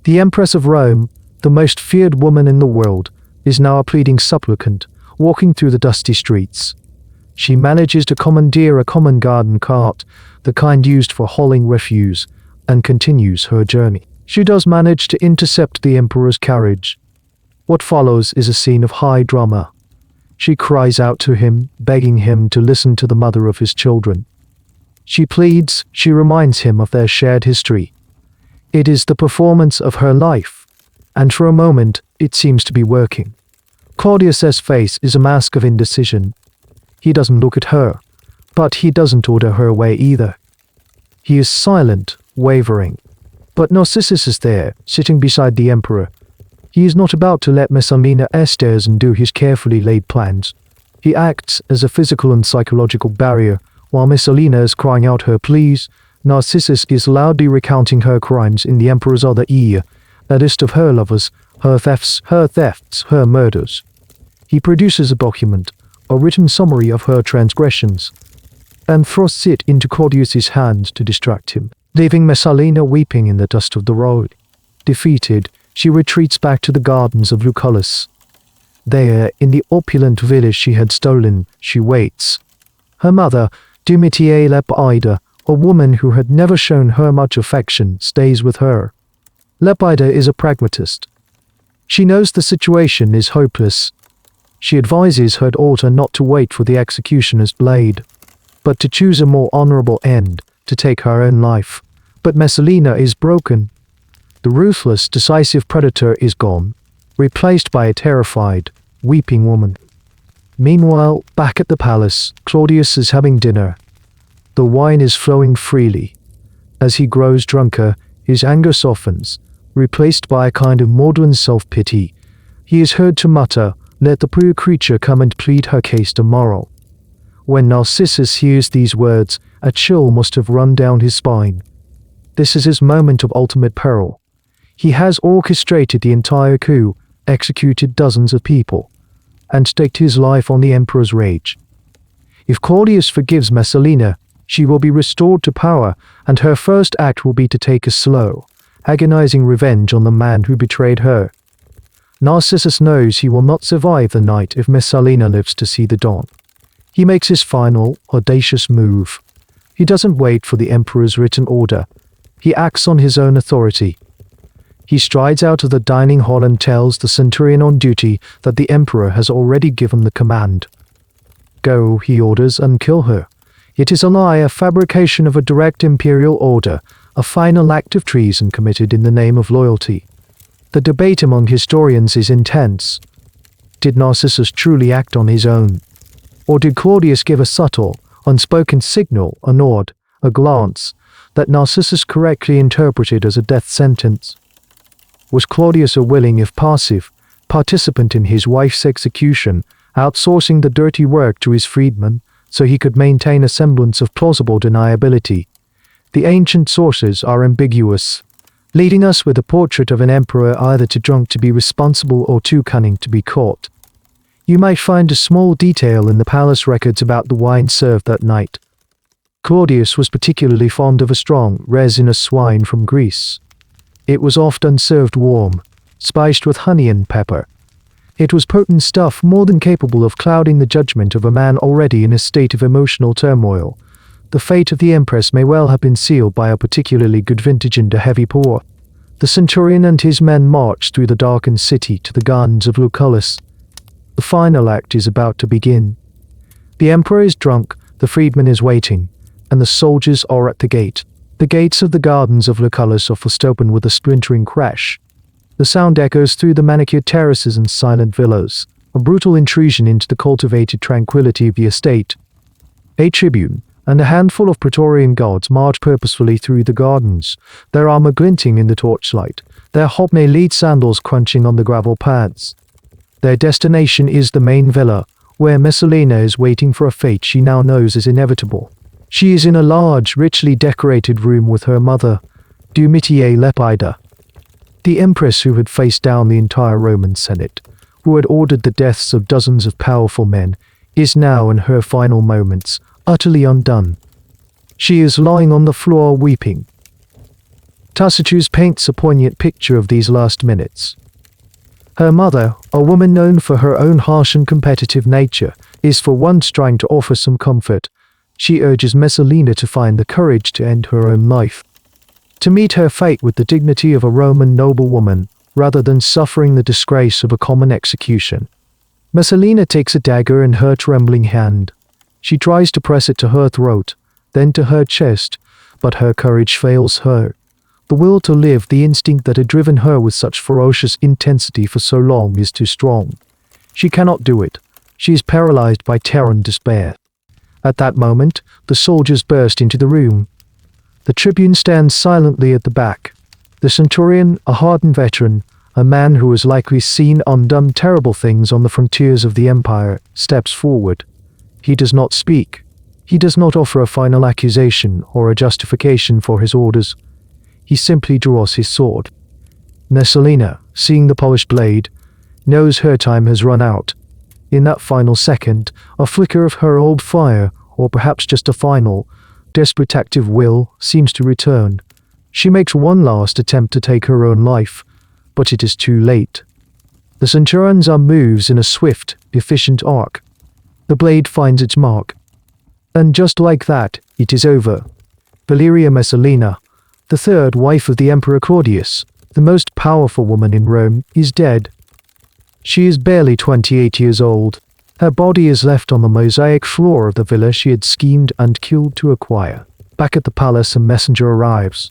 The Empress of Rome, the most feared woman in the world, is now a pleading supplicant, walking through the dusty streets. She manages to commandeer a common garden cart, the kind used for hauling refuse, and continues her journey. She does manage to intercept the Emperor's carriage. What follows is a scene of high drama. She cries out to him, begging him to listen to the mother of his children. She pleads, she reminds him of their shared history. It is the performance of her life, and for a moment it seems to be working. Claudius's face is a mask of indecision. He doesn't look at her, but he doesn't order her away either. He is silent, wavering. But Narcissus is there, sitting beside the Emperor. He is not about to let Messalina stairs and do his carefully laid plans. He acts as a physical and psychological barrier. While Messalina is crying out her pleas, Narcissus is loudly recounting her crimes in the Emperor's other ear, a list of her lovers, her thefts, her murders. He produces a document, a written summary of her transgressions, and thrusts it into Claudius's hands to distract him, leaving Messalina weeping in the dust of the road. Defeated, she retreats back to the gardens of Lucullus. There, in the opulent village she had stolen, she waits. Her mother, Domitia Lepida, a woman who had never shown her much affection, stays with her. Lepida is a pragmatist. She knows the situation is hopeless. She advises her daughter not to wait for the executioner's blade, but to choose a more honorable end, to take her own life. But Messalina is broken. The ruthless, decisive predator is gone, replaced by a terrified, weeping woman. Meanwhile, back at the palace, Claudius is having dinner. The wine is flowing freely. As he grows drunker, his anger softens, replaced by a kind of maudlin self-pity. He is heard to mutter, "Let the poor creature come and plead her case tomorrow." When Narcissus hears these words, a chill must have run down his spine. This is his moment of ultimate peril. He has orchestrated the entire coup, executed dozens of people, and staked his life on the Emperor's rage. If Claudius forgives Messalina, she will be restored to power, and her first act will be to take a slow, agonizing revenge on the man who betrayed her. Narcissus knows he will not survive the night if Messalina lives to see the dawn. He makes his final, audacious move. He doesn't wait for the Emperor's written order. He acts on his own authority. He strides out of the dining hall and tells the centurion on duty that the Emperor has already given the command. "Go," he orders, "and kill her." It is a lie, a fabrication of a direct imperial order, a final act of treason committed in the name of loyalty. The debate among historians is intense. Did Narcissus truly act on his own? Or did Claudius give a subtle, unspoken signal, a nod, a glance, that Narcissus correctly interpreted as a death sentence. Was Claudius a willing, if passive, participant in his wife's execution, outsourcing the dirty work to his freedman so he could maintain a semblance of plausible deniability? The ancient sources are ambiguous, leading us with a portrait of an emperor either too drunk to be responsible or too cunning to be caught. You might find a small detail in the palace records about the wine served that night. Claudius was particularly fond of a strong, resinous wine from Greece. It was often served warm, spiced with honey and pepper. It was potent stuff more than capable of clouding the judgment of a man already in a state of emotional turmoil. The fate of the Empress may well have been sealed by a particularly good vintage and a heavy pour. The centurion and his men marched through the darkened city to the gardens of Lucullus. The final act is about to begin. The emperor is drunk, the freedman is waiting, and the soldiers are at the gate. The gates of the gardens of Lucullus are forced open with a splintering crash. The sound echoes through the manicured terraces and silent villas, a brutal intrusion into the cultivated tranquility of the estate. A tribune and a handful of Praetorian guards march purposefully through the gardens, their armor glinting in the torchlight, their hobnail-lead sandals crunching on the gravel paths. Their destination is the main villa, where Messalina is waiting for a fate she now knows is inevitable. She is in a large, richly decorated room with her mother, Domitia Lepida. The empress who had faced down the entire Roman Senate, who had ordered the deaths of dozens of powerful men, is now in her final moments, utterly undone. She is lying on the floor weeping. Tacitus paints a poignant picture of these last minutes. Her mother, a woman known for her own harsh and competitive nature, is for once trying to offer some comfort. She urges Messalina to find the courage to end her own life, to meet her fate with the dignity of a Roman noblewoman, rather than suffering the disgrace of a common execution. Messalina takes a dagger in her trembling hand. She tries to press it to her throat, then to her chest, but her courage fails her. The will to live, the instinct that had driven her with such ferocious intensity for so long, is too strong. She cannot do it. She is paralyzed by terror and despair. At that moment, the soldiers burst into the room. The tribune stands silently at the back. The centurion, a hardened veteran, a man who has likely seen and done terrible things on the frontiers of the empire, steps forward. He does not speak. He does not offer a final accusation or a justification for his orders. He simply draws his sword. Messalina, seeing the polished blade, knows her time has run out. In that final second, a flicker of her old fire, or perhaps just a final, desperate active will, seems to return. She makes one last attempt to take her own life, but it is too late. The centurion's arm moves in a swift, efficient arc. The blade finds its mark. And just like that, it is over. Valeria Messalina, the third wife of the Emperor Claudius, the most powerful woman in Rome, is dead. She is barely 28 years old. Her body is left on the mosaic floor of the villa she had schemed and killed to acquire. Back at the palace, a messenger arrives.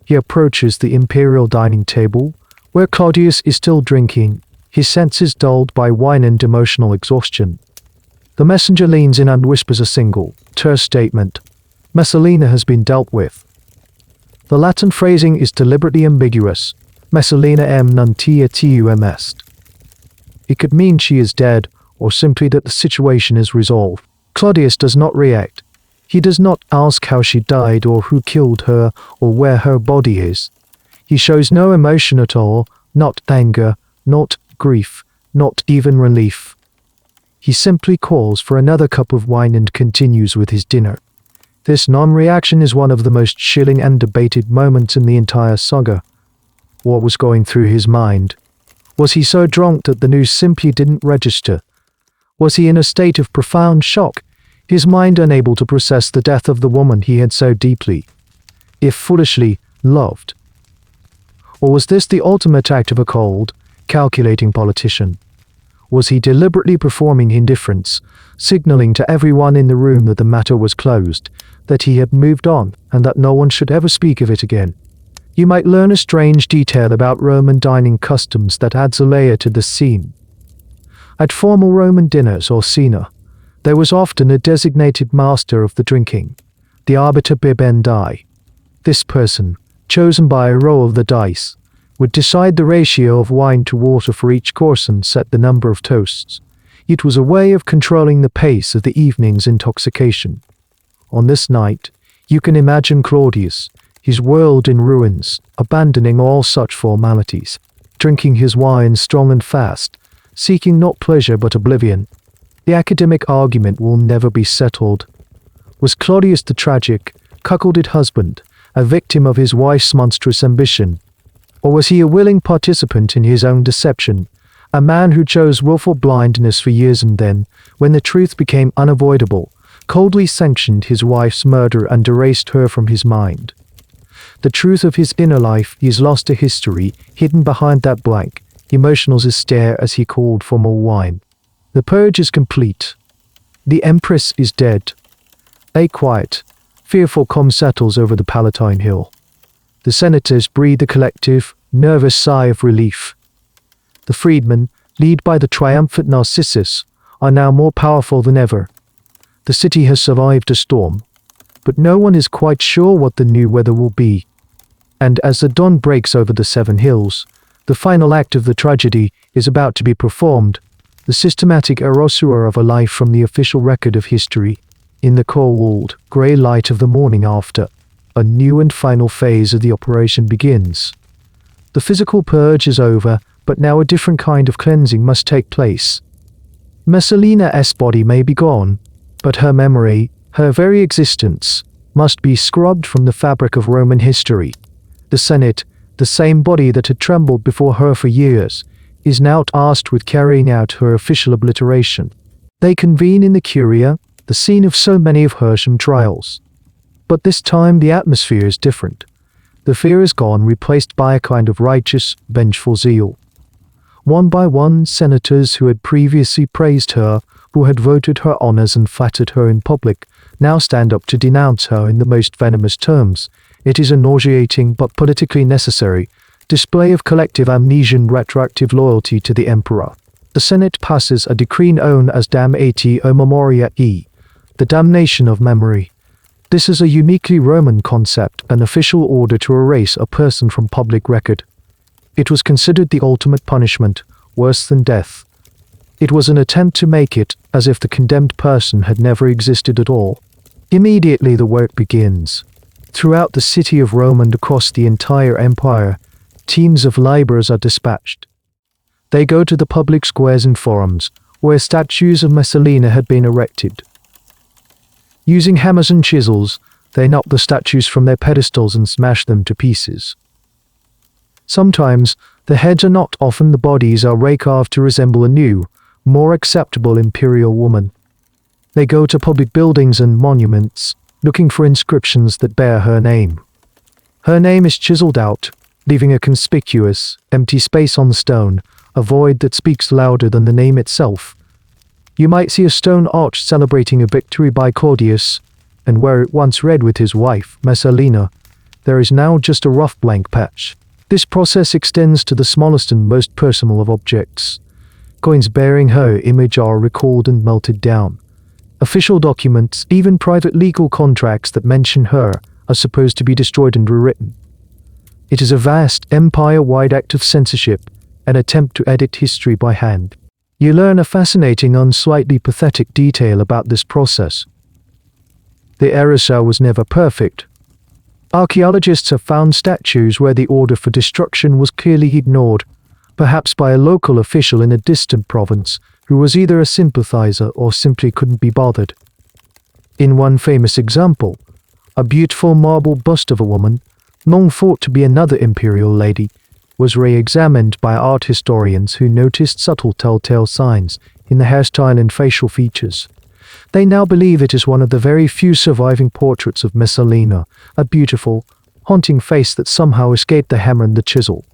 He approaches the imperial dining table, where Claudius is still drinking, his senses dulled by wine and emotional exhaustion. The messenger leans in and whispers a single, terse statement. Messalina has been dealt with. The Latin phrasing is deliberately ambiguous. Messalina nuntia tuum est. It could mean she is dead, or simply that the situation is resolved. Claudius does not react. He does not ask how she died or who killed her or where her body is. He shows no emotion at all, not anger, not grief, not even relief. He simply calls for another cup of wine and continues with his dinner. This non-reaction is one of the most chilling and debated moments in the entire saga. What was going through his mind? Was he so drunk that the news simply didn't register? Was he in a state of profound shock, his mind unable to process the death of the woman he had so deeply, if foolishly, loved? Or was this the ultimate act of a cold, calculating politician? Was he deliberately performing indifference, signaling to everyone in the room that the matter was closed, that he had moved on, and that no one should ever speak of it again? You might learn a strange detail about Roman dining customs that adds a layer to the scene. At formal Roman dinners or cena, there was often a designated master of the drinking, the arbiter bibendi. This person, chosen by a roll of the dice, would decide the ratio of wine to water for each course and set the number of toasts. It was a way of controlling the pace of the evening's intoxication. On this night, you can imagine Claudius, his world in ruins, abandoning all such formalities, drinking his wine strong and fast, seeking not pleasure but oblivion. The academic argument will never be settled. Was Claudius the tragic, cuckolded husband, a victim of his wife's monstrous ambition? Or was he a willing participant in his own deception, a man who chose willful blindness for years and then, when the truth became unavoidable, coldly sanctioned his wife's murder and erased her from his mind? The truth of his inner life is lost to history, hidden behind that blank, emotional stare as he called for more wine. The purge is complete. The Empress is dead. A quiet, fearful calm settles over the Palatine Hill. The senators breathe a collective, nervous sigh of relief. The freedmen, led by the triumphant Narcissus, are now more powerful than ever. The city has survived a storm, but no one is quite sure what the new weather will be. And as the dawn breaks over the 7 hills, the final act of the tragedy is about to be performed, the systematic erasure of a life from the official record of history. In the cold, grey light of the morning after, a new and final phase of the operation begins. The physical purge is over, but now a different kind of cleansing must take place. Messalina's body may be gone, but her memory, her very existence, must be scrubbed from the fabric of Roman history. The Senate, the same body that had trembled before her for years, is now tasked with carrying out her official obliteration. They convene in the Curia, the scene of so many of Hersham trials. But this time the atmosphere is different. The fear is gone, replaced by a kind of righteous, vengeful zeal. One by one, senators who had previously praised her, who had voted her honors and flattered her in public, now stand up to denounce her in the most venomous terms. It is a nauseating but politically necessary display of collective amnesia and retroactive loyalty to the emperor. The Senate passes a decree known as Damnatio Memoriae, the damnation of memory. This is a uniquely Roman concept, an official order to erase a person from public record. It was considered the ultimate punishment, worse than death. It was an attempt to make it as if the condemned person had never existed at all. Immediately the work begins. Throughout the city of Rome and across the entire empire, teams of laborers are dispatched. They go to the public squares and forums, where statues of Messalina had been erected. Using hammers and chisels, they knock the statues from their pedestals and smash them to pieces. Sometimes, the heads are knocked off and the bodies are recarved to resemble a new, more acceptable imperial woman. They go to public buildings and monuments, looking for inscriptions that bear her name. Her name is chiseled out, leaving a conspicuous, empty space on the stone, a void that speaks louder than the name itself. You might see a stone arch celebrating a victory by Claudius, and where it once read with his wife, Messalina, there is now just a rough blank patch. This process extends to the smallest and most personal of objects. Coins bearing her image are recalled and melted down. Official documents, even private legal contracts that mention her, are supposed to be destroyed and rewritten. It is a vast, empire-wide act of censorship, an attempt to edit history by hand. You learn a fascinating and slightly pathetic detail about this process. The erasure was never perfect. Archaeologists have found statues where the order for destruction was clearly ignored, perhaps by a local official in a distant province who was either a sympathizer or simply couldn't be bothered. In one famous example, a beautiful marble bust of a woman, long thought to be another imperial lady, was re-examined by art historians who noticed subtle telltale signs in the hairstyle and facial features. They now believe it is one of the very few surviving portraits of Messalina, a beautiful, haunting face that somehow escaped the hammer and the chisel.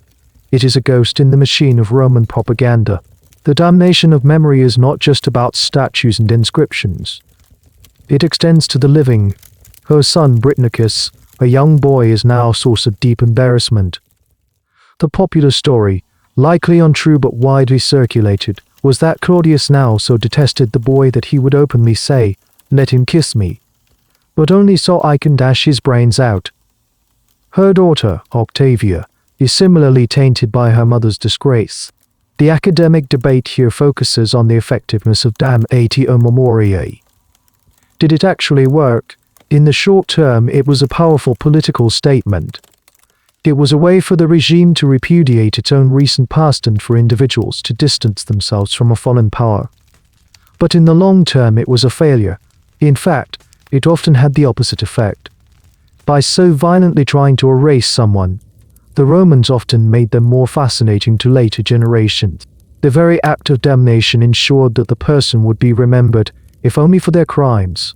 It is a ghost in the machine of Roman propaganda. The damnation of memory is not just about statues and inscriptions. It extends to the living. Her son Britannicus, a young boy, is now a source of deep embarrassment. The popular story, likely untrue but widely circulated, was that Claudius now so detested the boy that he would openly say, "Let him kiss me," but only so I can dash his brains out. Her daughter, Octavia, is similarly tainted by her mother's disgrace. The academic debate here focuses on the effectiveness of damnatio memoriae. Did it actually work? In the short term, it was a powerful political statement. It was a way for the regime to repudiate its own recent past and for individuals to distance themselves from a fallen power. But in the long term, it was a failure. In fact, it often had the opposite effect. By so violently trying to erase someone, the Romans often made them more fascinating to later generations. The very act of damnation ensured that the person would be remembered, if only for their crimes.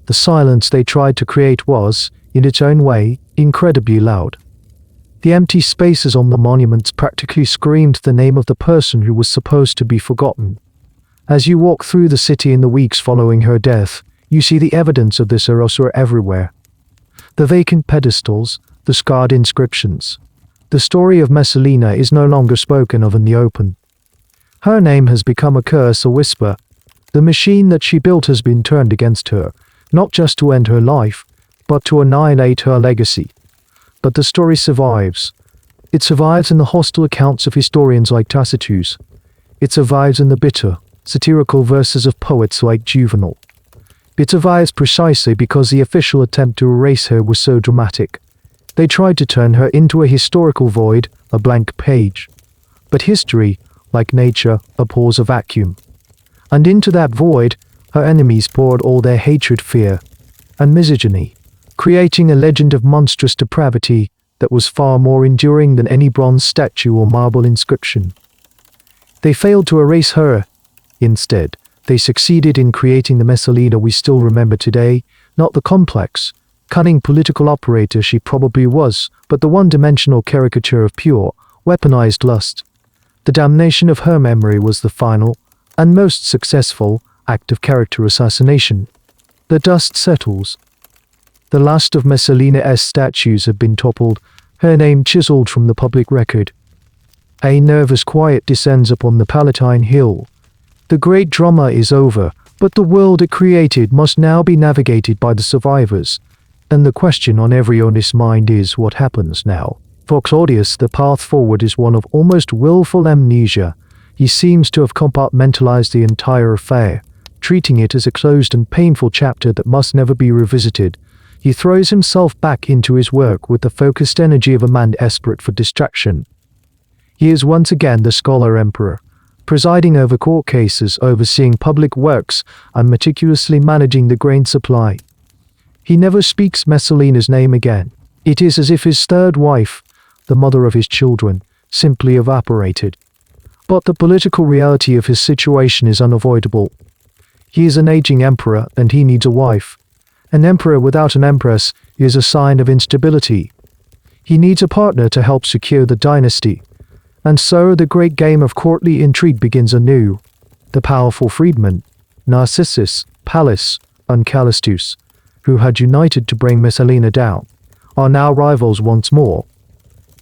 The silence they tried to create was, in its own way, incredibly loud. The empty spaces on the monuments practically screamed the name of the person who was supposed to be forgotten. As you walk through the city in the weeks following her death, you see the evidence of this erasure everywhere. The vacant pedestals, the scarred inscriptions. The story of Messalina is no longer spoken of in the open. Her name has become a curse, a whisper. The machine that she built has been turned against her, not just to end her life, but to annihilate her legacy. But the story survives. It survives in the hostile accounts of historians like Tacitus. It survives in the bitter, satirical verses of poets like Juvenal. It survives precisely because the official attempt to erase her was so dramatic. They tried to turn her into a historical void, a blank page. But history, like nature, abhors a vacuum. And into that void, her enemies poured all their hatred, fear, and misogyny, creating a legend of monstrous depravity that was far more enduring than any bronze statue or marble inscription. They failed to erase her. Instead, they succeeded in creating the Messalina we still remember today, not the complex, cunning political operator she probably was, but the one-dimensional caricature of pure, weaponized lust. The damnation of her memory was the final, and most successful, act of character assassination. The dust settles. The last of Messalina's statues have been toppled, her name chiseled from the public record. A nervous quiet descends upon the Palatine Hill. The great drama is over, but the world it created must now be navigated by the survivors. And the question on every honest mind is, what happens now? For Claudius, the path forward is one of almost willful amnesia. He seems to have compartmentalized the entire affair, treating it as a closed and painful chapter that must never be revisited. He throws himself back into his work with the focused energy of a man desperate for distraction. He is once again the scholar emperor, presiding over court cases, overseeing public works, and meticulously managing the grain supply. He never speaks Messalina's name again. It is as if his third wife, the mother of his children, simply evaporated. But the political reality of his situation is unavoidable. He is an aging emperor, and he needs a wife. An emperor without an empress is a sign of instability. He needs a partner to help secure the dynasty. And so the great game of courtly intrigue begins anew. The powerful freedmen, Narcissus, Pallas, and Callistus, who had united to bring Messalina down, are now rivals once more.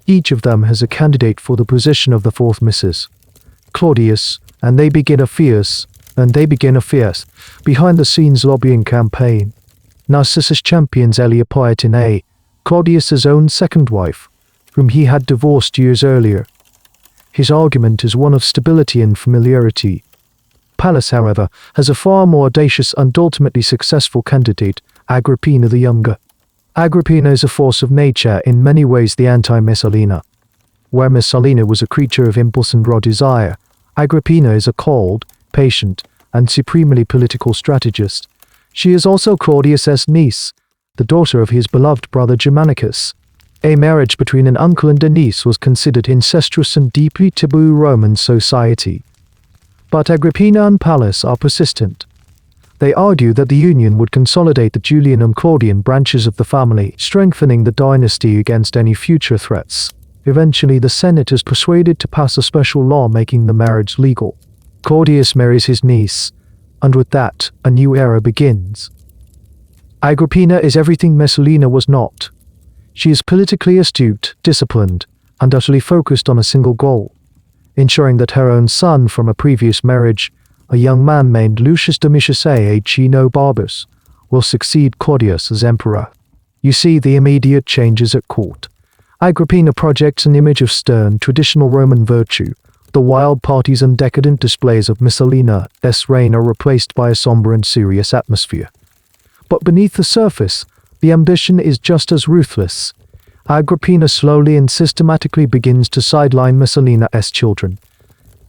Each of them has a candidate for the position of the fourth Mrs. Claudius, and they begin a fierce, behind-the-scenes lobbying campaign. Narcissus champions Palatine, Claudius's own second wife, whom he had divorced years earlier. His argument is one of stability and familiarity. Pallas, however, has a far more audacious and ultimately successful candidate, Agrippina the Younger. Agrippina is a force of nature, in many ways the anti-Messalina. Where Messalina was a creature of impulse and raw desire, Agrippina is a cold, patient, and supremely political strategist. She is also Claudius's niece, the daughter of his beloved brother Germanicus. A marriage between an uncle and a niece was considered incestuous and deeply taboo Roman society. But Agrippina and Pallas are persistent. They argue that the union would consolidate the Julian and Claudian branches of the family, strengthening the dynasty against any future threats. Eventually, the Senate is persuaded to pass a special law making the marriage legal. Claudius marries his niece, and with that, a new era begins. Agrippina is everything Messalina was not. She is politically astute, disciplined, and utterly focused on a single goal, ensuring that her own son from a previous marriage, a young man named Lucius Domitius Aecino Barbus, will succeed Claudius as emperor. You see the immediate changes at court. Agrippina projects an image of stern, traditional Roman virtue. The wild parties and decadent displays of Messalina's reign are replaced by a somber and serious atmosphere. But beneath the surface, the ambition is just as ruthless. Agrippina slowly and systematically begins to sideline Messalina's children.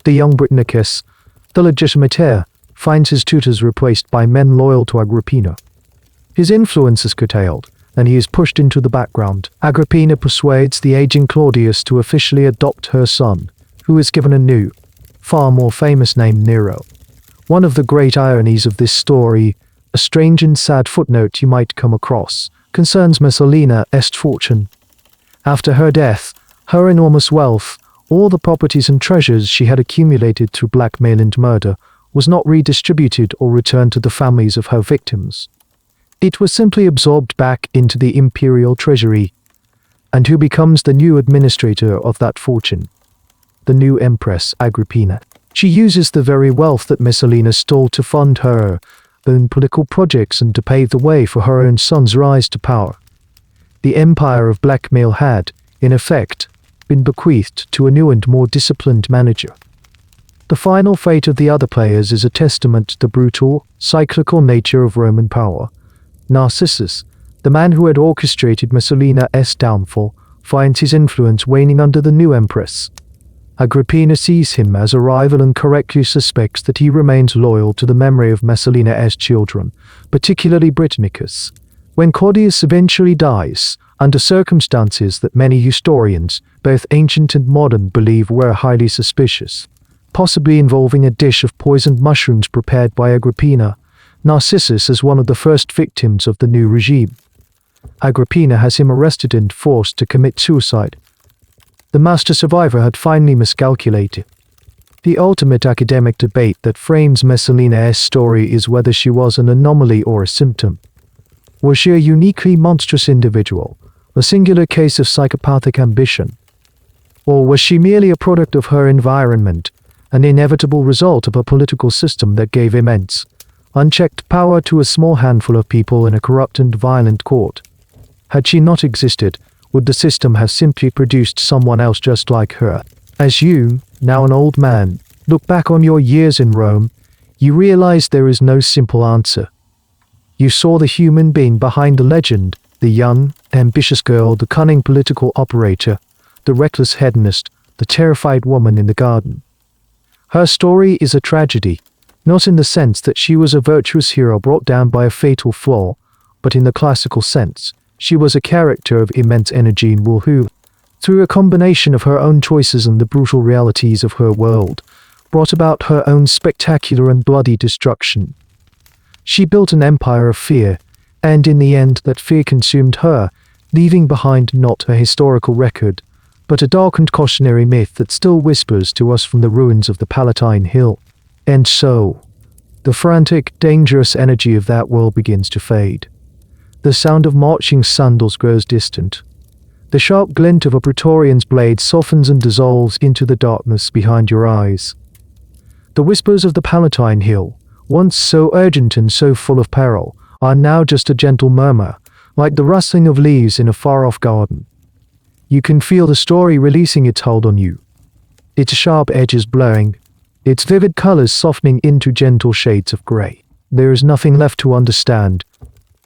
The young Britannicus, the legitimate heir, finds his tutors replaced by men loyal to Agrippina. His influence is curtailed, and he is pushed into the background. Agrippina persuades the aging Claudius to officially adopt her son, who is given a new, far more famous name, Nero. One of the great ironies of this story, a strange and sad footnote you might come across, concerns Messalina's fortune. After her death, her enormous wealth, all the properties and treasures she had accumulated through blackmail and murder, was not redistributed or returned to the families of her victims. It was simply absorbed back into the imperial treasury. And who becomes the new administrator of that fortune? The new Empress Agrippina. She uses the very wealth that Messalina stole to fund her own political projects and to pave the way for her own son's rise to power. The empire of blackmail had, in effect, been bequeathed to a new and more disciplined manager. The final fate of the other players is a testament to the brutal, cyclical nature of Roman power. Narcissus, the man who had orchestrated Messalina's downfall, finds his influence waning under the new empress. Agrippina sees him as a rival and correctly suspects that he remains loyal to the memory of Messalina's children, particularly Britannicus. When Claudius eventually dies, under circumstances that many historians, both ancient and modern, believe were highly suspicious, possibly involving a dish of poisoned mushrooms prepared by Agrippina, Narcissus is one of the first victims of the new regime. Agrippina has him arrested and forced to commit suicide. The master survivor had finally miscalculated. The ultimate academic debate that frames Messalina's story is whether she was an anomaly or a symptom. Was she a uniquely monstrous individual, a singular case of psychopathic ambition? Or was she merely a product of her environment, an inevitable result of a political system that gave immense, unchecked power to a small handful of people in a corrupt and violent court? Had she not existed, would the system have simply produced someone else just like her? As you, now an old man, look back on your years in Rome, you realize there is no simple answer. You saw the human being behind the legend, the young, ambitious girl, the cunning political operator, the reckless hedonist, the terrified woman in the garden. Her story is a tragedy, not in the sense that she was a virtuous hero brought down by a fatal flaw, but in the classical sense. She was a character of immense energy and will who, through a combination of her own choices and the brutal realities of her world, brought about her own spectacular and bloody destruction. She built an empire of fear, and in the end that fear consumed her, leaving behind not a historical record, but a darkened cautionary myth that still whispers to us from the ruins of the Palatine Hill. And so, the frantic, dangerous energy of that world begins to fade. The sound of marching sandals grows distant. The sharp glint of a praetorian's blade softens and dissolves into the darkness behind your eyes. The whispers of the Palatine Hill, once so urgent and so full of peril, are now just a gentle murmur, like the rustling of leaves in a far-off garden. You can feel the story releasing its hold on you, its sharp edges blurring, its vivid colors softening into gentle shades of gray. There is nothing left to understand,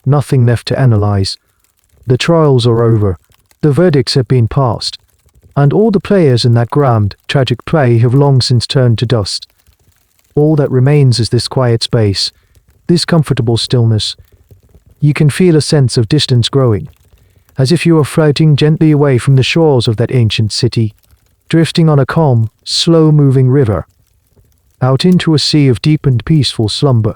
nothing left to analyze. The trials are over, the verdicts have been passed, and all the players in that grand, tragic play have long since turned to dust. All that remains is this quiet space, this comfortable stillness. You can feel a sense of distance growing, as if you are floating gently away from the shores of that ancient city, drifting on a calm, slow-moving river, out into a sea of deep and peaceful slumber.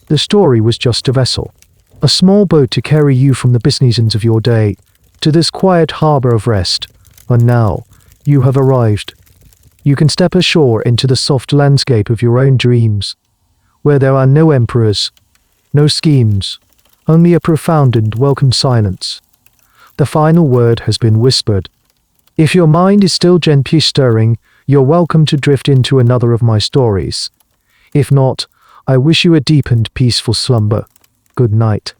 The story was just a vessel, a small boat to carry you from the business of your day to this quiet harbor of rest, and now you have arrived. You can step ashore into the soft landscape of your own dreams, where there are no emperors, no schemes, only a profound and welcome silence. The final word has been whispered. If your mind is still gently stirring, you're welcome to drift into another of my stories. If not, I wish you a deep and peaceful slumber. Good night.